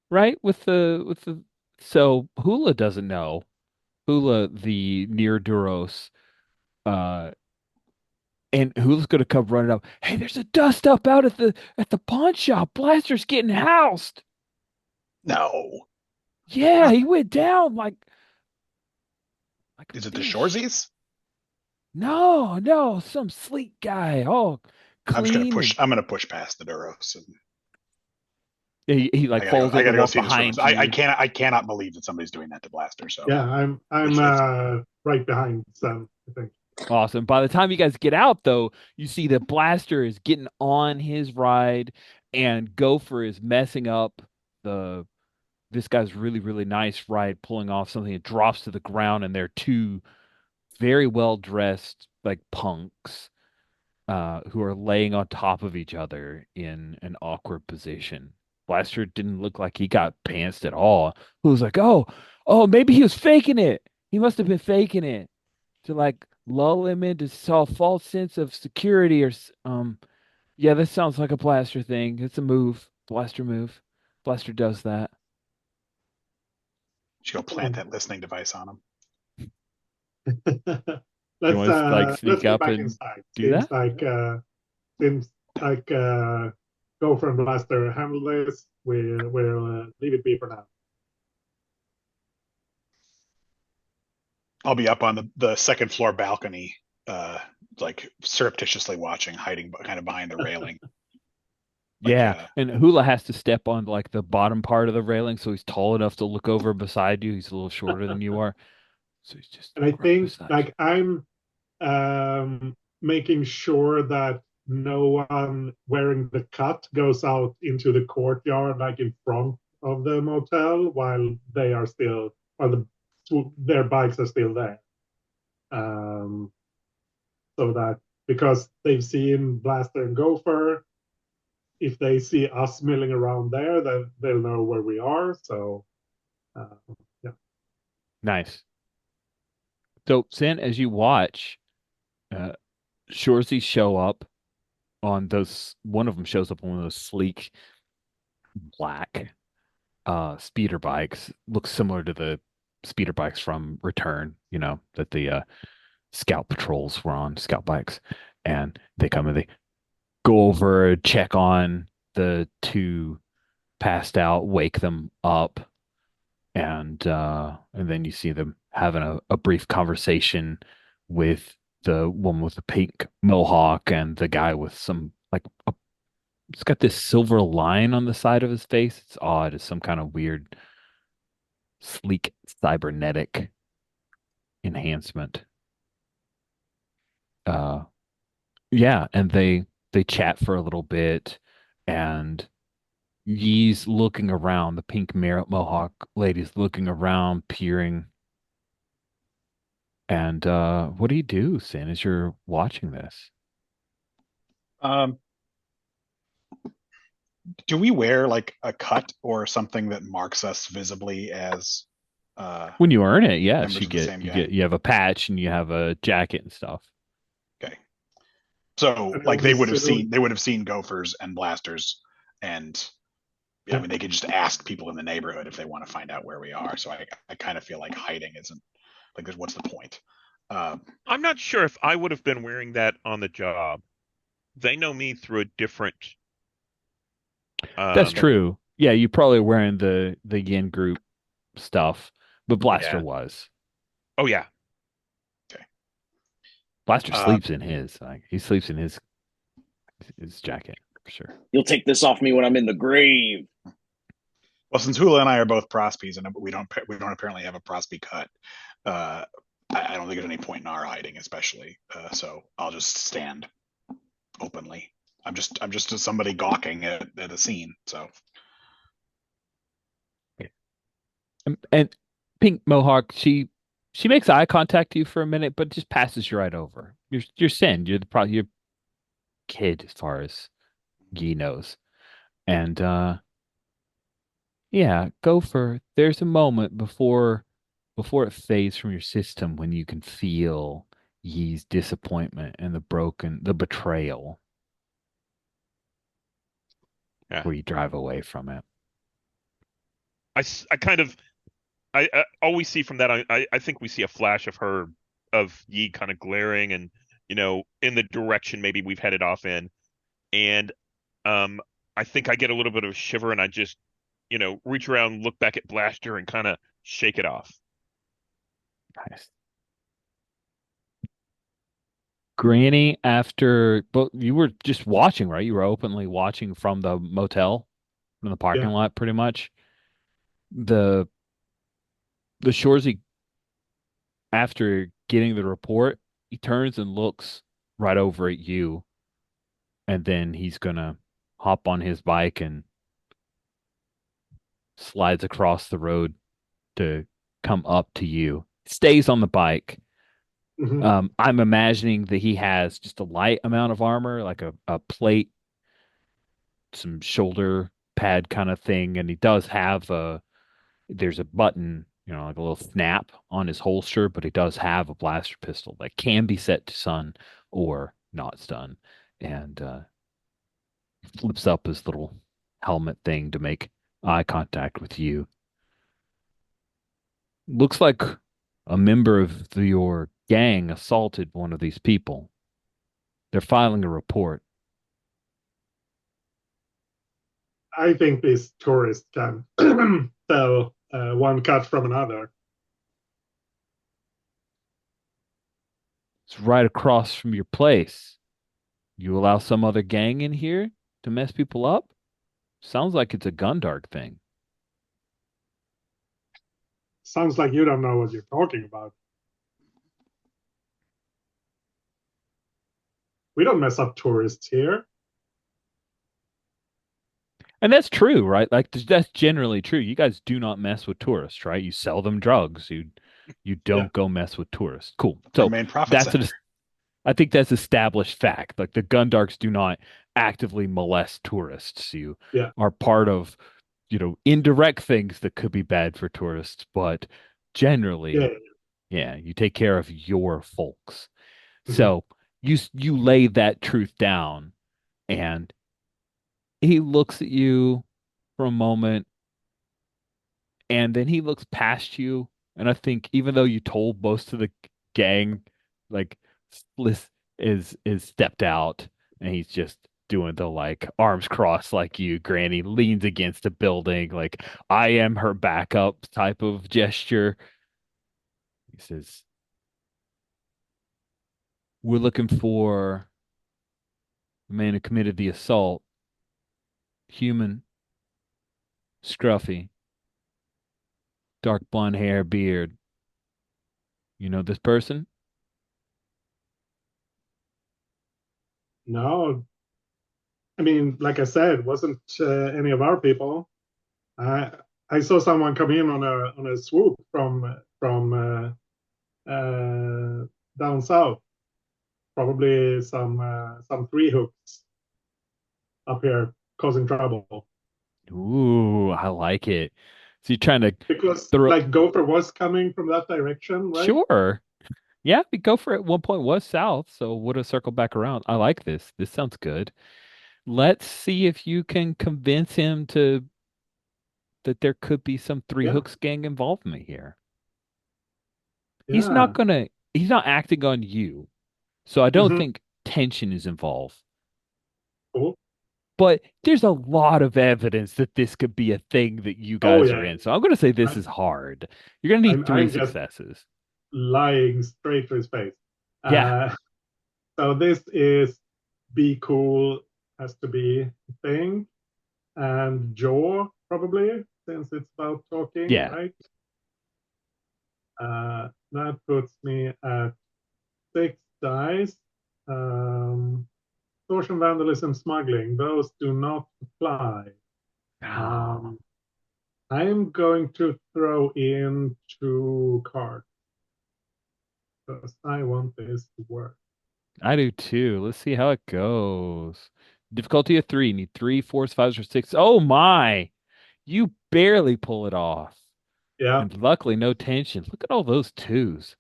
right? With the so Hula doesn't know. Hula, the near Duros, uh, and Hula's gonna come running up. Hey, there's a dust up out at the pawn shop. Blaster's getting housed. No, Yeah, not. he went down like a Is it the fish. Shoresies? No, no, some sleek guy, all I'm just gonna clean push. and I'm gonna push past the Duros, and he like I gotta go. folds I over to gotta go walk see this room. behind you. I cannot believe that somebody's doing that to Blaster. So Yeah, I'm it's right behind Sam, I think. Awesome. By the time you guys get out, though, you see that Blaster is getting on his ride, and Gopher is messing up the this guy's really, really nice ride, pulling off something that drops to the ground, and they're two very well dressed like punks who are laying on top of each other in an awkward position. Blaster didn't look like he got pantsed at all. Who was like, oh, maybe he was faking it. He must have been faking it to like lull him into some false sense of security yeah, this sounds like a Blaster thing. It's a move. Blaster move. Blaster does that. should go plant that listening device on him. Do you want to like Let's sneak get up back and inside. do that? Seems like Gopher and Blaster handle this. We'll leave it be for now. I'll be up on the second floor balcony, uh, like surreptitiously watching, hiding kind of behind the railing. Like, Yeah, and Hula has to step on like the bottom part of the railing so he's tall enough to look over beside you. He's a little shorter than you are. So he's just And I right think beside you. like I'm making sure that no one wearing the cut goes out into the courtyard, like in front of the motel, while they are still, or their bikes are still there. Um, so that because they've seen Blaster and Gopher, if they see us milling around there, then they'll know where we are. So, uh, yeah. Nice. So, Sin, as you watch, uh, Shorzy show up on those. One of them shows up on one of those sleek black speeder bikes. Looks similar to the speeder bikes from Return, that the scout patrols were on, scout bikes. And they come and they go over, check on the two passed out, wake them up, and then you see them having a brief conversation with the woman with the pink mohawk and the guy with some like it's got this silver line on the side of his face. It's odd. It's some kind of weird sleek cybernetic enhancement. Uh yeah, and they chat for a little bit, and Yee's looking around, the pink mohawk lady's looking around, peering. And what do you do, Sin, as you're watching this? um, do we wear like a cut or something that marks us visibly as uh, When you earn it, yes, members of the same gang? you have a patch and you have a jacket and stuff. Okay, so And I like would assume, they would have seen gophers and blasters, and yeah, I yeah. mean they could just ask people in the neighborhood if they want to find out where we are. So I kind of feel like hiding isn't like what's the point? Um, I'm not sure if I would have been wearing that on the job. They know me through a different That's um okay, true. Yeah, you probably wearing the Yin group stuff, but Blaster Yeah. was. Oh yeah. Okay. Blaster Uh, sleeps in his. Like he sleeps in his jacket for sure. You'll take this off me when I'm in the grave. well, since Hula and I are both prospies, and we don't apparently have a prospy cut, uh, I don't think there's any point in our hiding, especially. So I'll just stand openly. I'm just somebody gawking at a scene. So And Pink Mohawk, she makes eye contact to you for a minute, but just passes you right over. You're Sin. You're probably your kid as far as Yi knows. And yeah, go for there's a moment before it fades from your system when you can feel Yi's disappointment and the betrayal Yeah. where you drive away from it. I kind of all we see from that I think we see a flash of her of Yi kind of glaring and in the direction maybe we've headed off in, and um I think I get a little bit of a shiver and I just reach around, look back at Blaster, and kind of shake it off. Nice. Granny, after, but you were just watching, right? You were openly watching from the motel, from the parking Yeah. lot, pretty much. The the Shorzy, after getting the report, he turns and looks right over at you, and then he's gonna hop on his bike and slides across the road to come up to you. Stays on the bike. Hmm. I'm imagining that he has just a light amount of armor, like a plate, some shoulder pad kind of thing, and he does have there's a button, like a little snap on his holster, but he does have a blaster pistol that can be set to stun or not stun, and flips up his little helmet thing to make eye contact with you. Looks like a member of your gang assaulted one of these people. They're filing a report. I think this tourist can tell one cut from another. It's right across from your place. You allow some other gang in here to mess people up? Sounds like it's a Gundark thing. Sounds like you don't know what you're talking about. We don't mess up tourists here. And that's true, right? Like that's generally true. You guys do not mess with tourists, right? You sell them drugs. You Yeah. don't go mess with tourists. Cool. our So main profit that's center. I think that's established fact. Like the Gundarks do not actively molest tourists. You Yeah. are part of, indirect things that could be bad for tourists, but Yeah. generally, yeah, you take care of your folks. Mhm. So you lay that truth down, and he looks at you for a moment, and then he looks past you. And I think even though you told most of the gang, like Spliss is stepped out, and he's just doing the like arms crossed like you, Granny leans against a building, like I am her backup type of gesture. He says, "We're looking for the man who committed the assault, human, scruffy, dark blonde hair, beard. You know this person?" No, I mean, like I said, it wasn't any of our people. I I saw someone come in on a swoop from down south. Probably some three hooks up here causing trouble Ooh, I like it. So you're trying to because throw. like Gopher was coming from that direction, right? Sure. Yeah, we go for it. At one point was south, so would have circled back around. I like this. This sounds good. Let's see if you can convince him to that there could be some Three Yeah, Hooks gang involvement here. yeah. He's not acting on you. So I don't Hmm. think tension is involved. Cool. but there's a lot of evidence that this could be a thing that you Oh guys are yeah, in. So I'm going to say this I, is hard. You're going to need three I'm just successes. lying straight to his face. Yeah. Uh, so this is be cool has to be a thing, and jaw probably since it's about talking, Yeah. right? That puts me at 6 dice. Um, Extortion, vandalism, smuggling, those do not apply. Oh, Um, I am going to throw in 2 cards because I want this to work. I do too. Let's see how it goes. Difficulty of three. Need three, fours, fives, or six. Oh my! You barely pull it off. Yeah, And luckily, no tension. Look at all those twos.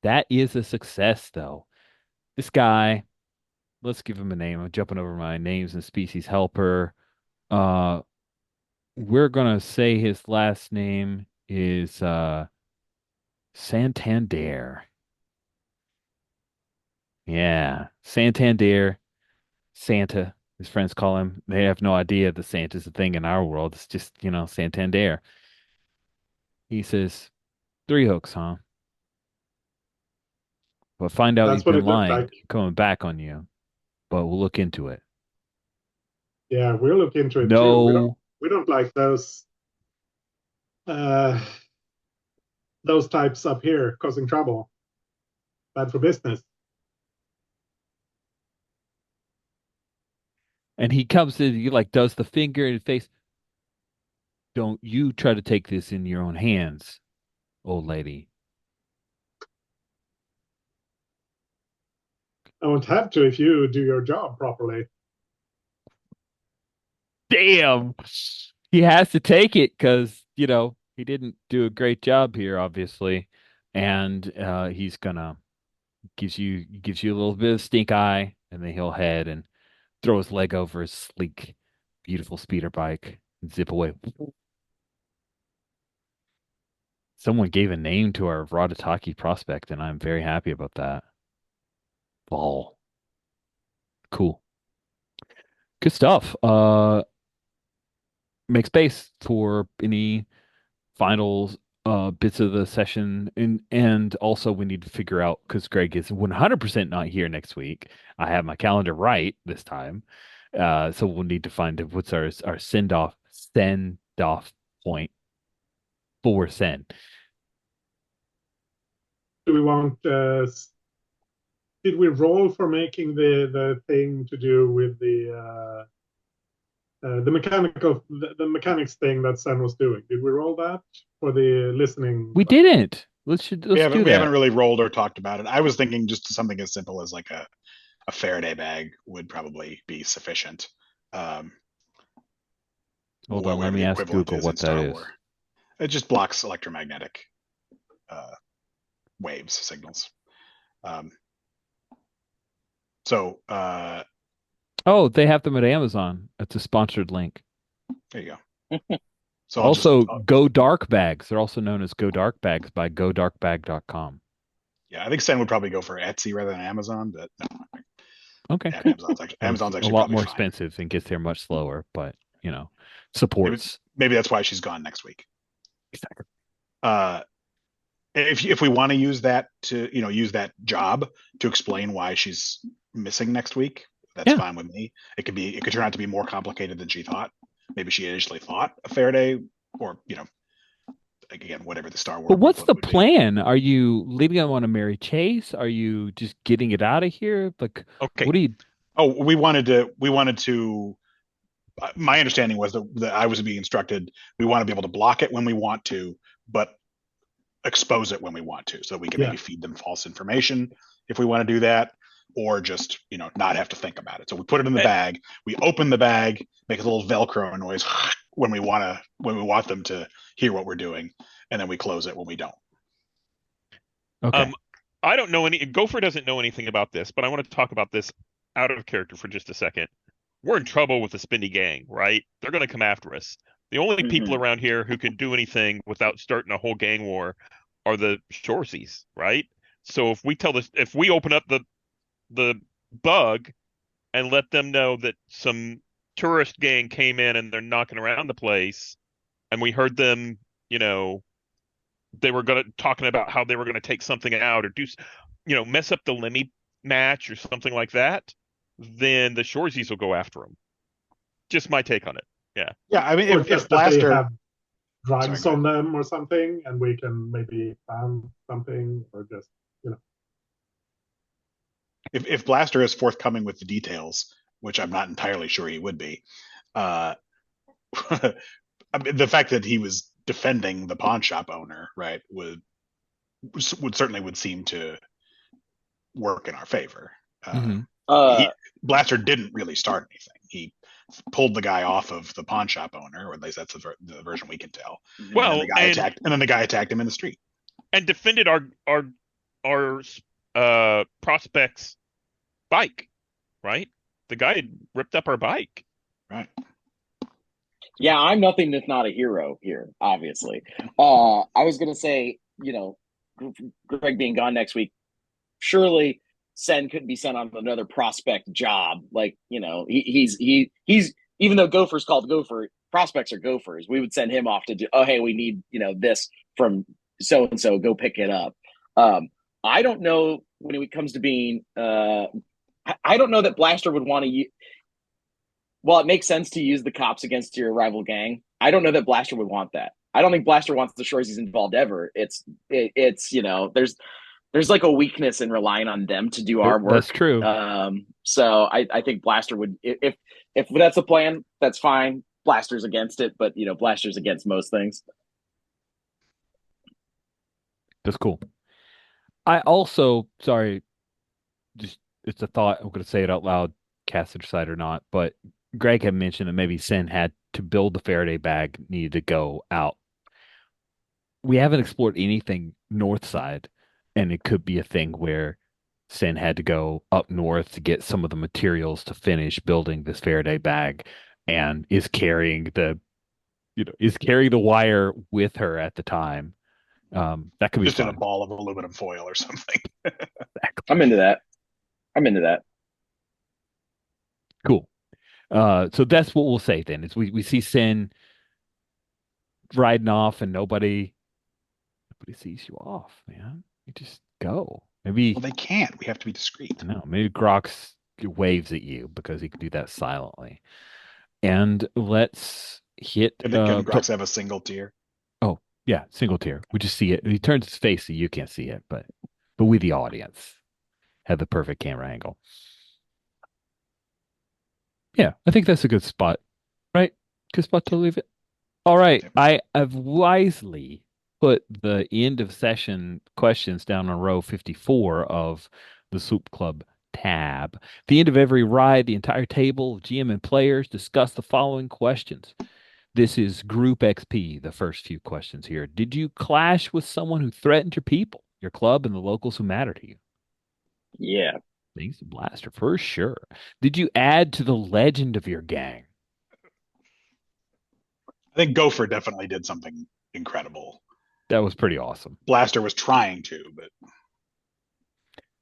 That is a success, though. This guy, let's give him a name. I'm jumping over my names and species helper. Uh, we're gonna say his last name is Santander. Yeah, Santander, Santa. His friends call him. They have no idea that Santa's a thing in our world. It's just, Santander. He says, three hooks, huh? But find out he's that's what been it looks lying, like. coming back on you. But we'll look into it. Yeah, we'll look into it too. No. We don't like uh, those types up here causing trouble. Bad for business. And he comes in, he like does the finger in his face. Don't you try to take this in your own hands, old lady. I won't have to if you do your job properly. Damn. He has to take it because, he didn't do a great job here, obviously. And he's gonna gives you a little bit of stink eye, and then he'll head and throw his leg over his sleek, beautiful speeder bike and zip away. Someone gave a name to our Radataki prospect, and I'm very happy about that. Ball. Cool. Good stuff. Make space for any final bits of the session, and also we need to figure out because Greg is 100% not here next week. I have my calendar right this time. So we'll need to find what's our send off point for send. Do we want? Did we roll for making the thing to do with the mechanics thing that Sam was doing? Did we roll that for the listening? We didn't. Let's do We haven't that. really rolled or talked about it. I was thinking just something as simple as like a Faraday bag would probably be sufficient. Um, Hold on, let whatever me the ask equivalent Google is in what that Star is. Wars. It just blocks electromagnetic uh, waves, signals. Um, so Oh, they have them at Amazon. It's a sponsored link. there you go. So Also, Go Dark Bags. They're also known as Go Dark Bags by godarkbag.com. yeah, I think Sen would probably go for Etsy rather than Amazon, but no, Okay, yeah, cool. Amazon's A actually lot probably more fine. expensive and gets there much slower, but Maybe supports. maybe that's why she's gone next week. Exactly. Uh, if we want to use that to use that job to explain why she's missing next week, that's Yeah. fine with me. It could turn out to be more complicated than she thought. Maybe she initially thought a Faraday, or again, whatever the Star Wars But what's equivalent the would be. plan? Are you leaving them on a Mary Chase? Are you just getting it out of here? Like, Okay. what do you? Oh, we wanted to. My understanding was that I was being instructed. We want to be able to block it when we want to, but expose it when we want to. So we can Yeah, maybe feed them false information if we want to do that, or just not have to think about it. So we put it in the And, bag. We open the bag, make a little Velcro noise when we want them to hear what we're doing, and then we close it when we don't. Okay. I don't know Gopher doesn't know anything about this, but I want to talk about this out of character for just a second. We're in trouble with the Spindy gang, right? They're going to come after us. The only people Mhm. around here who can do anything without starting a whole gang war are the Shoresies, right? So if we open up the bug and let them know that some tourist gang came in and they're knocking around the place, and we heard them, you know, they were gonna talking about how they were gonna take something out or mess up the Lemmy match or something like that, then the Shoresies will go after them. Just my take on it. Yeah. Yeah, I mean, Or if just that they Blaster, have sorry, drugs go ahead. on them or something, and we can maybe ban something, or just, you know. If Blaster is forthcoming with the details, which I'm not entirely sure he would be, uh, I mean, the fact that he was defending the pawn shop owner, right, would certainly would seem to work in our favor. Hmm. He Uh, Blaster didn't really start anything. He pulled the guy off of the pawn shop owner, or at least that's the version we can tell. And then mhm. Well, the guy attacked him in the street. and defended our prospect's bike, right? The guy had ripped up our bike. Right. Yeah, I'm nothing if not a hero here, obviously. I was gonna say, Greg being gone next week, surely Sen could be sent on another prospect job. Like, he's even though Gopher's called Gopher, prospects are Gophers. We would send him off to do, oh hey, we need, this from so and so, go pick it up. Um, I don't know when it comes to being I don't know that Blaster would want to. Well, it makes sense to use the cops against your rival gang. I don't know that Blaster would want that. I don't think Blaster wants the Shoresies involved ever. It's there's like a weakness in relying on them to do our That's work. true. So I think Blaster would, if that's a plan, that's fine. Blaster's against it, but Blaster's against most things. That's cool. I also, sorry, just it's a thought. I'm going to say it out loud, cast it aside or not. But Greg had mentioned that maybe Sin had to build the Faraday bag, needed to go out. We haven't explored anything north side, and it could be a thing where Sin had to go up north to get some of the materials to finish building this Faraday bag, and is carrying the wire with her at the time. That could be Just in a fun. ball of aluminum foil or something. I'm into that. I'm into that. Cool. So that's what we'll say then is we see Sin riding off and nobody sees you off, man. You just go. Well, Maybe they can't. We have to be discreet. I don't know, maybe Grox waves at you because he can do that silently. And let's hit Can Grox have a single tier? oh yeah, single tier. We just see it. He turns his face so you can't see it, but we the audience have the perfect camera angle. Yeah, I think that's a good spot, right? Good spot to leave it. All right. Okay. I have wisely put the end of session questions down on row 54 of the Swoop Club tab. At the end of every ride, the entire table of GM and players discuss the following questions. This is Group XP, the first few questions here. Did you clash with someone who threatened your people, your club, and the locals who matter to you? Yeah. Thanks to Blaster, for sure. Did you add to the legend of your gang? I think Gopher definitely did something incredible. That was pretty awesome. Blaster was trying to, but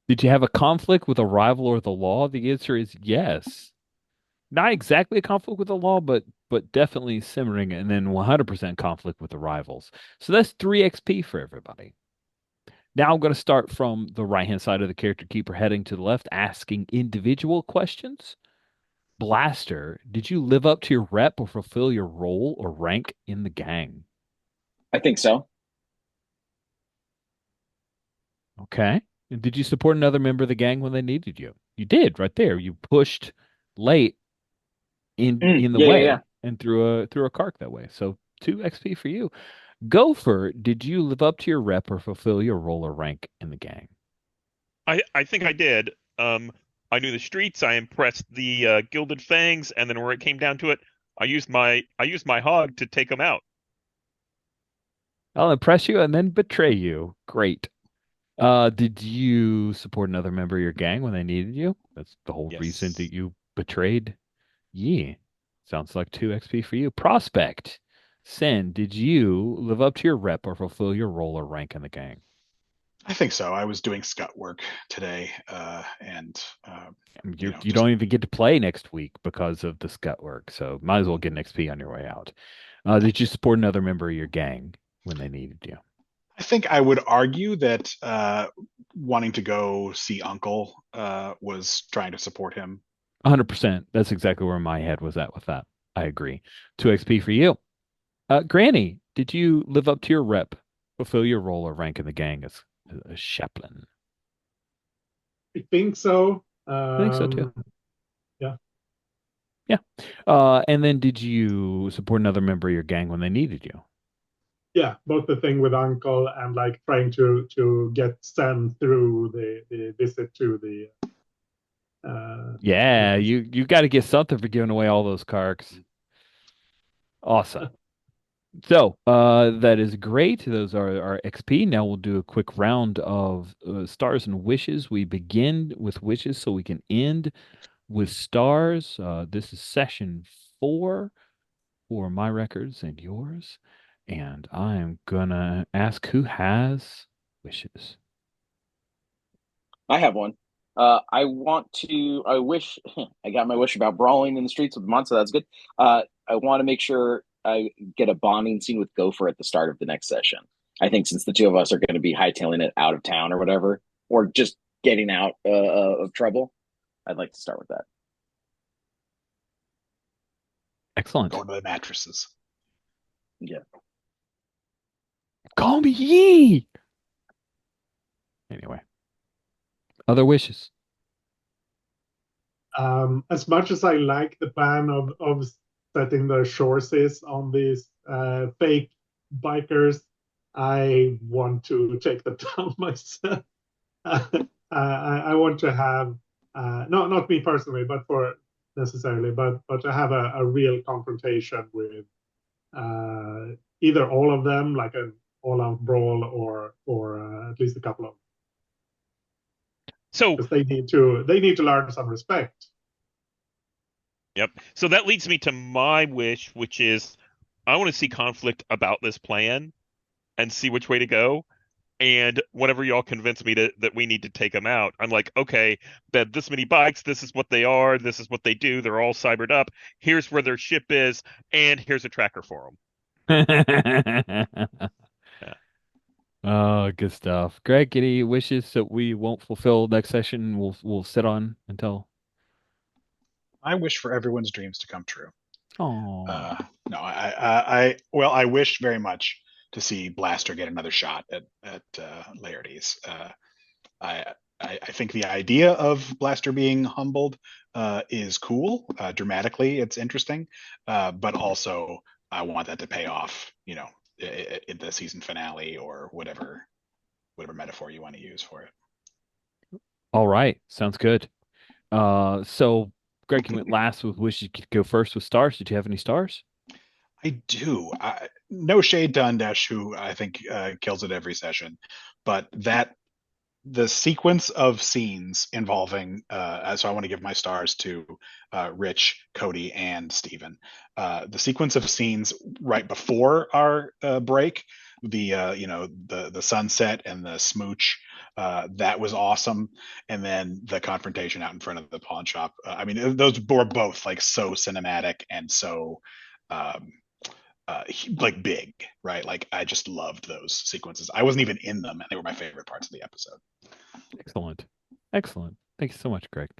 Did you have a conflict with a rival or the law? The answer is yes. Not exactly a conflict with the law, but definitely simmering, and then 100% conflict with the rivals. So that's 3 XP for everybody. Now I'm going to start from the right-hand side of the character keeper, heading to the left, asking individual questions. Blaster, did you live up to your rep or fulfill your role or rank in the gang? I think so. Okay. And did you support another member of the gang when they needed you? You did right there. You pushed late in the Yeah, yeah, way yeah. and threw a cark that way. So 2 XP for you. Gopher, did you live up to your rep or fulfill your role or rank in the gang? I think I did. I knew the streets. I impressed the Gilded Fangs, and then where it came down to it, I used my hog to take them out. I'll impress you and then betray you. Great. Did you support another member of your gang when they needed you? That's the whole reason Yes. that you betrayed. Yeah. Sounds like 2 XP for you. Prospect. Sen, did you live up to your rep or fulfill your role or rank in the gang? I think so. I was doing scut work today, and You just don't even get to play next week because of the scut work, so might as well get an XP on your way out. Did you support another member of your gang when they needed you? I think I would argue that wanting to go see Uncle was trying to support him. 100%. That's exactly where my head was at with that. I agree. 2 XP for you. Granny, did you live up to your rep, fulfill your role or rank in the gang as a chaplain? I think so. I think so too. Yeah, Yeah. And then did you support another member of your gang when they needed you? yeah. Both the thing with Uncle and like trying to get Sen through the visit to the Yeah, you got to get something for giving away all those carks. Awesome. So, that is great. Those are our XP. Now we'll do a quick round of stars and wishes. We begin with wishes so we can end with stars. This is session 4 for my records and yours. And I'm gonna ask who has wishes. I have one. I want to. I wish I got my wish about brawling in the streets with Monster. That's good. I want to make sure I get a bonding scene with Gopher at the start of the next session. I think since the two of us are going to be hightailing it out of town or whatever, or just getting out of trouble, I'd like to start with that. Excellent. Going to the mattresses. Yeah. Call me Yee. Anyway, other wishes. As much as I like the plan of setting the sources on these fake bikers, I want to take them down myself. I want to have not me personally, but for necessarily, but to have a real confrontation with either all of them, like an all-out brawl, or at least a couple of them, So, because they need to learn some respect. yep. So that leads me to my wish, which is I want to see conflict about this plan and see which way to go. And whenever y'all convince me that we need to take them out, I'm like, okay, that this many bikes, this is what they are, this is what they do. They're all cybered up. Here's where their ship is, and here's a tracker for them. Yeah. Oh, good stuff. Greg, any wishes that we won't fulfill next session? We'll sit on until. I wish for everyone's dreams to come true. Oh, No, well, I wish very much to see Blaster get another shot at Laertes. I, I think the idea of Blaster being humbled is cool. Dramatically, it's interesting, but also I want that to pay off. In the season finale or whatever metaphor you want to use for it. all right. Sounds good. So Greg, you went last with wishes. You could go first with stars. Did you have any stars? I do. No shade to Undesh, who I think kills it every session, but that the sequence of scenes involving so I want to give my stars to Rich, Cody, and Steven. The sequence of scenes right before our break, the sunset and the smooch, that was awesome. And then the confrontation out in front of the pawn shop. I mean, those were both like so cinematic and so um, like big, right? Like I just loved those sequences. I wasn't even in them, and they were my favorite parts of the episode. Excellent. Excellent. Thank you so much, Greg.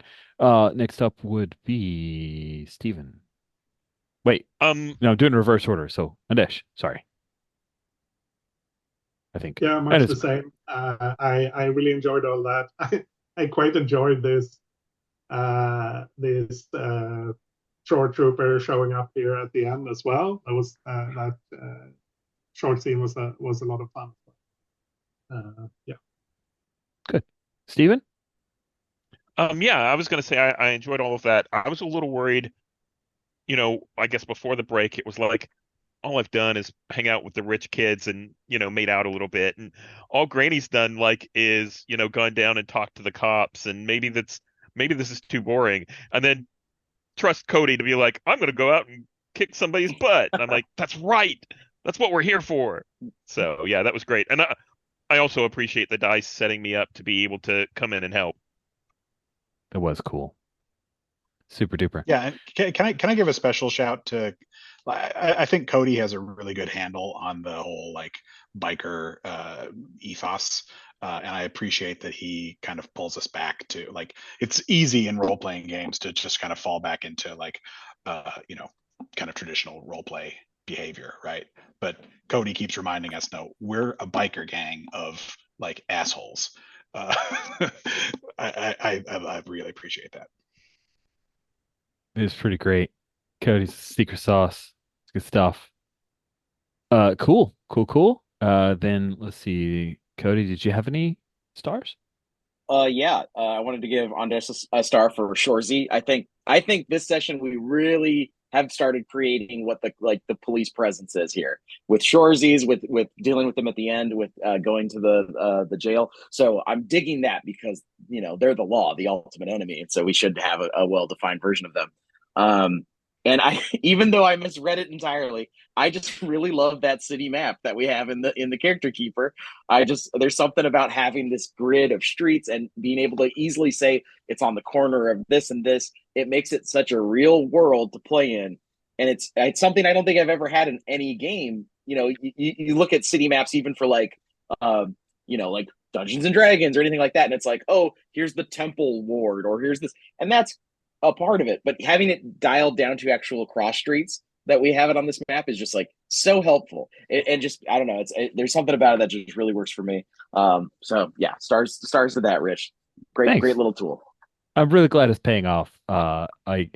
Next up would be Steven. Wait, Um, no, I'm doing reverse order. So, Adesh, sorry. I think Yeah, that much is the same. I really enjoyed all that. I quite enjoyed this short trooper showing up here at the end as well. That short scene was a lot of fun. Yeah. good. Steven? yeah, I was gonna say I enjoyed all of that. I was a little worried, I guess before the break, it was like all I've done is hang out with the rich kids and, made out a little bit. And all Granny's done like is, gone down and talked to the cops. And maybe this is too boring. And then trust Cody to be like, I'm gonna go out and kick somebody's butt. And I'm like, that's right. That's what we're here for. So yeah, that was great. And I also appreciate the dice setting me up to be able to come in and help. It was cool. Super duper. Yeah, and can I give a special shout to? I think Cody has a really good handle on the whole like biker ethos, and I appreciate that he kind of pulls us back to like it's easy in role playing games to just kind of fall back into like you know kind of traditional role play behavior, right? But Cody keeps reminding us, no, we're a biker gang of like assholes. Uh, I really appreciate that. It was pretty great. Cody's secret sauce. It's good stuff. Cool, cool, cool. Then let's see. Cody, did you have any stars? Yeah. I wanted to give Andres a star for Shorzy. I think this session we really have started creating what the police presence is here with Shorzies, with dealing with them at the end, with going to the jail. So I'm digging that because they're the law, the ultimate enemy, and so we should have a well defined version of them. Um, and I, even though I misread it entirely, I just really love that city map that we have in the character keeper. I just there's something about having this grid of streets and being able to easily say it's on the corner of this and this. It makes it such a real world to play in, and it's something I don't think I've ever had in any game. You look at city maps even for like Dungeons and Dragons or anything like that, and it's like, oh, here's the temple ward or here's this, and that's a part of it. But having it dialed down to actual cross streets that we have it on this map is just like so helpful. And just I don't know, there's something about it that just really works for me. So yeah, stars to that, Rich. Great Thanks. little tool. I'm really glad it's paying off. I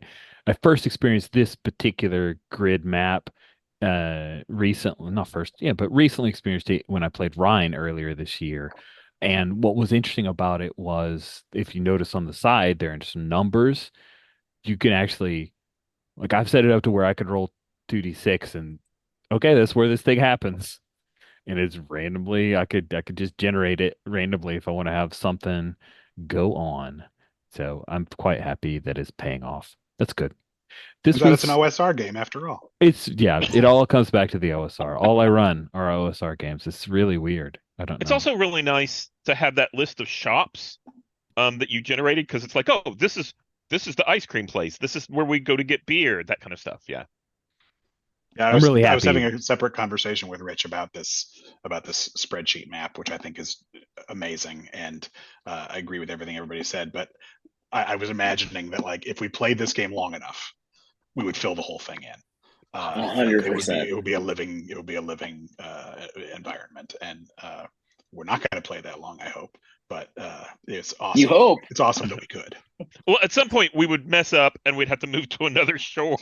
first experienced this particular grid map recently, not first, yeah, but recently experienced it when I played Rhine earlier this year. And what was interesting about it was if you notice on the side there are some numbers, you can actually like I've set it up to where I could roll 2d6 and okay, that's where this thing happens. And it's randomly I could just generate it randomly if I want to have something go on. So I'm quite happy that it's paying off. That's good. Turns This out it's an was OSR game after all. it's yeah, it all comes back to the OSR. All I run are OSR games. It's really weird. I don't It's know. also really nice to have that list of shops that you generated because it's like, oh, this is the ice cream place. This is where we go to get beer, that kind of stuff. Yeah. Yeah, I I'm was really I was having happy. a separate conversation with Rich about this spreadsheet map, which I think is amazing, and I agree with everything everybody said. But I was imagining that like if we played this game long enough, we would fill the whole thing in. A Like hundred percent. it would be a living environment, and we're not going to play that long, I hope. But it's You awesome. hope. It's awesome that we could. Well, at some point we would mess up and we'd have to move to another shore.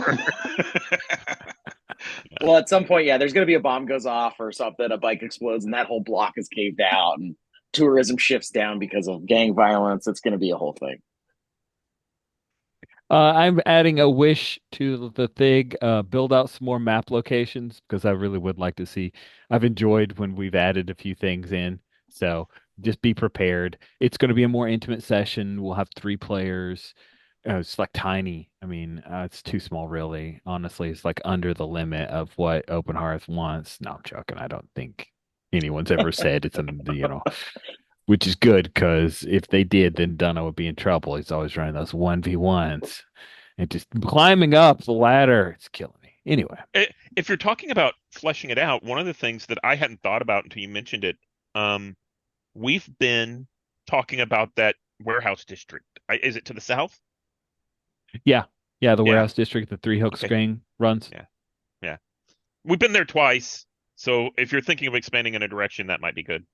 Well, at some point, yeah, there's going to be a bomb goes off or something, a bike explodes, and that whole block is caved out, and tourism shifts down because of gang violence. It's going to be a whole thing. I'm adding a wish to the thing, build out some more map locations because I really would like to see. I've enjoyed when we've added a few things in. So just be prepared. It's going to be a more intimate session. We'll have 3 players. It's like tiny. I mean, it's too small, really. Honestly, it's like under the limit of what Open Hearth wants. No, I'm joking. I don't think anyone's ever said it's which is good because if they did, then Dunno would be in trouble. He's always running those 1v1s and just climbing up the ladder. It's killing me. Anyway, If you're talking about fleshing it out, one of the things that I hadn't thought about until you mentioned it, um, we've been talking about that warehouse district. Is it to the south? yeah, yeah, the Yeah. warehouse district, the Three Hook Okay. String runs. Yeah. Yeah. We've been there twice. So if you're thinking of expanding in a direction, that might be good.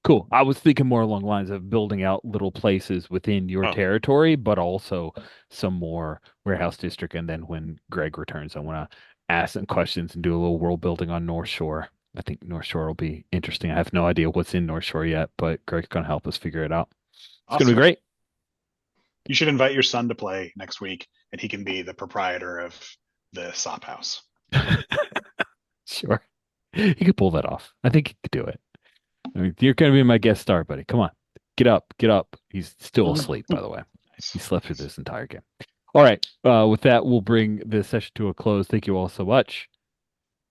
Cool. I was thinking more along the lines of building out little places within your Oh, territory, but also some more warehouse district. And then when Greg returns, I want to ask some questions and do a little world building on North Shore. I think North Shore will be interesting. I have no idea what's in North Shore yet, but Greg's going to help us figure it out. It's going to be Awesome. great. You should invite your son to play next week, and he can be the proprietor of the sop house. Sure. He could pull that off. I think he could do it. I mean, you're going to be my guest star, buddy. Come on. Get up. Get up. He's still asleep, by the way. He Nice. slept through this entire game. All right. With that, we'll bring this session to a close. Thank you all so much.